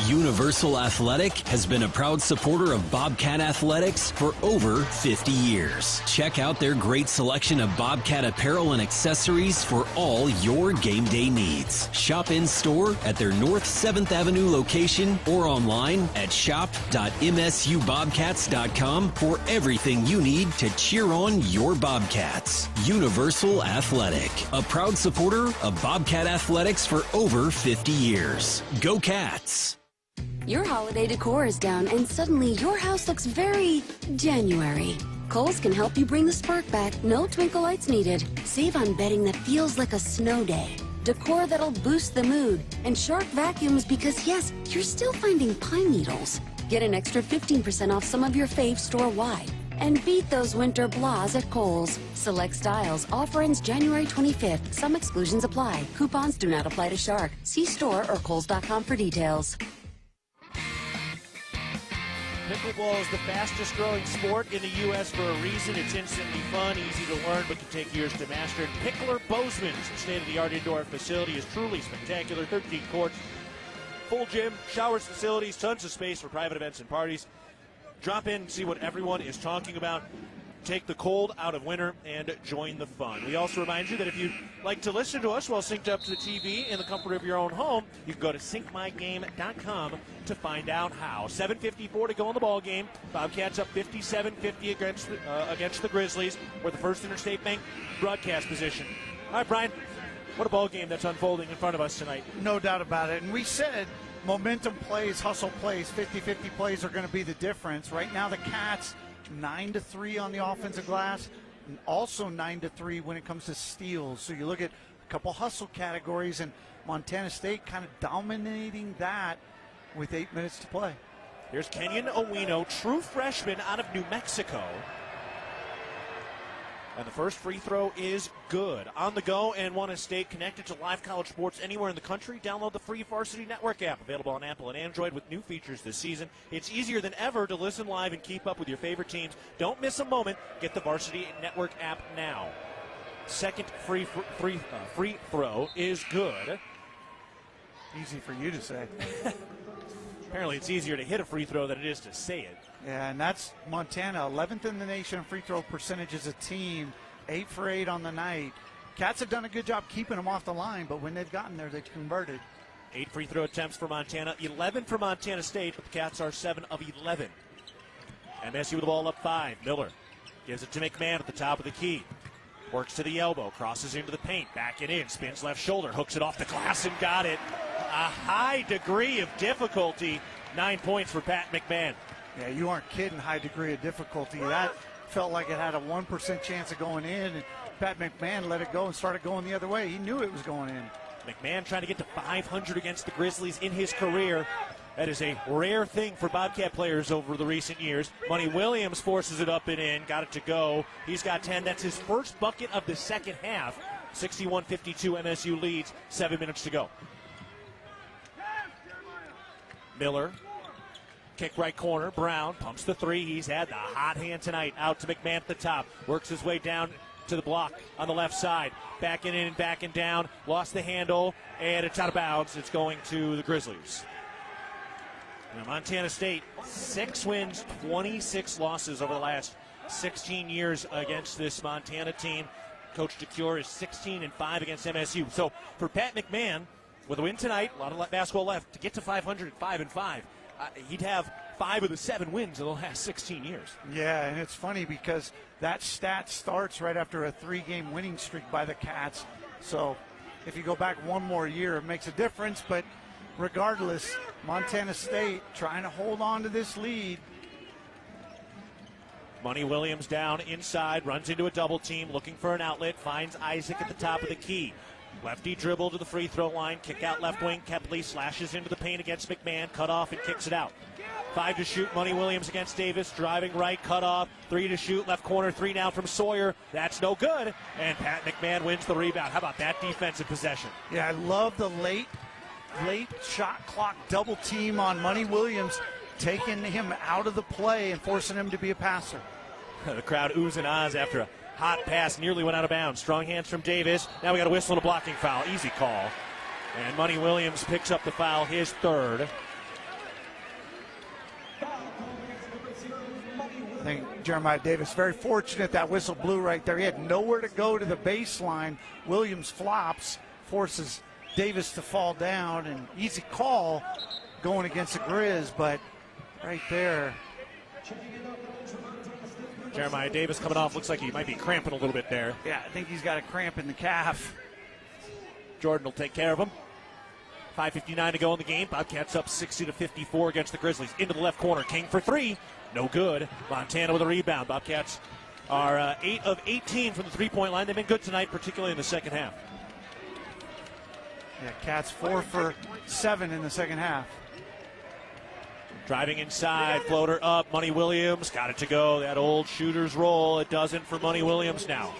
Universal Athletic has been a proud supporter of Bobcat Athletics for over 50 years. Check out their great selection of Bobcat apparel and accessories for all your game day needs. Shop in store at their North 7th Avenue location or online at shop.msubobcats.com for everything you need to cheer on your Bobcats. Universal Athletic, a proud supporter of Bobcat Athletics for over 50 years. Go Cats! Your holiday decor is down and suddenly your house looks very January. Kohl's can help you bring the spark back. No twinkle lights needed. Save on bedding that feels like a snow day. Decor that'll boost the mood. And Shark vacuums because, yes, you're still finding pine needles. Get an extra 15% off some of your faves store-wide. And beat those winter blahs at Kohl's. Select styles. Offer ends January 25th. Some exclusions apply. Coupons do not apply to Shark. See store or Kohls.com for details. Pickleball is the fastest growing sport in the U.S. for a reason. It's instantly fun, easy to learn, but can take years to master. And Pickler Bozeman's state-of-the-art indoor facility is truly spectacular. 13 courts, full gym, showers, facilities, tons of space for private events and parties. Drop in and see what everyone is talking about. Take the cold out of winter and join the fun. We also remind you that if you'd like to listen to us while synced up to the TV in the comfort of your own home, you can go to syncmygame.com to find out how. 7:54 to go in the ball game. Bobcats up 57-50 against the Grizzlies. We're the First Interstate Bank broadcast position. All right, Brian, what a ball game that's unfolding in front of us tonight. No doubt about it. And we said momentum plays, hustle plays, 50-50 plays are going to be the difference. Right now the Cats 9-3 on the offensive glass, and also 9-3 when it comes to steals. So you look at a couple hustle categories, and Montana State kind of dominating that with 8 minutes to play. Here's Kenyon Owino, true freshman out of New Mexico. And the first free throw is good. On the go and want to stay connected to live college sports anywhere in the country? Download the free Varsity Network app, available on Apple and Android with new features this season. It's easier than ever to listen live and keep up with your favorite teams. Don't miss a moment. Get the Varsity Network app now. Second free throw is good. Easy for you to say. Apparently it's easier to hit a free throw than it is to say it. Yeah, and that's Montana, 11th in the nation in free throw percentage as a team, 8 for 8 on the night. Cats have done a good job keeping them off the line, but when they've gotten there, they've converted. 8 free throw attempts for Montana, 11 for Montana State, but the Cats are 7 of 11. MSU with the ball up 5. Miller gives it to McMahon at the top of the key. Works to the elbow, crosses into the paint, back it in, spins left shoulder, hooks it off the glass and got it. A high degree of difficulty, 9 points for Pat McMahon. Yeah, you aren't kidding, high degree of difficulty. That felt like it had a 1% chance of going in, and Pat McMahon let it go and started going the other way. He knew it was going in. McMahon trying to get to 500 against the Grizzlies in his career. That is a rare thing for Bobcat players over the recent years. Money Williams forces it up and in, got it to go. He's got 10. That's his first bucket of the second half. 61-52 MSU leads, 7 minutes to go. Miller, kick right corner. Brown pumps the three. He's had the hot hand tonight. Out to McMahon at the top. Works his way down to the block on the left side. Backing in and backing down. Lost the handle, and it's out of bounds. It's going to the Grizzlies. Now, Montana State, 6 wins, 26 losses over the last 16 years against this Montana team. Coach DeCure is 16-5 against MSU. So for Pat McMahon, with a win tonight, a lot of basketball left, to get to 500 at 5-5, he'd have 5 of the 7 wins in the last 16 years. Yeah, and it's funny because that stat starts right after a 3-game winning streak by the Cats. So if you go back one more year, it makes a difference. But regardless, Montana State trying to hold on to this lead. Money Williams down inside, runs into a double team, looking for an outlet, finds Isaac at the top of the key. Lefty dribble to the free throw line, kick out left wing. Kepley slashes into the paint against McMahon, cut off and kicks it out. 5 to shoot, Money Williams against Davis, driving right, cut off. 3 to shoot, left corner, 3 now from Sawyer. That's no good, and Pat McMahon wins the rebound. How about that defensive possession? Yeah, I love the late shot clock double team on Money Williams, taking him out of the play and forcing him to be a passer. The crowd oohs and ahs after a hot pass nearly went out of bounds. Strong hands from Davis. Now we got a whistle and a blocking foul. Easy call. And Money Williams picks up the foul, his third. I think Jeremiah Davis very fortunate that whistle blew right there. He had nowhere to go to the baseline. Williams flops, forces Davis to fall down, and easy call going against the Griz, but right there. Jeremiah Davis coming off, looks like he might be cramping a little bit there. Yeah, I think he's got a cramp in the calf. Jordan will take care of him. 5:59 to go in the game. Bobcats up 60-54 against the Grizzlies. Into the left corner, King for 3. No good. Montana with a rebound. Bobcats are 8 of 18 from the three-point line. They've been good tonight, particularly in the second half. Yeah, Cats 4 for 7 in the second half. Driving inside, floater up, Money Williams, got it to go. That old shooter's roll, it doesn't for Money Williams now.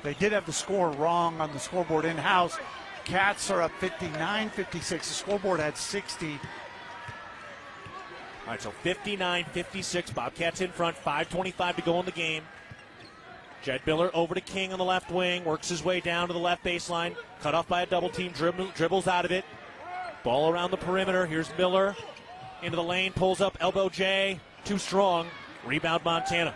They did have the score wrong on the scoreboard in-house. Cats are up 59-56. The scoreboard had 60. All right, so 59-56, Bobcats in front, 5:25 to go in the game. Jed Miller over to King on the left wing, works his way down to the left baseline, cut off by a double team, dribbles out of it. Ball around the perimeter. Here's Miller into the lane, pulls up, elbow J, too strong. Rebound Montana.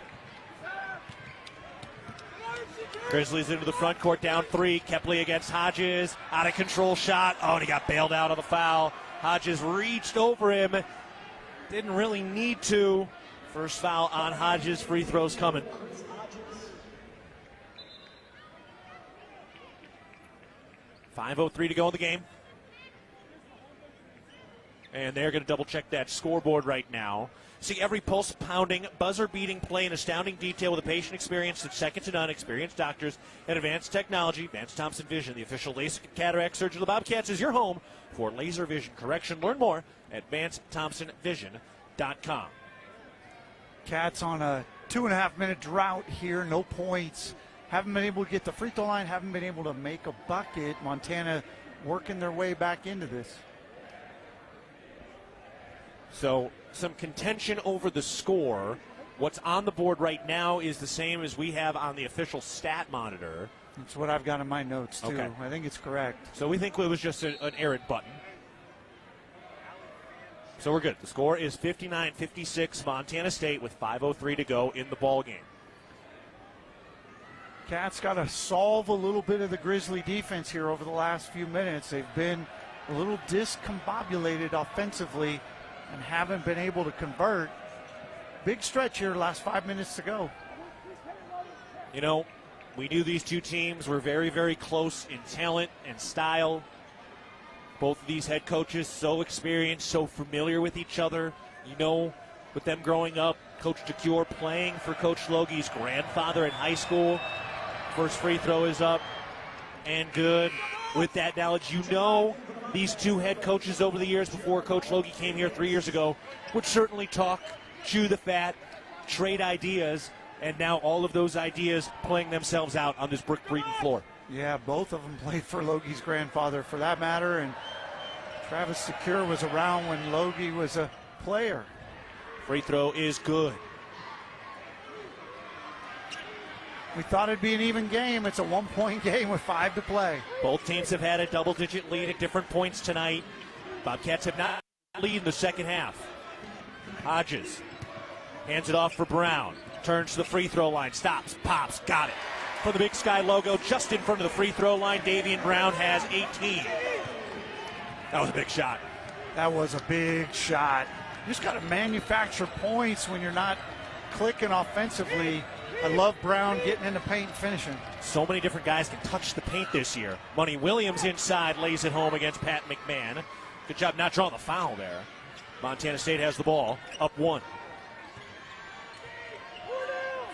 Grizzlies into the front court, down 3. Kepley against Hodges. Out of control shot. Oh, and he got bailed out of the foul. Hodges reached over him. Didn't really need to. First foul on Hodges. Free throws coming. .5:03 to go in the game. And they're going to double check that scoreboard right now. See every pulse-pounding, buzzer-beating play in astounding detail with a patient experience that's second to none. Experienced doctors and advanced technology. Vance Thompson Vision, the official LASIK cataract surgeon of the Bobcats, is your home for laser vision correction. Learn more at VanceThompsonVision.com. Cats on a 2.5-minute drought here, no points. Haven't been able to get the free throw line, haven't been able to make a bucket. Montana working their way back into this. So some contention over the score. What's on the board right now is the same as we have on the official stat monitor. That's what I've got in my notes, too. Okay. I think it's correct. So we think it was just an errant button. So we're good. The score is 59-56, Montana State with 5:03 to go in the ball game. Cats got to solve a little bit of the Grizzly defense here over the last few minutes. They've been a little discombobulated offensively and haven't been able to convert. Big stretch here, last 5 minutes to go. You know, we knew these two teams were very, very close in talent and style. Both of these head coaches so experienced, so familiar with each other. You know, with them growing up, Coach DeCure playing for Coach Logi's grandfather in high school. First free throw is up and good. With that knowledge, you know these two head coaches over the years before Coach Logie came here 3 years ago would certainly talk, chew the fat, trade ideas, and now all of those ideas playing themselves out on this Brick Breeden floor. Yeah, both of them played for Logie's grandfather for that matter, and Travis DeCure was around when Logie was a player. Free throw is good. We thought it'd be an even game. It's a 1-point game with 5 to play. Both teams have had a double-digit lead at different points tonight. Bobcats have not lead in the second half. Hodges hands it off for Brown. Turns to the free throw line. Stops, pops, got it. For the Big Sky logo, just in front of the free throw line, Davian Brown has 18. That was a big shot. That was a big shot. You just got to manufacture points when you're not clicking offensively. I love Brown getting in the paint and finishing. So many different guys can touch the paint this year. Money Williams inside, lays it home against Pat McMahon. Good job not drawing the foul there. Montana State has the ball, up 1.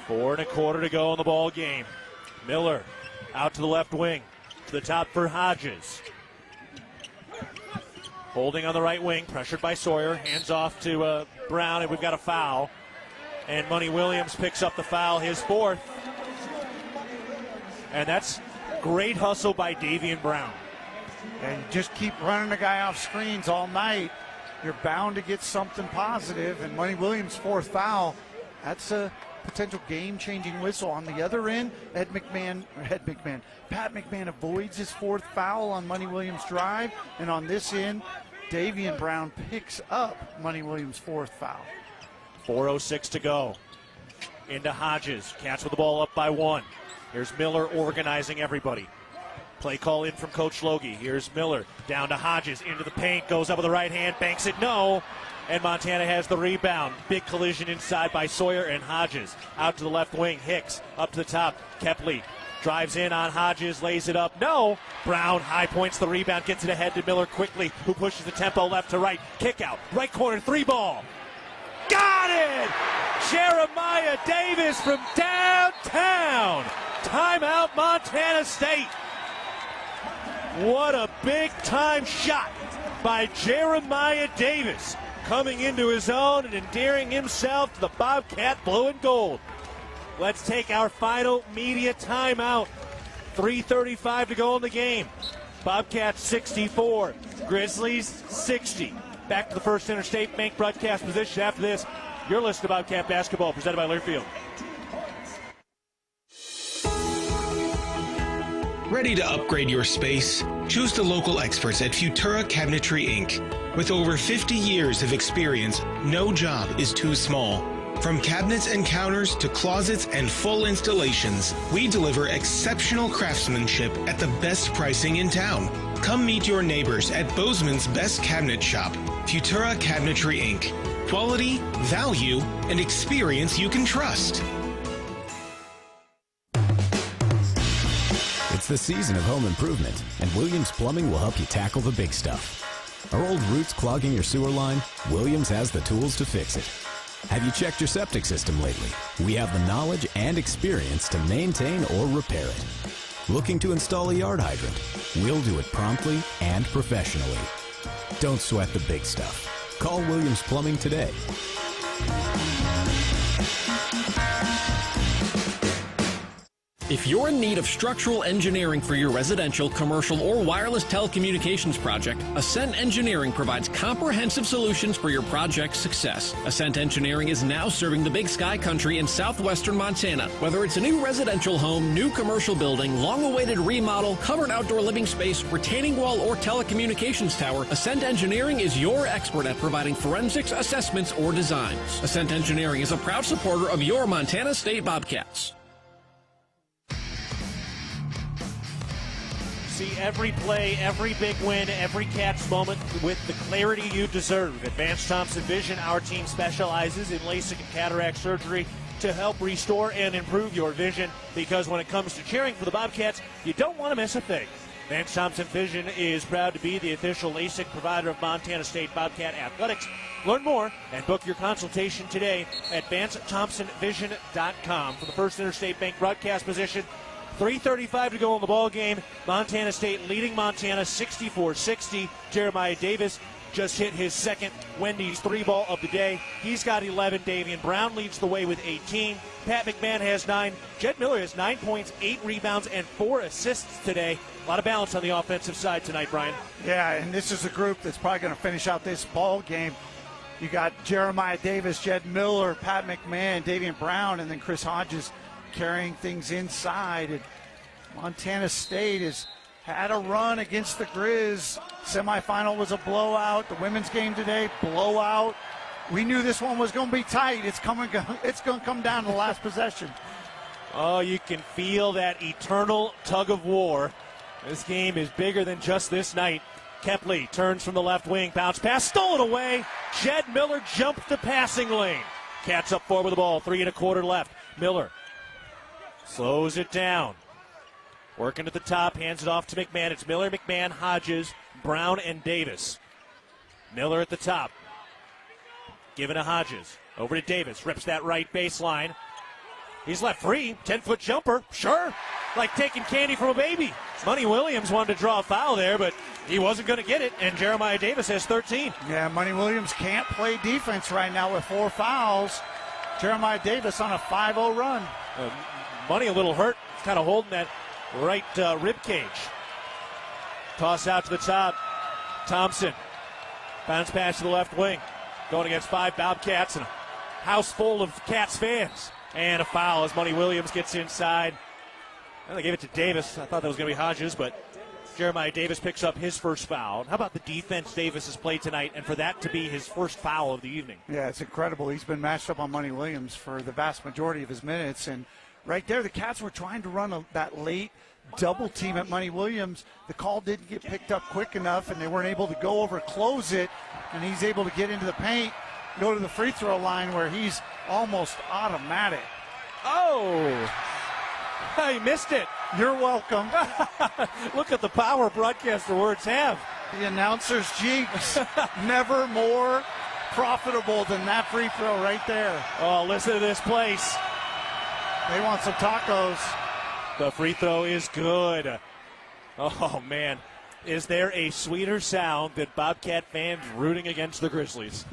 4 1/4 to go in the ball game. Miller out to the left wing, to the top for Hodges. Holding on the right wing, pressured by Sawyer. Hands off to Brown, and we've got a foul. And Money Williams picks up the foul, his 4th. And that's great hustle by Davian Brown. And just keep running the guy off screens all night. You're bound to get something positive. And Money Williams' 4th foul, that's a potential game-changing whistle. On the other end, Pat McMahon avoids his 4th foul on Money Williams' drive. And on this end, Davian Brown picks up Money Williams' 4th foul. 4:06 to go. Into Hodges. Cats with the ball up by 1. Here's Miller organizing everybody. Play call in from Coach Logie. Here's Miller down to Hodges. Into the paint. Goes up with the right hand. Banks it. No. And Montana has the rebound. Big collision inside by Sawyer and Hodges. Out to the left wing. Hicks up to the top. Kepley drives in on Hodges. Lays it up. No. Brown high points the rebound. Gets it ahead to Miller quickly, who pushes the tempo left to right. Kick out. Right corner. 3 ball. Got it! Jeremiah Davis from downtown. Timeout, Montana State. What a big-time shot by Jeremiah Davis, coming into his own and endearing himself to the Bobcat blue and gold. Let's take our final media timeout. 3:35 to go in the game. Bobcats 64, Grizzlies 60. Back to the First Interstate Bank broadcast position after this. You're listening to Bobcat Basketball, presented by Learfield. Ready to upgrade your space? Choose the local experts at Futura Cabinetry Inc. With over 50 years of experience, no job is too small. From cabinets and counters to closets and full installations, we deliver exceptional craftsmanship at the best pricing in town. Come meet your neighbors at Bozeman's best cabinet shop, Futura Cabinetry Inc. Quality, value, and experience you can trust. It's the season of home improvement, and Williams Plumbing will help you tackle the big stuff. Are old roots clogging your sewer line? Williams has the tools to fix it. Have you checked your septic system lately? We have the knowledge and experience to maintain or repair it. Looking to install a yard hydrant? We'll do it promptly and professionally. Don't sweat the big stuff. Call Williams Plumbing today. If you're in need of structural engineering for your residential, commercial, or wireless telecommunications project, Ascent Engineering provides comprehensive solutions for your project's success. Ascent Engineering is now serving the Big Sky country in southwestern Montana. Whether it's a new residential home, new commercial building, long-awaited remodel, covered outdoor living space, retaining wall, or telecommunications tower, Ascent Engineering is your expert at providing forensics, assessments, or designs. Ascent Engineering is a proud supporter of your Montana State Bobcats. See every play, every big win, every Cats moment with the clarity you deserve. Advanced Thompson Vision, our team specializes in LASIK and cataract surgery to help restore and improve your vision, because when it comes to cheering for the Bobcats, you don't want to miss a thing. Advanced Thompson Vision is proud to be the official LASIK provider of Montana State Bobcat Athletics. Learn more and book your consultation today at AdvancedThompsonVision.com. For the First Interstate Bank broadcast position, 3:35 to go in the ball game. Montana State leading Montana 64-60. Jeremiah Davis just hit his second Wendy's 3-ball of the day. He's got 11. Davian Brown leads the way with 18. Pat McMahon has 9. Jed Miller has 9 points, 8 rebounds, and 4 assists today. A lot of balance on the offensive side tonight, Brian. Yeah, and this is a group that's probably going to finish out this ball game. You got Jeremiah Davis, Jed Miller, Pat McMahon, Davian Brown, and then Chris Hodges carrying things inside. And Montana State has had a run against the Griz. Semifinal was a blowout. The women's game today, blowout. We knew this one was going to be tight. It's going to come down to the last possession. Oh, you can feel that eternal tug of war. This game is bigger than just this night. Kepley turns from the left wing, bounce pass, stolen away. Jed Miller jumped the passing lane. Cats up 4 with the ball, 3 1/4 left. Miller slows it down. Working at the top, hands it off to McMahon. It's Miller, McMahon, Hodges, Brown, and Davis. Miller at the top. Giving to Hodges. Over to Davis. Rips that right baseline. He's left free. 10-foot jumper. Sure. Like taking candy from a baby. Money Williams wanted to draw a foul there, but he wasn't going to get it, and Jeremiah Davis has 13. Yeah, Money Williams can't play defense right now with 4 fouls. Jeremiah Davis on a 5-0 run. Money a little hurt, kind of holding that right rib cage. Toss out to the top. Thompson. Bounce pass to the left wing. Going against 5 Bobcats and a house full of Cats fans. And a foul as Money Williams gets inside. And they gave it to Davis. I thought that was going to be Hodges, but Jeremiah Davis picks up his first foul. How about the defense Davis has played tonight, and for that to be his first foul of the evening? Yeah, it's incredible. He's been matched up on Money Williams for the vast majority of his minutes, and right there, the Cats were trying to run that late double team at Money Williams. The call didn't get picked up quick enough, and they weren't able to go over, close it, and he's able to get into the paint, go to the free throw line where he's almost automatic. Oh! He missed it. You're welcome. Look at the power broadcaster words have. The announcer's jinx. Never more profitable than that free throw right there. Oh, listen to this place. They want some tacos. The free throw is good. Oh, man. Is there a sweeter sound than Bobcat fans rooting against the Grizzlies?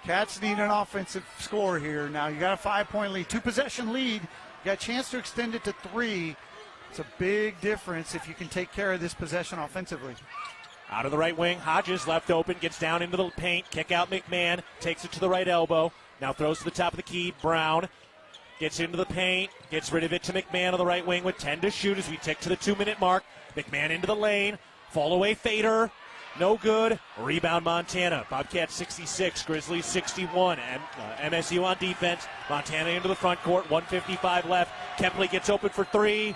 Cats need an offensive score here. Now you got a 5-point lead, 2-possession lead. You got a chance to extend it to 3. It's a big difference if you can take care of this possession offensively. Out of the right wing, Hodges left open, gets down into the paint, kick out McMahon, takes it to the right elbow. Now throws to the top of the key, Brown. Gets into the paint, gets rid of it to McMahon on the right wing with 10 to shoot as we tick to the 2-minute mark. McMahon into the lane, fall away fader, no good. Rebound Montana. Bobcats 66, Grizzlies 61. MSU on defense. Montana into the front court, 1:55 left. Kempley gets open for three.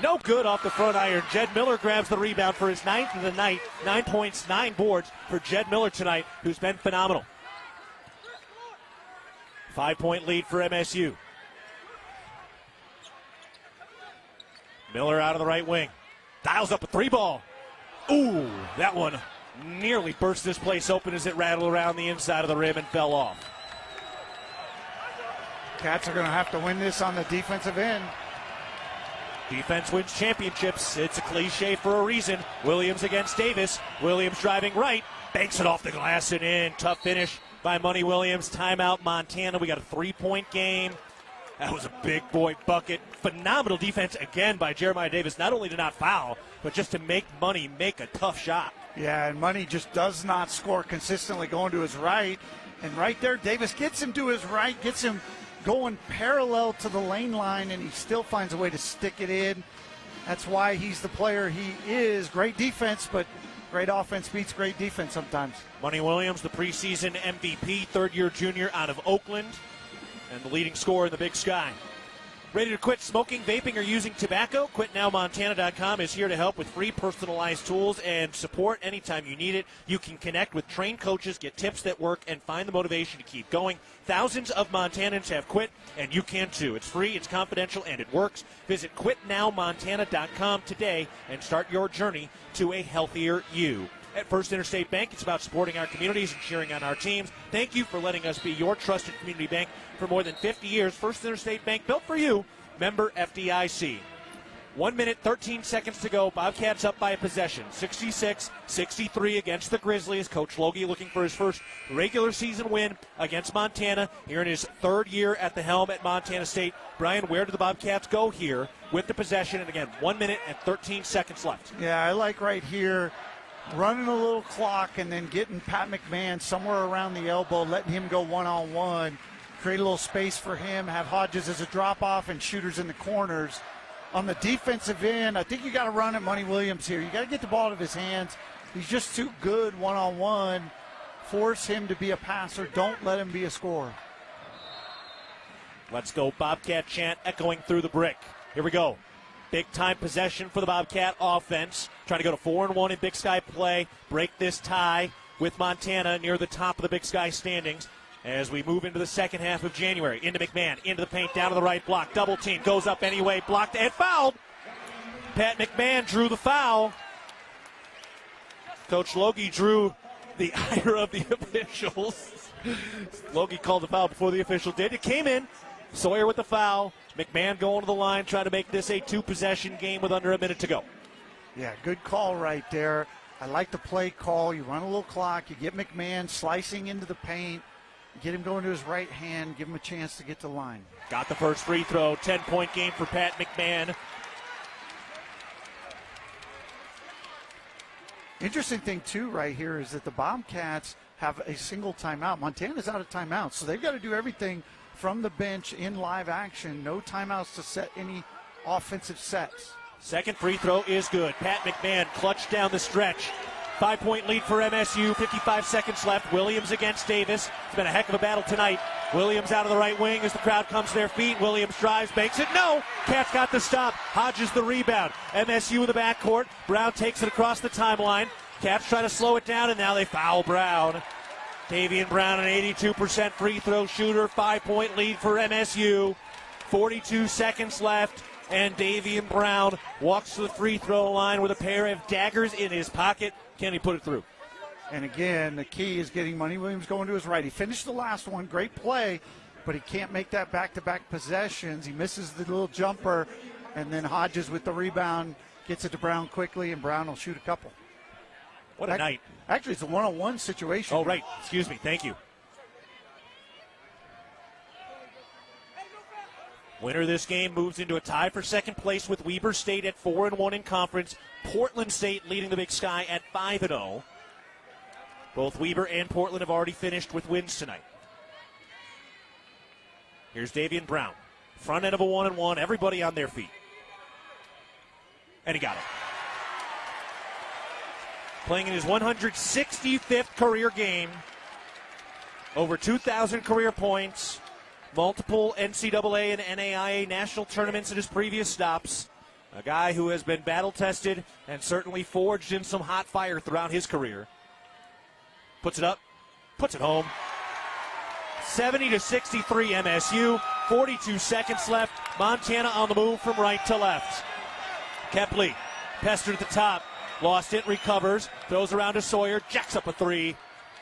No good off the front iron. Jed Miller grabs the rebound for his 9th of the night. 9 points, 9 boards for Jed Miller tonight, who's been phenomenal. 5-point lead for MSU. Miller out of the right wing. Dials up a 3-ball. Ooh, that one nearly burst this place open as it rattled around the inside of the rim and fell off. Cats are going to have to win this on the defensive end. Defense wins championships. It's a cliche for a reason. Williams against Davis. Williams driving right. Banks it off the glass and in. Tough finish by Money Williams. Timeout Montana. We got a 3-point game. That was a big boy bucket. Phenomenal defense again by Jeremiah Davis. Not only to not foul, but just to make Money make a tough shot. Yeah, and Money just does not score consistently going to his right. And right there, Davis gets him to his right, gets him going parallel to the lane line, and he still finds a way to stick it in. That's why he's the player he is. Great defense, but great offense beats great defense sometimes. Money Williams, the preseason MVP, third-year junior out of Oakland, and the leading scorer in the Big Sky. Ready to quit smoking, vaping, or using tobacco? QuitNowMontana.com is here to help with free personalized tools and support anytime you need it. You can connect with trained coaches, get tips that work, and find the motivation to keep going. Thousands of Montanans have quit, and you can too. It's free, it's confidential, and it works. Visit QuitNowMontana.com today and start your journey to a healthier you. At First Interstate Bank, it's about supporting our communities and cheering on our teams. Thank you for letting us be your trusted community bank for more than 50 years. First Interstate Bank, built for you. Member FDIC. 1 minute, 13 seconds to go. Bobcats up by a possession. 66-63 against the Grizzlies. Coach Logie looking for his first regular season win against Montana here in his third year at the helm at Montana State. Brian, where do the Bobcats go here with the possession? And again, 1 minute and 13 seconds left. Yeah, I like right here running a little clock and then getting Pat McMahon somewhere around the elbow, letting him go one-on-one, create a little space for him, have Hodges as a drop-off and shooters in the corners. On the defensive end, I think you got to run at Money Williams here. You got to get the ball out of his hands. He's just too good one-on-one. Force him to be a passer. Don't let him be a scorer. Let's go Bobcat chant echoing through the brick. Here we go. Big-time possession for the Bobcat offense. Trying to go to 4-1 in Big Sky play. Break this tie with Montana near the top of the Big Sky standings as we move into the second half of January. Into McMahon, into the paint, down to the right block. Double team, goes up anyway, blocked and fouled. Pat McMahon drew the foul. Coach Logie drew the ire of the officials. Logie called the foul before the official did. It came in. Sawyer with the foul. McMahon going to the line, trying to make this a two-possession game with under a minute to go. Yeah, good call right there. I like the play call. You run a little clock. You get McMahon slicing into the paint. Get him going to his right hand. Give him a chance to get to the line. Got the first free throw. 10-point game for Pat McMahon. Interesting thing, too, right here is that the Bobcats have a single timeout. Montana's out of timeout, so they've got to do everything from the bench in live action. No timeouts to set any offensive sets. Second free throw is good. Pat McMahon clutched down the stretch. 5-point lead for MSU. 55 seconds left. Williams against Davis. It's been a heck of a battle tonight. Williams out of the right wing as the crowd comes to their feet. Williams drives, banks it. No! Cats got the stop. Hodges the rebound. MSU in the backcourt. Brown takes it across the timeline. Cats try to slow it down, and now they foul Brown. Davian Brown, an 82% free throw shooter. 5-point lead for MSU. 42 seconds left, and Davian Brown walks to the free throw line with a pair of daggers in his pocket. Can he put it through? And again, the key is getting Money Williams going to his right. He finished the last one. Great play, but he can't make that back-to-back possessions. He misses the little jumper, and then Hodges with the rebound gets it to Brown quickly, and Brown will shoot a couple. What a night. Actually, it's a one-on-one situation. Oh, right. Excuse me. Thank you. Winner of this game moves into a tie for second place with Weber State at 4-1 in conference. Portland State leading the Big Sky at 5-0. Both Weber and Portland have already finished with wins tonight. Here's Davian Brown. Front end of a 1-and-1, everybody on their feet. And he got it. Playing in his 165th career game, over 2,000 career points, multiple NCAA and NAIA national tournaments in his previous stops. A guy who has been battle-tested and certainly forged in some hot fire throughout his career. Puts it up, puts it home. 70-63 MSU, 42 seconds left. Montana on the move from right to left. Kepley, pestered at the top, lost it, recovers, throws around to Sawyer, jacks up a three.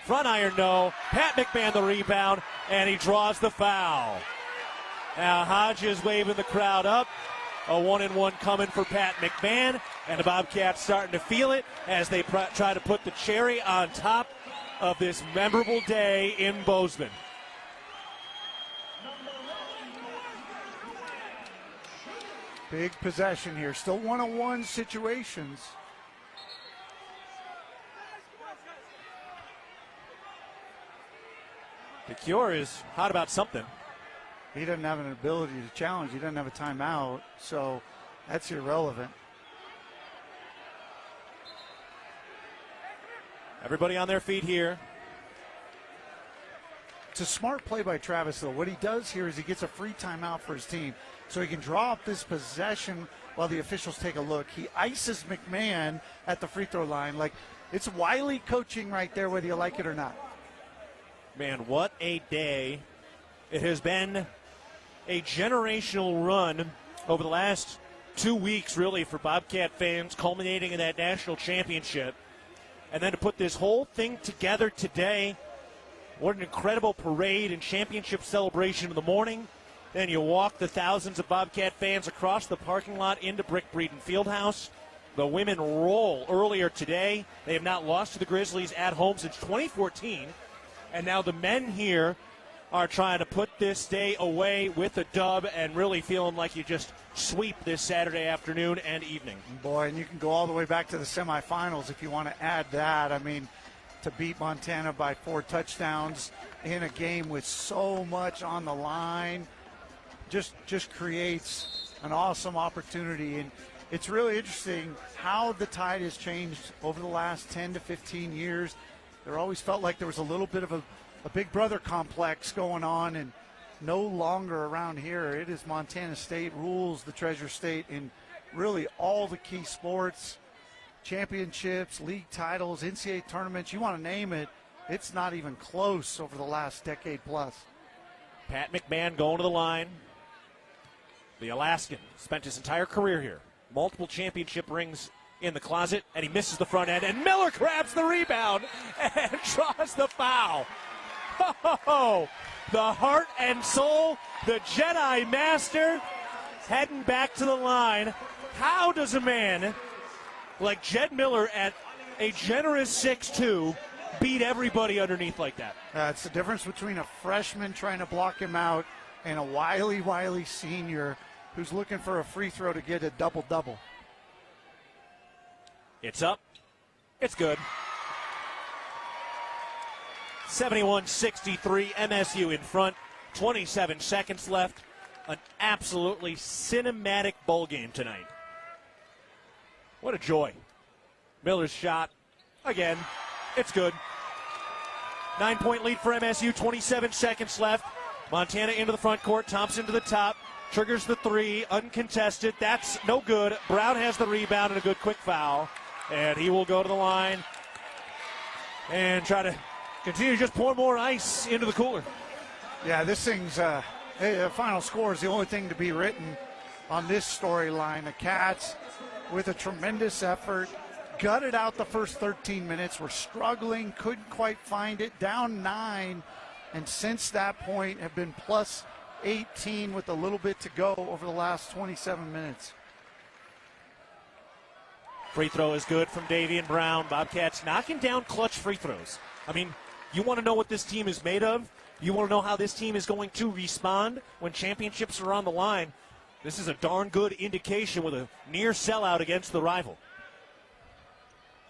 Front iron, no. Pat McMahon the rebound, and he draws the foul. Now Hodges waving the crowd up. A 1-and-1 coming for Pat McMahon, and the Bobcats starting to feel it as they try to put the cherry on top of this memorable day in Bozeman. Big possession here. Still 1-on-1 situations. The Cure is hot about something. He doesn't have an ability to challenge. He doesn't have a timeout, so that's irrelevant. Everybody on their feet here. It's a smart play by Travis, though. What he does here is he gets a free timeout for his team, so he can draw up this possession while the officials take a look. He ices McMahon at the free throw line. Like, it's Wiley coaching right there, whether you like it or not. Man, what a day. It has been a generational run over the last 2 weeks, really, for Bobcat fans, culminating in that national championship. And then to put this whole thing together today, what an incredible parade and championship celebration in the morning. Then you walk the thousands of Bobcat fans across the parking lot into Brick Breeden Fieldhouse. The women roll earlier today. They have not lost to the Grizzlies at home since 2014. And now the men here are trying to put this day away with a dub and really feeling like you just sweep this Saturday afternoon and evening. Boy, and you can go all the way back to the semifinals if you want to add that. I mean, to beat Montana by 4 touchdowns in a game with so much on the line just creates an awesome opportunity. And it's really interesting how the tide has changed over the last 10 to 15 years. There always felt like there was a little bit of a big brother complex going on, and no longer around here. It is Montana State rules the Treasure State in really all the key sports, championships, league titles, NCAA tournaments, you want to name it. It's not even close over the last decade plus. Pat McMahon going to the line. The Alaskan spent his entire career here. Multiple championship rings in the closet, and he misses the front end, and Miller grabs the rebound and draws the foul. Oh, the heart and soul, the Jedi Master, heading back to the line. How does a man like Jed Miller at a generous 6'2" beat everybody underneath like that? It's the difference between a freshman trying to block him out and a wily senior who's looking for a free throw to get a double-double. It's up. It's good. 71-63, MSU in front. 27 seconds left. An absolutely cinematic bowl game tonight. What a joy. Miller's shot. Again. It's good. 9-point lead for MSU. 27 seconds left. Montana into the front court. Thompson to the top. Triggers the three. Uncontested. That's no good. Brown has the rebound and a good quick foul. And he will go to the line and try to continue to just pour more ice into the cooler. Yeah, this thing's final score is the only thing to be written on this storyline. The Cats, with a tremendous effort, gutted out the first 13 minutes. Were struggling, couldn't quite find it, down 9, and since that point have been plus 18 with a little bit to go over the last 27 minutes. Free throw is good from Davian Brown. Bobcats knocking down clutch free throws. I mean, you want to know what this team is made of? You want to know how this team is going to respond when championships are on the line? This is a darn good indication with a near sellout against the rival.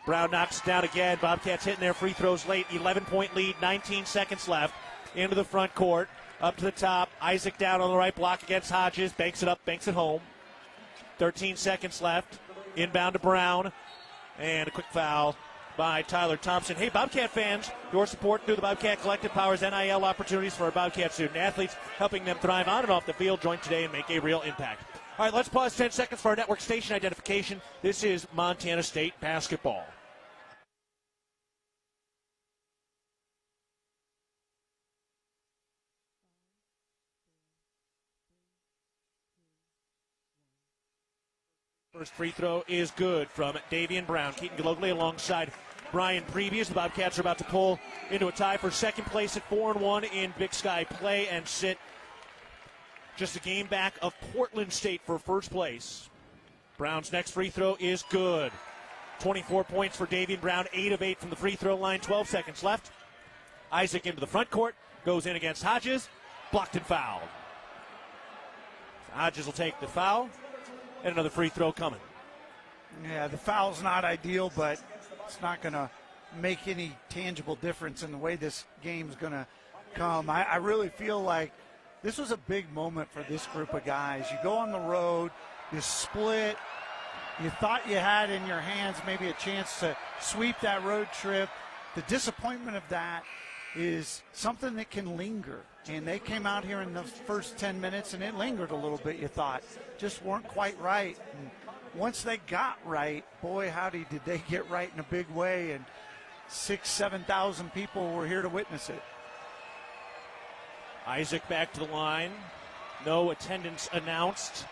Brown knocks it down again. Bobcats hitting their free throws late. 11-point lead, 19 seconds left. Into the front court. Up to the top. Isaac down on the right block against Hodges. Banks it up, banks it home. 13 seconds left. Inbound to Brown. And a quick foul by Tyler Thompson. Hey, Bobcat fans, your support through the Bobcat Collective powers NIL opportunities for our Bobcat student athletes, helping them thrive on and off the field. Join today and make a real impact. All right, let's pause 10 seconds for our network station identification. This is Montana State basketball. First free throw is good from Davian Brown. Keaton Gillogly alongside Brian Priebe as the Bobcats are about to pull into a tie for second place at 4-1 in Big Sky play and sit just a game back of Portland State for first place. Brown's next free throw is good. 24 points for Davian Brown, 8 of 8 from the free throw line, 12 seconds left. Isaac into the front court, goes in against Hodges, blocked and fouled. Hodges will take the foul. And another free throw coming. Yeah, the foul's not ideal, but it's not going to make any tangible difference in the way this game's going to come. I really feel like this was a big moment for this group of guys. You go on the road, you split, you thought you had in your hands maybe a chance to sweep that road trip. The disappointment of that is something that can linger. And they came out here in the first 10 minutes, and it lingered a little bit, you thought. Just weren't quite right. And once they got right, boy, howdy, did they get right in a big way. And 6,000, 7,000 people were here to witness it. Isaac back to the line. No attendance announced.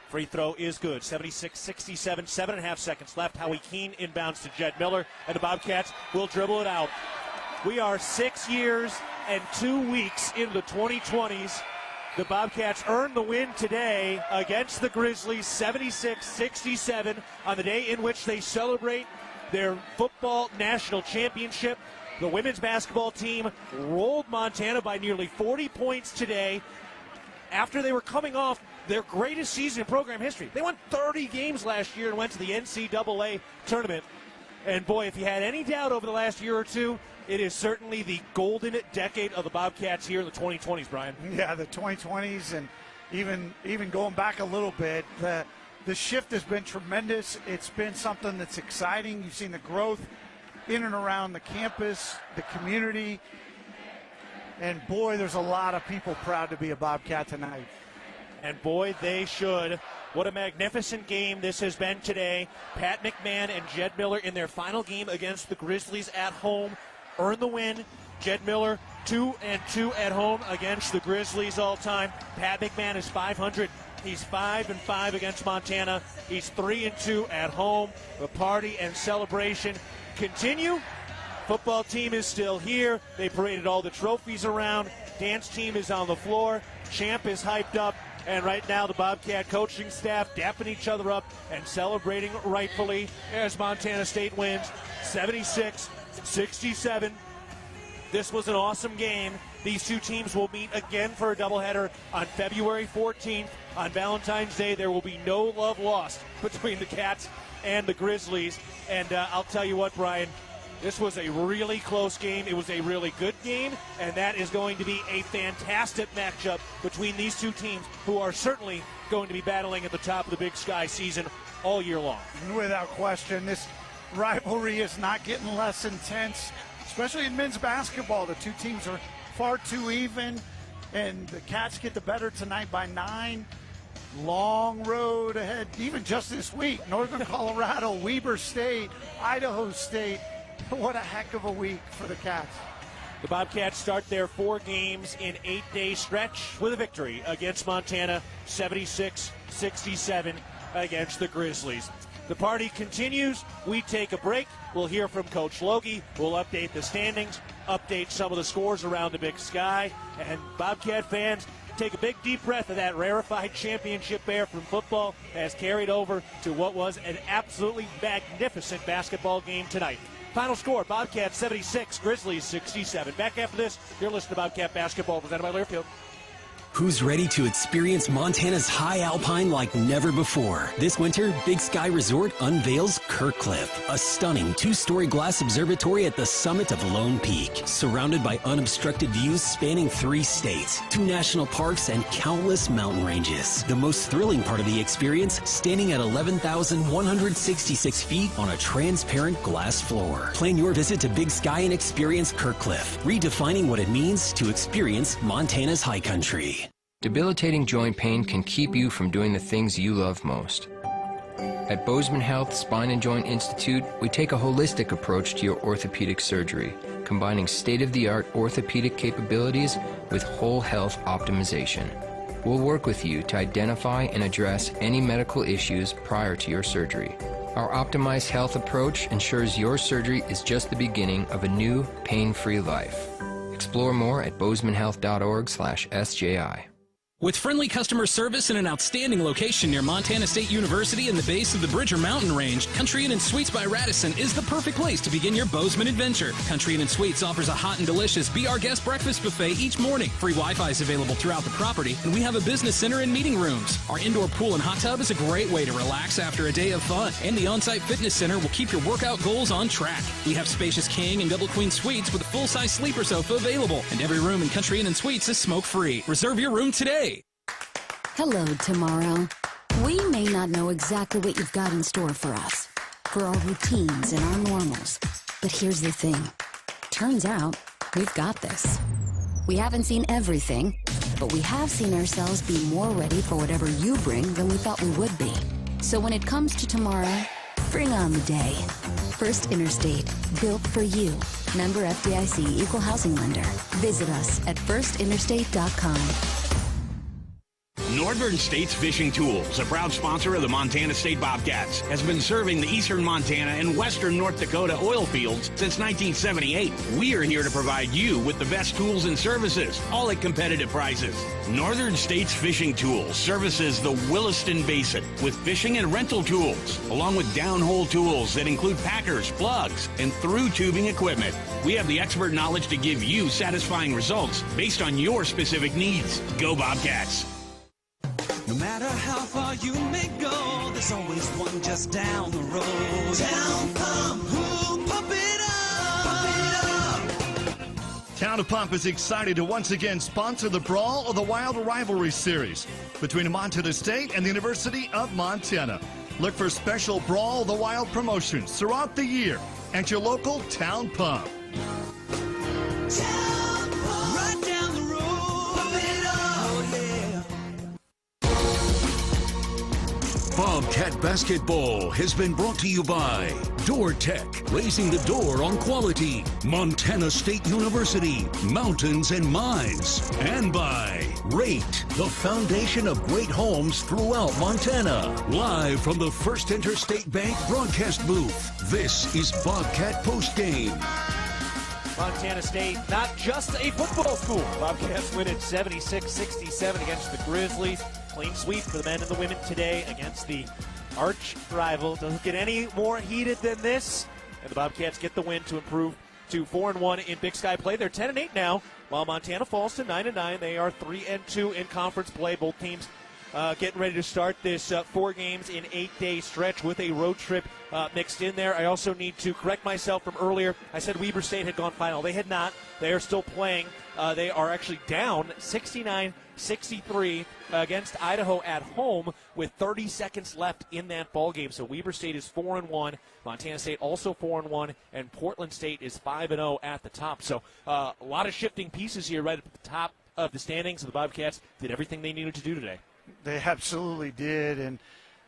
Free throw is good. 76-67, 7.5 seconds left. Howie Keene inbounds to Jed Miller, and the Bobcats will dribble it out. We are 6 years and 2 weeks into the 2020s. The Bobcats earned the win today against the Grizzlies, 76-67, on the day in which they celebrate their football national championship. The women's basketball team rolled Montana by nearly 40 points today after they were coming off their greatest season in program history. They won 30 games last year and went to the NCAA tournament. And boy, if you had any doubt over the last year or two, it is certainly the golden decade of the Bobcats here in the 2020s, Brian. Yeah, the 2020s, and even going back a little bit, the shift has been tremendous. It's been something that's exciting. You've seen the growth in and around the campus, the community, and boy, there's a lot of people proud to be a Bobcat tonight. And boy, they should. What a magnificent game this has been today. Pat McMahon and Jed Miller in their final game against the Grizzlies at home earn the win. Jed Miller 2-2 at home against the Grizzlies all time. Pat McMahon is 500. He's 5-5 against Montana. He's 3-2 at home. The party and celebration continue. Football team is still here. They paraded all the trophies around. Dance team is on the floor. Champ is hyped up. And right now the Bobcat coaching staff dapping each other up and celebrating rightfully as Montana State wins 76-67. This was an awesome game. These two teams will meet again for a doubleheader on February 14th. On Valentine's Day, there will be no love lost between the Cats and the Grizzlies. And I'll tell you what, Brian, this was a really close game. It was a really good game, and that is going to be a fantastic matchup between these two teams who are certainly going to be battling at the top of the Big Sky season all year long. Without question, this rivalry is not getting less intense, especially in men's basketball. The two teams are far too even, and the Cats get the better tonight by 9. Long road ahead, even just this week. Northern Colorado, Weber State, Idaho State. What a heck of a week for the Cats. The Bobcats start their 4 games in 8-day stretch with a victory against Montana, 76-67 against the Grizzlies. The party continues. We take a break. We'll hear from Coach Logie. We'll update the standings, update some of the scores around the Big Sky. And Bobcat fans, take a big deep breath of that rarefied championship air from football as carried over to what was an absolutely magnificent basketball game tonight. Final score, Bobcats 76, Grizzlies 67. Back after this, you're listening to Bobcat Basketball presented by Learfield. Who's ready to experience Montana's high alpine like never before? This winter, Big Sky Resort unveils Kirkcliff, a stunning 2-story glass observatory at the summit of Lone Peak, surrounded by unobstructed views spanning 3 states, 2 national parks, and countless mountain ranges. The most thrilling part of the experience, standing at 11,166 feet on a transparent glass floor. Plan your visit to Big Sky and experience Kirkcliff, redefining what it means to experience Montana's high country. Debilitating joint pain can keep you from doing the things you love most. At Bozeman Health Spine and Joint Institute, we take a holistic approach to your orthopedic surgery, combining state-of-the-art orthopedic capabilities with whole health optimization. We'll work with you to identify and address any medical issues prior to your surgery. Our optimized health approach ensures your surgery is just the beginning of a new, pain-free life. Explore more at bozemanhealth.org/SJI. With friendly customer service and an outstanding location near Montana State University and the base of the Bridger Mountain Range, Country Inn & Suites by Radisson is the perfect place to begin your Bozeman adventure. Country Inn & Suites offers a hot and delicious Be Our Guest breakfast buffet each morning. Free Wi-Fi is available throughout the property, and we have a business center and meeting rooms. Our indoor pool and hot tub is a great way to relax after a day of fun, and the on-site fitness center will keep your workout goals on track. We have spacious king and double queen suites with a full-size sleeper sofa available, and every room in Country Inn & Suites is smoke-free. Reserve your room today. Hello, tomorrow. We may not know exactly what you've got in store for us, for our routines and our normals. But here's the thing. Turns out, we've got this. We haven't seen everything, but we have seen ourselves be more ready for whatever you bring than we thought we would be. So when it comes to tomorrow, bring on the day. First Interstate, built for you. Member FDIC, Equal Housing Lender. Visit us at firstinterstate.com. Northern States Fishing Tools, a proud sponsor of the Montana State Bobcats, has been serving the eastern Montana and western North Dakota oil fields since 1978. We are here to provide you with the best tools and services, all at competitive prices. Northern States Fishing Tools services the Williston Basin with fishing and rental tools, along with downhole tools that include packers, plugs, and through tubing equipment. We have the expert knowledge to give you satisfying results based on your specific needs. Go Bobcats! No matter how far you may go, there's always one just down the road. Town Pump, who'll pump it up? Town of Pump is excited to once again sponsor the Brawl of the Wild Rivalry Series between Montana State and the University of Montana. Look for special Brawl of the Wild promotions throughout the year at your local Town Pump. Town Pump, right down the road. Pump it up. Oh, yeah. Bobcat Basketball has been brought to you by Door Tech, raising the door on quality, Montana State University, Mountains and Mines, and by Rate, the foundation of great homes throughout Montana. Live from the First Interstate Bank broadcast booth, this is Bobcat Postgame. Montana State, not just a football school. Bobcats win at 76-67 against the Grizzlies. Clean sweep for the men and the women today against the arch rival. Doesn't get any more heated than this. And the Bobcats get the win to improve to 4-1 in Big Sky play. They're 10-8 now, while Montana falls to 9-9. They are 3-2 in conference play. Both teams getting ready to start this 4 games in 8-day stretch with a road trip mixed in there. I also need to correct myself from earlier. I said Weber State had gone final. They had not. They are still playing. They are actually down 69-63 against Idaho at home with 30 seconds left in that ball game. So Weber State is 4-1. Montana State also 4-1, and Portland State is 5-0 at the top. So a lot of shifting pieces here right at the top of the standings. The Bobcats did everything they needed to do today. They absolutely did, and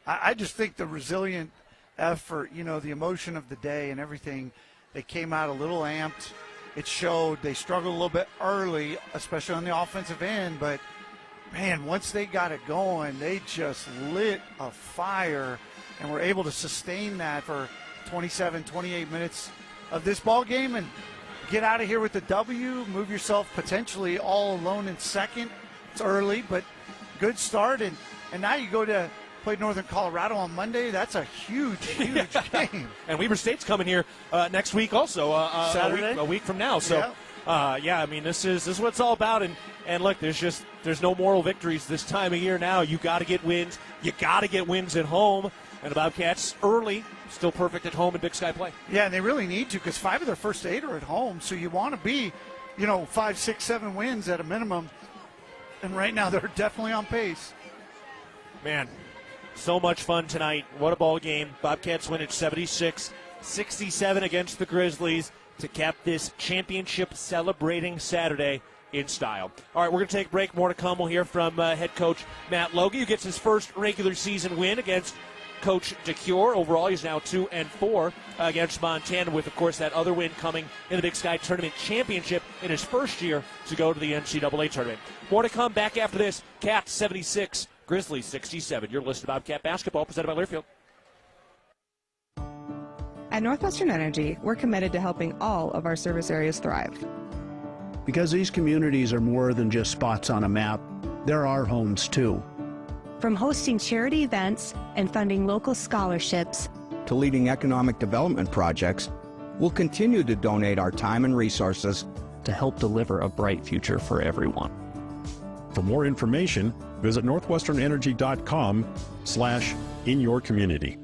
I just think the resilient effort, you know, the emotion of the day and everything, they came out a little amped. It showed. They struggled a little bit early, especially on the offensive end, but, man, once they got it going, they just lit a fire and were able to sustain that for 27, 28 minutes of this ball game and get out of here with the W, move yourself potentially all alone in second. It's early, but good start, and now you go to play Northern Colorado on Monday. That's a huge game. And Weber State's coming here next week also, Saturday? a week from now. So Yeah, I mean, this is what it's all about. And look, there's no moral victories this time of year now. You got to get wins. You got to get wins at home. And the Bobcats early, still perfect at home in Big Sky play. Yeah, and they really need to because 5 of their first 8 are at home. So you want to be, 5, 6, 7 wins at a minimum. And right now they're definitely on pace. Man, so much fun tonight. What a ball game. Bobcats win at 76-67 against the Grizzlies to cap this championship celebrating Saturday in style. All right, we're going to take a break. More to come. We'll hear from head coach Matt Logie, who gets his first regular season win against Coach DeCure. Overall, he's now 2-4 against Montana, with, of course, that other win coming in the Big Sky Tournament Championship in his first year to go to the NCAA Tournament. More to come back after this. Cats 76, Grizzlies 67. You're listening to Bobcat Basketball, presented by Learfield. At Northwestern Energy, we're committed to helping all of our service areas thrive. Because these communities are more than just spots on a map, they're our homes too. From hosting charity events and funding local scholarships to leading economic development projects, we'll continue to donate our time and resources to help deliver a bright future for everyone. For more information, visit northwesternenergy.com/inyourcommunity.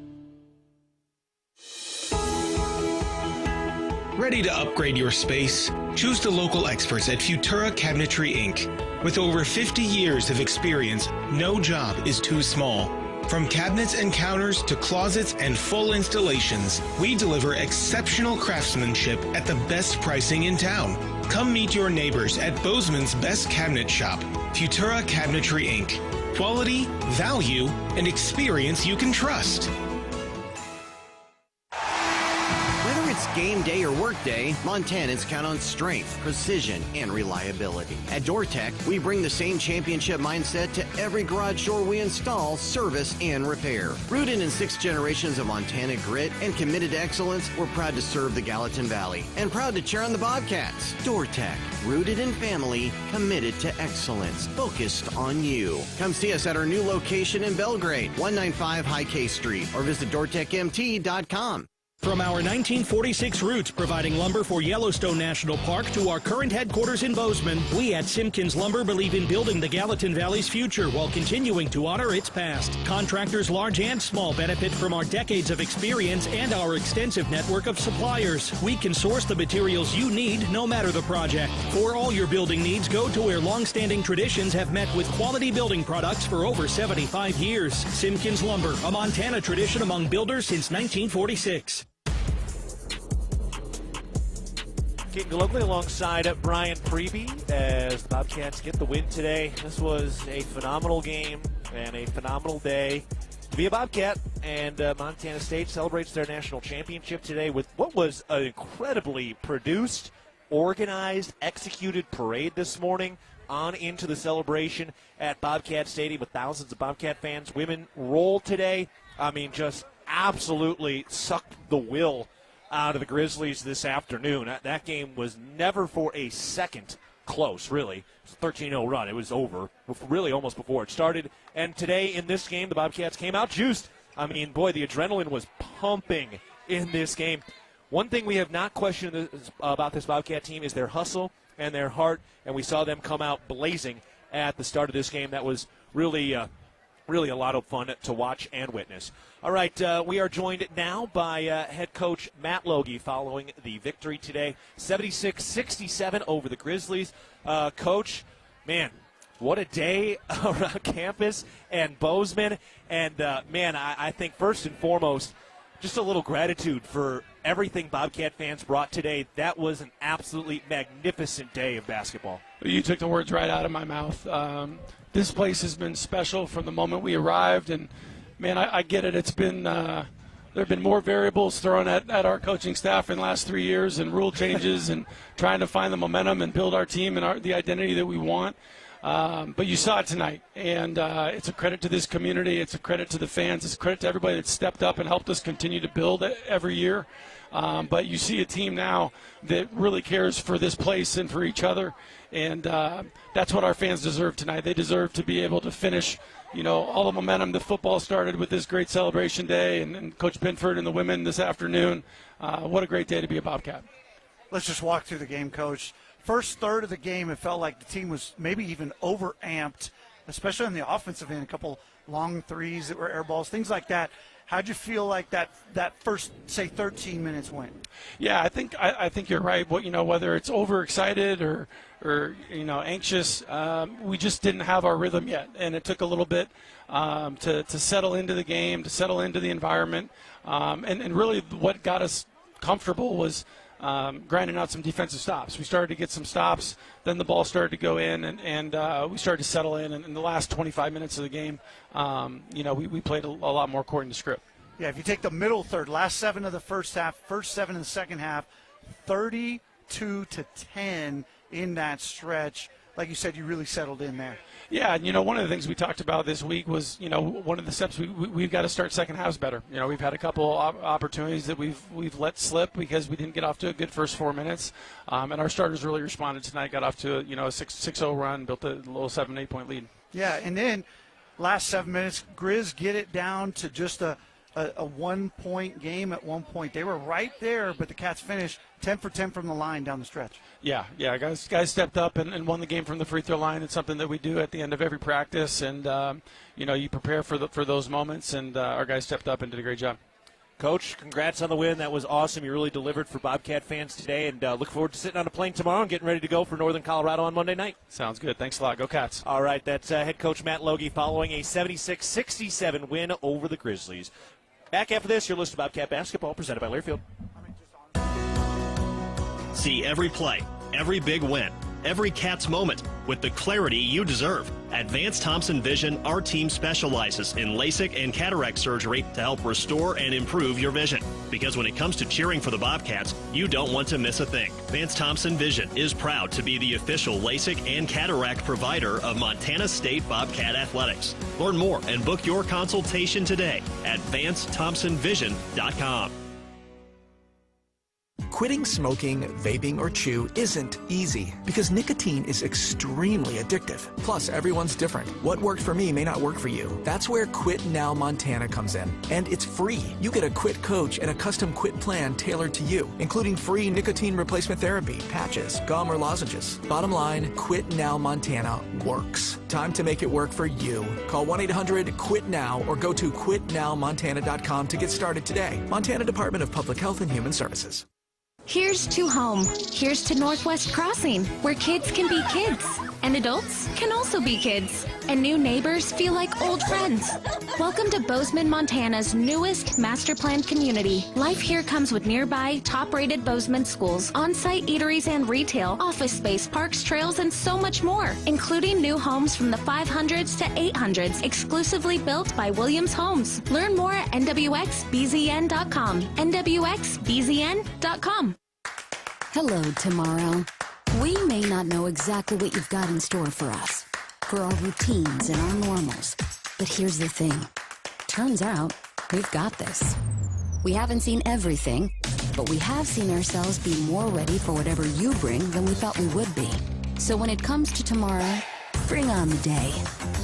Ready to upgrade your space? Choose the local experts at Futura Cabinetry Inc. With over 50 years of experience, no job is too small. From cabinets and counters to closets and full installations, we deliver exceptional craftsmanship at the best pricing in town. Come meet your neighbors at Bozeman's best cabinet shop, Futura Cabinetry Inc. Quality, value, and experience you can trust. Game day or work day, Montanans count on strength, precision, and reliability. At DoorTech, we bring the same championship mindset to every garage door we install, service, and repair. Rooted in 6 generations of Montana grit and committed to excellence, we're proud to serve the Gallatin Valley and proud to cheer on the Bobcats. DoorTech, rooted in family, committed to excellence, focused on you. Come see us at our new location in Belgrade, 195 High K Street, or visit DoorTechMT.com. From our 1946 roots providing lumber for Yellowstone National Park to our current headquarters in Bozeman, we at Simpkins Lumber believe in building the Gallatin Valley's future while continuing to honor its past. Contractors large and small benefit from our decades of experience and our extensive network of suppliers. We can source the materials you need no matter the project. For all your building needs, go to where long-standing traditions have met with quality building products for over 75 years. Simpkins Lumber, a Montana tradition among builders since 1946. Keaton Gillogly alongside Brian Priebe as the Bobcats get the win today. This was a phenomenal game and a phenomenal day to be a Bobcat, and Montana State celebrates their national championship today with what was an incredibly produced, organized, executed parade this morning on into the celebration at Bobcat Stadium with thousands of Bobcat fans. Women rolled today. I mean, just absolutely sucked the will out of the Grizzlies this afternoon. That game was never for a second close, really. It was a 13-0 run. It was over, really almost before it started. And today in this game, the Bobcats came out juiced. I mean, boy, the adrenaline was pumping in this game. One thing we have not questioned about this Bobcat team is their hustle and their heart, and we saw them come out blazing at the start of this game. That was really a lot of fun to watch and witness. All right, we are joined now by head coach Matt Logie following the victory today, 76-67 over the Grizzlies. Coach, man, what a day around campus and Bozeman. And, man, I think first and foremost, just a little gratitude for everything Bobcat fans brought today. That was an absolutely magnificent day of basketball. You took the words right out of my mouth. This place has been special from the moment we arrived, and man, I get it. It's been there have been more variables thrown at our coaching staff in the last 3 years, and rule changes, and trying to find the momentum and build our team and the identity that we want. But you saw it tonight, and it's a credit to this community. It's a credit to the fans. It's a credit to everybody that stepped up and helped us continue to build every year. But you see a team now that really cares for this place and for each other, and that's what our fans deserve tonight. They deserve to be able to finish, all the momentum that football started with this great celebration day, and Coach Binford and the women this afternoon. What a great day to be a Bobcat. Let's just walk through the game, Coach. first third of the game, it felt like the team was maybe even overamped, especially on the offensive end, a couple long threes that were air balls, things like that. How'd you feel like that first, say, 13 minutes went? Yeah, I think you're right. Whether it's overexcited or anxious, we just didn't have our rhythm yet, and it took a little bit to settle into the game, to settle into the environment, and really what got us comfortable was grinding out some defensive stops. We started to get some stops, then the ball started to go in, and we started to settle in. And in the last 25 minutes of the game, we played a lot more according to script. Yeah, if you take the middle third, last 7 of the first half, first 7 of the second half, 32-10 in that stretch. Like you said, you really settled in there. Yeah, and one of the things we talked about this week was, one of the steps we've got to start second halves better. We've had a couple opportunities that we've let slip because we didn't get off to a good first 4 minutes, and our starters really responded tonight. Got off to a 6-0 run, built a little 7-8 point lead. Yeah, and then last 7 minutes, Griz get it down to just a 1 point game at one point. They were right there, but the Cats finished 10 for 10 from the line down the stretch. Yeah, guys stepped up and won the game from the free throw line. It's something that we do at the end of every practice, and you prepare for those moments, and our guys stepped up and did a great job. Coach, congrats on the win. That was awesome. You really delivered for Bobcat fans today, and look forward to sitting on a plane tomorrow and getting ready to go for Northern Colorado on Monday night. Sounds good. Thanks a lot. Go Cats. All right, that's head coach Matt Logie following a 76-67 win over the Grizzlies. Back after this, you're listening to Bobcat Basketball, presented by Learfield. See every play, every big win, every Cats moment with the clarity you deserve. At Vance Thompson Vision, our team specializes in LASIK and cataract surgery to help restore and improve your vision. Because when it comes to cheering for the Bobcats, you don't want to miss a thing. Vance Thompson Vision is proud to be the official LASIK and cataract provider of Montana State Bobcat Athletics. Learn more and book your consultation today at VanceThompsonVision.com. Quitting smoking, vaping, or chew isn't easy because nicotine is extremely addictive. Plus, everyone's different. What worked for me may not work for you. That's where Quit Now Montana comes in. And it's free. You get a quit coach and a custom quit plan tailored to you, including free nicotine replacement therapy, patches, gum, or lozenges. Bottom line, Quit Now Montana works. Time to make it work for you. Call 1-800-QUIT-NOW or go to quitnowmontana.com to get started today. Montana Department of Public Health and Human Services. Here's to home. Here's to Northwest Crossing, where kids can be kids, and adults can also be kids, and new neighbors feel like old friends. Welcome to Bozeman, Montana's newest master planned community. Life here comes with nearby top-rated Bozeman schools, on-site eateries and retail, office space, parks, trails, and so much more, including new homes from the 500s to 800s, exclusively built by Williams Homes. Learn more at nwxbzn.com. nwxbzn.com. Hello, tomorrow. We may not know exactly what you've got in store for us, for our routines and our normals. But here's the thing. Turns out, we've got this. We haven't seen everything, but we have seen ourselves be more ready for whatever you bring than we thought we would be. So when it comes to tomorrow, bring on the day.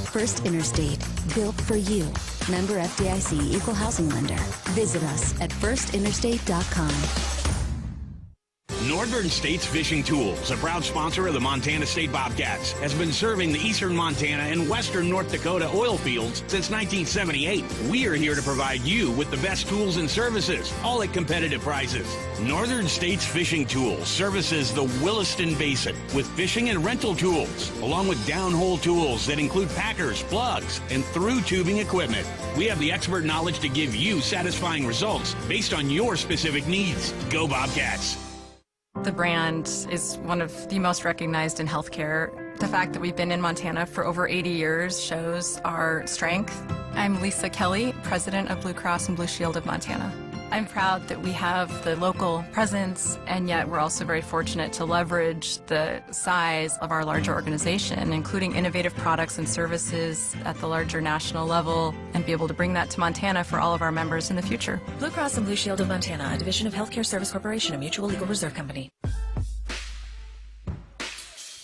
First Interstate, built for you. Member FDIC, Equal Housing Lender. Visit us at firstinterstate.com. Northern States Fishing Tools, a proud sponsor of the Montana State Bobcats, has been serving the eastern Montana and western North Dakota oil fields since 1978. We are here to provide you with the best tools and services, all at competitive prices. Northern States Fishing Tools services the Williston Basin with fishing and rental tools, along with downhole tools that include packers, plugs, and through tubing equipment. We have the expert knowledge to give you satisfying results based on your specific needs. Go Bobcats! The brand is one of the most recognized in healthcare. The fact that we've been in Montana for over 80 years shows our strength. I'm Lisa Kelly, president of Blue Cross and Blue Shield of Montana. I'm proud that we have the local presence, and yet we're also very fortunate to leverage the size of our larger organization, including innovative products and services at the larger national level, and be able to bring that to Montana for all of our members in the future. Blue Cross and Blue Shield of Montana, a division of Healthcare Service Corporation, a mutual legal reserve company.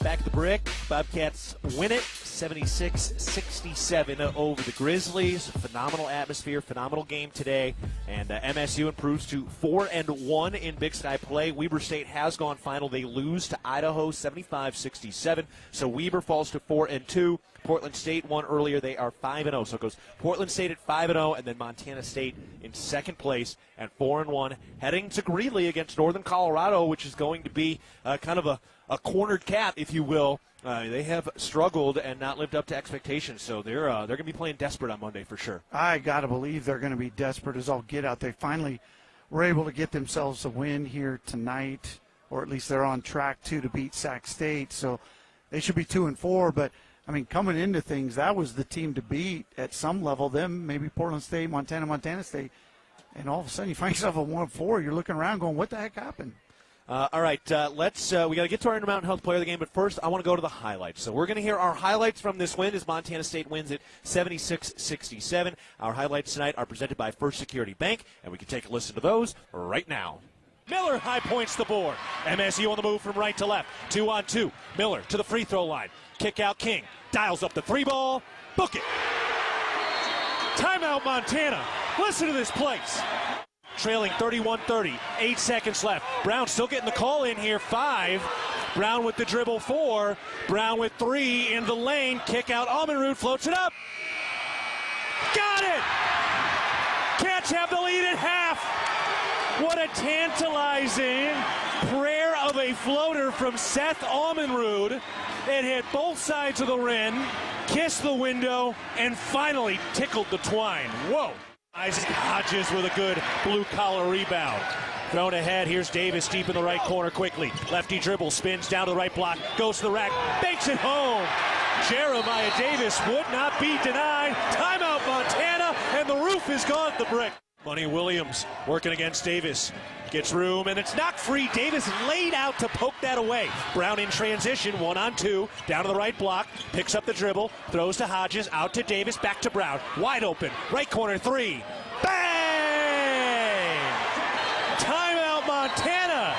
Back at the brick, Bobcats win it 76-67 over the Grizzlies. Phenomenal atmosphere, phenomenal game today And MSU improves to 4-1 in Big Sky play. Weber State has gone final. They lose to Idaho 75-67. So Weber falls to 4-2. Portland State won earlier. They are 5-0. So it goes Portland State at 5-0, and then Montana State in second place at 4-1, heading to Greeley against Northern Colorado, which is going to be kind of a cornered cat, if you will. They have struggled and not lived up to expectations, so they're going to be playing desperate on Monday for sure. I got to believe they're going to be desperate as all get out. They finally were able to get themselves a win here tonight, or at least they're on track to beat Sac State, so they should be 2-4. But, I mean, coming into things, that was the team to beat at some level. Them, maybe Portland State, Montana State, and all of a sudden you find yourself at 1-4. You're looking around going, what the heck happened? All right, let's. We got to get to our Intermountain Health Player of the Game, but first I want to go to the highlights. So we're going to hear our highlights from this win as Montana State wins at 76-67. Our highlights tonight are presented by First Security Bank, and we can take a listen to those right now. Miller high points the board. MSU on the move from right to left. 2-on-2. Miller to the free throw line. Kick out King. Dials up the three ball. Book it. Timeout Montana. Listen to this place. Trailing 31-30, 8 seconds left. Brown still getting the call in here, 5. Brown with the dribble, 4. Brown with 3 in the lane. Kick out, Almenrud floats it up. Got it! Cats have the lead at half. What a tantalizing prayer of a floater from Seth Almenrud. It hit both sides of the rim, kissed the window, and finally tickled the twine. Whoa! Isaac Hodges with a good blue-collar rebound. Thrown ahead, here's Davis deep in the right corner quickly. Lefty dribble, spins down to the right block, goes to the rack, banks it home. Jeremiah Davis would not be denied. Timeout Montana, and the roof is gone at the brick. Money Williams working against Davis. Gets room, and it's knocked free. Davis laid out to poke that away. Brown in transition, 1-on-2, down to the right block, picks up the dribble, throws to Hodges, out to Davis, back to Brown. Wide open, right corner 3. Bang! Timeout Montana.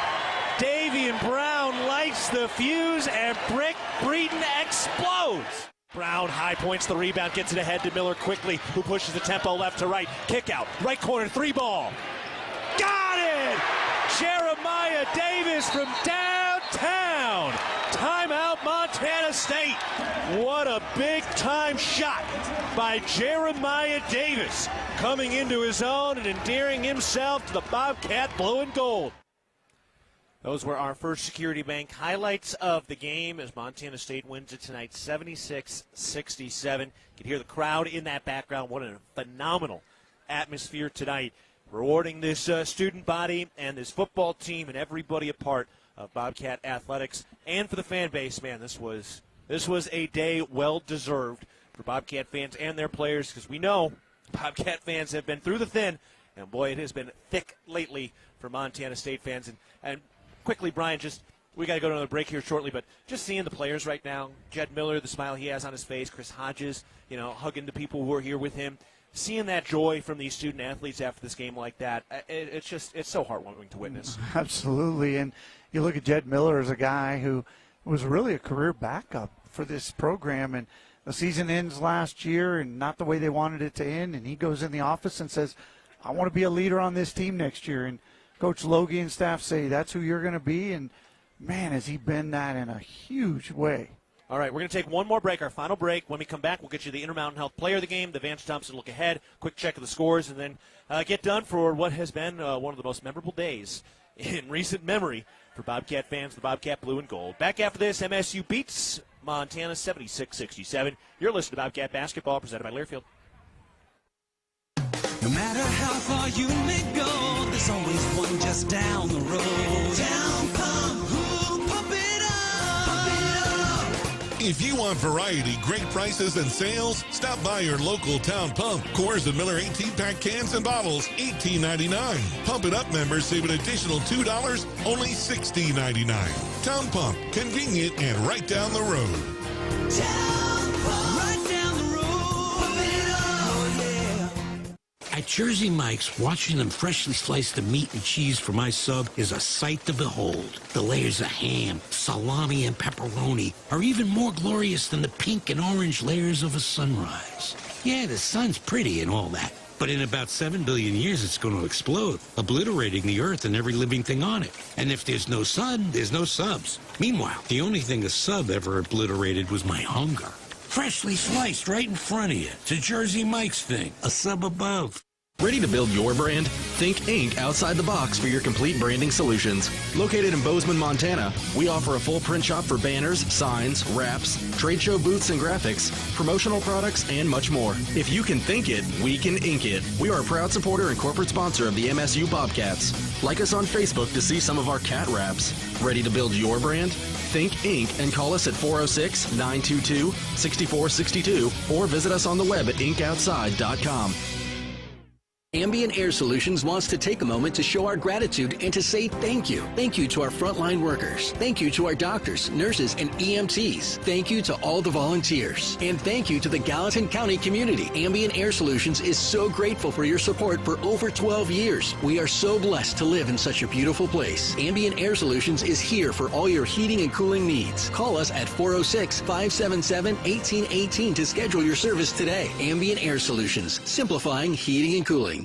Davian Brown lights the fuse, and Brick Breeden explodes. Brown high points the rebound, gets it ahead to Miller quickly, who pushes the tempo left to right. Kick out, right corner 3 ball. Got it! Jeremiah Davis from downtown. Timeout Montana State. What a big-time shot by Jeremiah Davis, coming into his own and endearing himself to the Bobcat blue and gold. Those were our First Security Bank highlights of the game as Montana State wins it tonight 76-67. You can hear the crowd in that background. What a phenomenal atmosphere tonight, rewarding this student body and this football team and everybody a part of Bobcat athletics. And for the fan base, man, this was a day well deserved for Bobcat fans and their players, because we know Bobcat fans have been through the thin, and boy, it has been thick lately for Montana State fans. And quickly, Brian, we got to go to another break here shortly, but just seeing the players right now, Jed Miller, the smile he has on his face, Chris Hodges, hugging the people who are here with him, seeing that joy from these student athletes after this game like that, it's so heartwarming to witness. Absolutely, and you look at Jed Miller as a guy who was really a career backup for this program, and the season ends last year and not the way they wanted it to end, and he goes in the office and says, I want to be a leader on this team next year, and Coach Logie and staff say that's who you're going to be, and man, has he been that in a huge way. All right, we're going to take one more break, our final break. When we come back, we'll get you the Intermountain Health Player of the Game, the Vance Thompson look ahead, quick check of the scores, and then get done for what has been one of the most memorable days in recent memory for Bobcat fans, the Bobcat Blue and Gold. Back after this, MSU beats Montana 76-67. You're listening to Bobcat Basketball, presented by Learfield. No matter how far you may go, there's always one just down the road. Down Pump, who pump it up, pump it up. If you want variety, great prices, and sales, stop by your local Town Pump. Coors and Miller 18-pack cans and bottles, $18.99. Pump It Up members save an additional $2, only $16.99. Town Pump, convenient and right down the road. Town Pump, right down the road. Pump it up, yeah. At Jersey Mike's, watching them freshly slice the meat and cheese for my sub is a sight to behold. The layers of ham, salami, and pepperoni are even more glorious than the pink and orange layers of a sunrise. Yeah, the sun's pretty and all that, But in about 7 billion years, it's going to explode, obliterating the Earth and every living thing on it. And if there's no sun, there's no subs. Meanwhile, the only thing a sub ever obliterated was my hunger. Freshly sliced right in front of you. It's a Jersey Mike's thing, a sub above. Ready to build your brand? Think Ink outside the box for your complete branding solutions. Located in Bozeman, Montana, we offer a full print shop for banners, signs, wraps, trade show booths and graphics, promotional products, and much more. If you can think it, we can ink it. We are a proud supporter and corporate sponsor of the MSU Bobcats. Like us on Facebook to see some of our cat wraps. Ready to build your brand? Think Ink and call us at 406-922-6462 or visit us on the web at inkoutside.com. Ambient Air Solutions wants to take a moment to show our gratitude and to say thank you. Thank you to our frontline workers. Thank you to our doctors, nurses, and EMTs. Thank you to all the volunteers. And thank you to the Gallatin County community. Ambient Air Solutions is so grateful for your support for over 12 years. We are so blessed to live in such a beautiful place. Ambient Air Solutions is here for all your heating and cooling needs. Call us at 406-577-1818 to schedule your service today. Ambient Air Solutions, simplifying heating and cooling.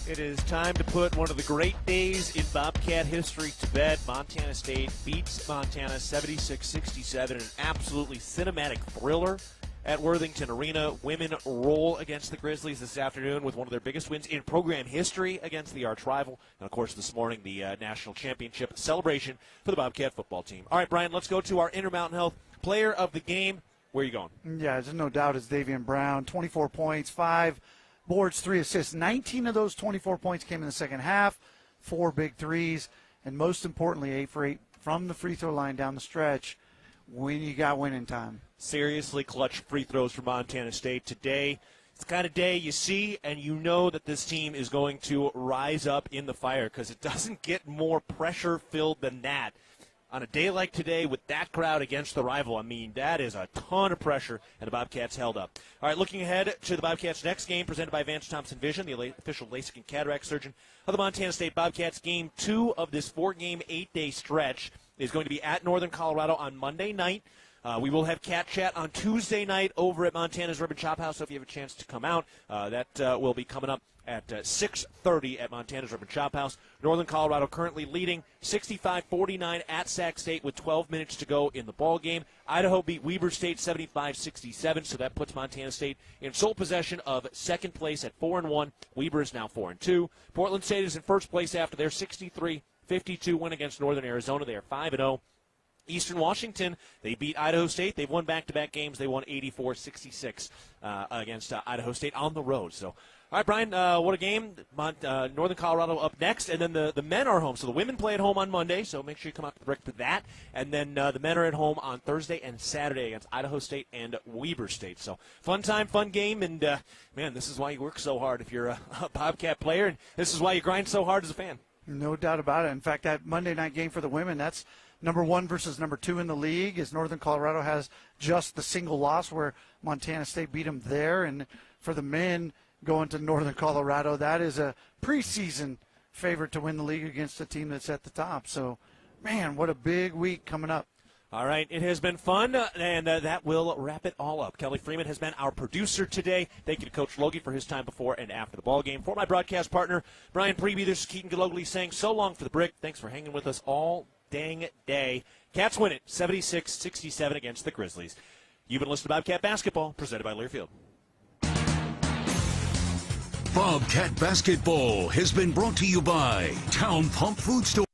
It is time to put one of the great days in Bobcat history to bed. Montana State beats Montana 76-67 in an absolutely cinematic thriller at Worthington Arena. Women roll against the Grizzlies this afternoon with one of their biggest wins in program history against the arch rival. And, of course, this morning, the national championship celebration for the Bobcat football team. All right, Brian, let's go to our Intermountain Health player of the game. Where are you going? Yeah, there's no doubt it's Davian Brown. 24 points, 5 boards, 3 assists. 19 of those 24 points came in the second half, 4 big threes, and most importantly, 8 for 8 from the free throw line down the stretch when you got winning time. Seriously clutch free throws for Montana State today. It's the kind of day you see and you know that this team is going to rise up in the fire because it doesn't get more pressure-filled than that. On a day like today with that crowd against the rival, I mean, that is a ton of pressure, and the Bobcats held up. All right, looking ahead to the Bobcats' next game presented by Vance Thompson Vision, the official LASIK and cataract surgeon of the Montana State Bobcats. Game 2 of this 4-game, 8-day stretch is going to be at Northern Colorado on Monday night. We will have Cat Chat on Tuesday night over at Montana's Ribbon Chop House, so if you have a chance to come out, that will be coming up at 6:30 at Montana's Ribbon Chop House. Northern Colorado currently leading 65-49 at Sac State with 12 minutes to go in the ball game. Idaho beat Weber State 75-67, so that puts Montana State in sole possession of second place at 4-1. Weber is now 4-2. Portland State is in first place after their 63-52 win against Northern Arizona. They are 5-0. Eastern Washington, they beat Idaho State. They've won back-to-back games. They won 84-66 against Idaho State on the road. So, all right, Brian, what a game. Northern Colorado up next, and then the men are home. So the women play at home on Monday, so make sure you come out to the brick for that. And then the men are at home on Thursday and Saturday against Idaho State and Weber State. So fun time, fun game, and, man, this is why you work so hard if you're a Bobcat player, and this is why you grind so hard as a fan. No doubt about it. In fact, that Monday night game for the women, that's number 1 versus number 2 in the league, as Northern Colorado has just the single loss where Montana State beat them there. And for the men going to Northern Colorado, that is a preseason favorite to win the league against a team that's at the top. So, man, what a big week coming up. All right, it has been fun, and that will wrap it all up. Kelly Freeman has been our producer today. Thank you to Coach Logie for his time before and after the ball game. For my broadcast partner, Brian Priebe, this is Keaton Gillogly saying so long for the brick. Thanks for hanging with us all dang day. Cats win it 76-67 against the Grizzlies. You've been listening to Bobcat Basketball, presented by Learfield. Bobcat Basketball has been brought to you by Town Pump Food Store.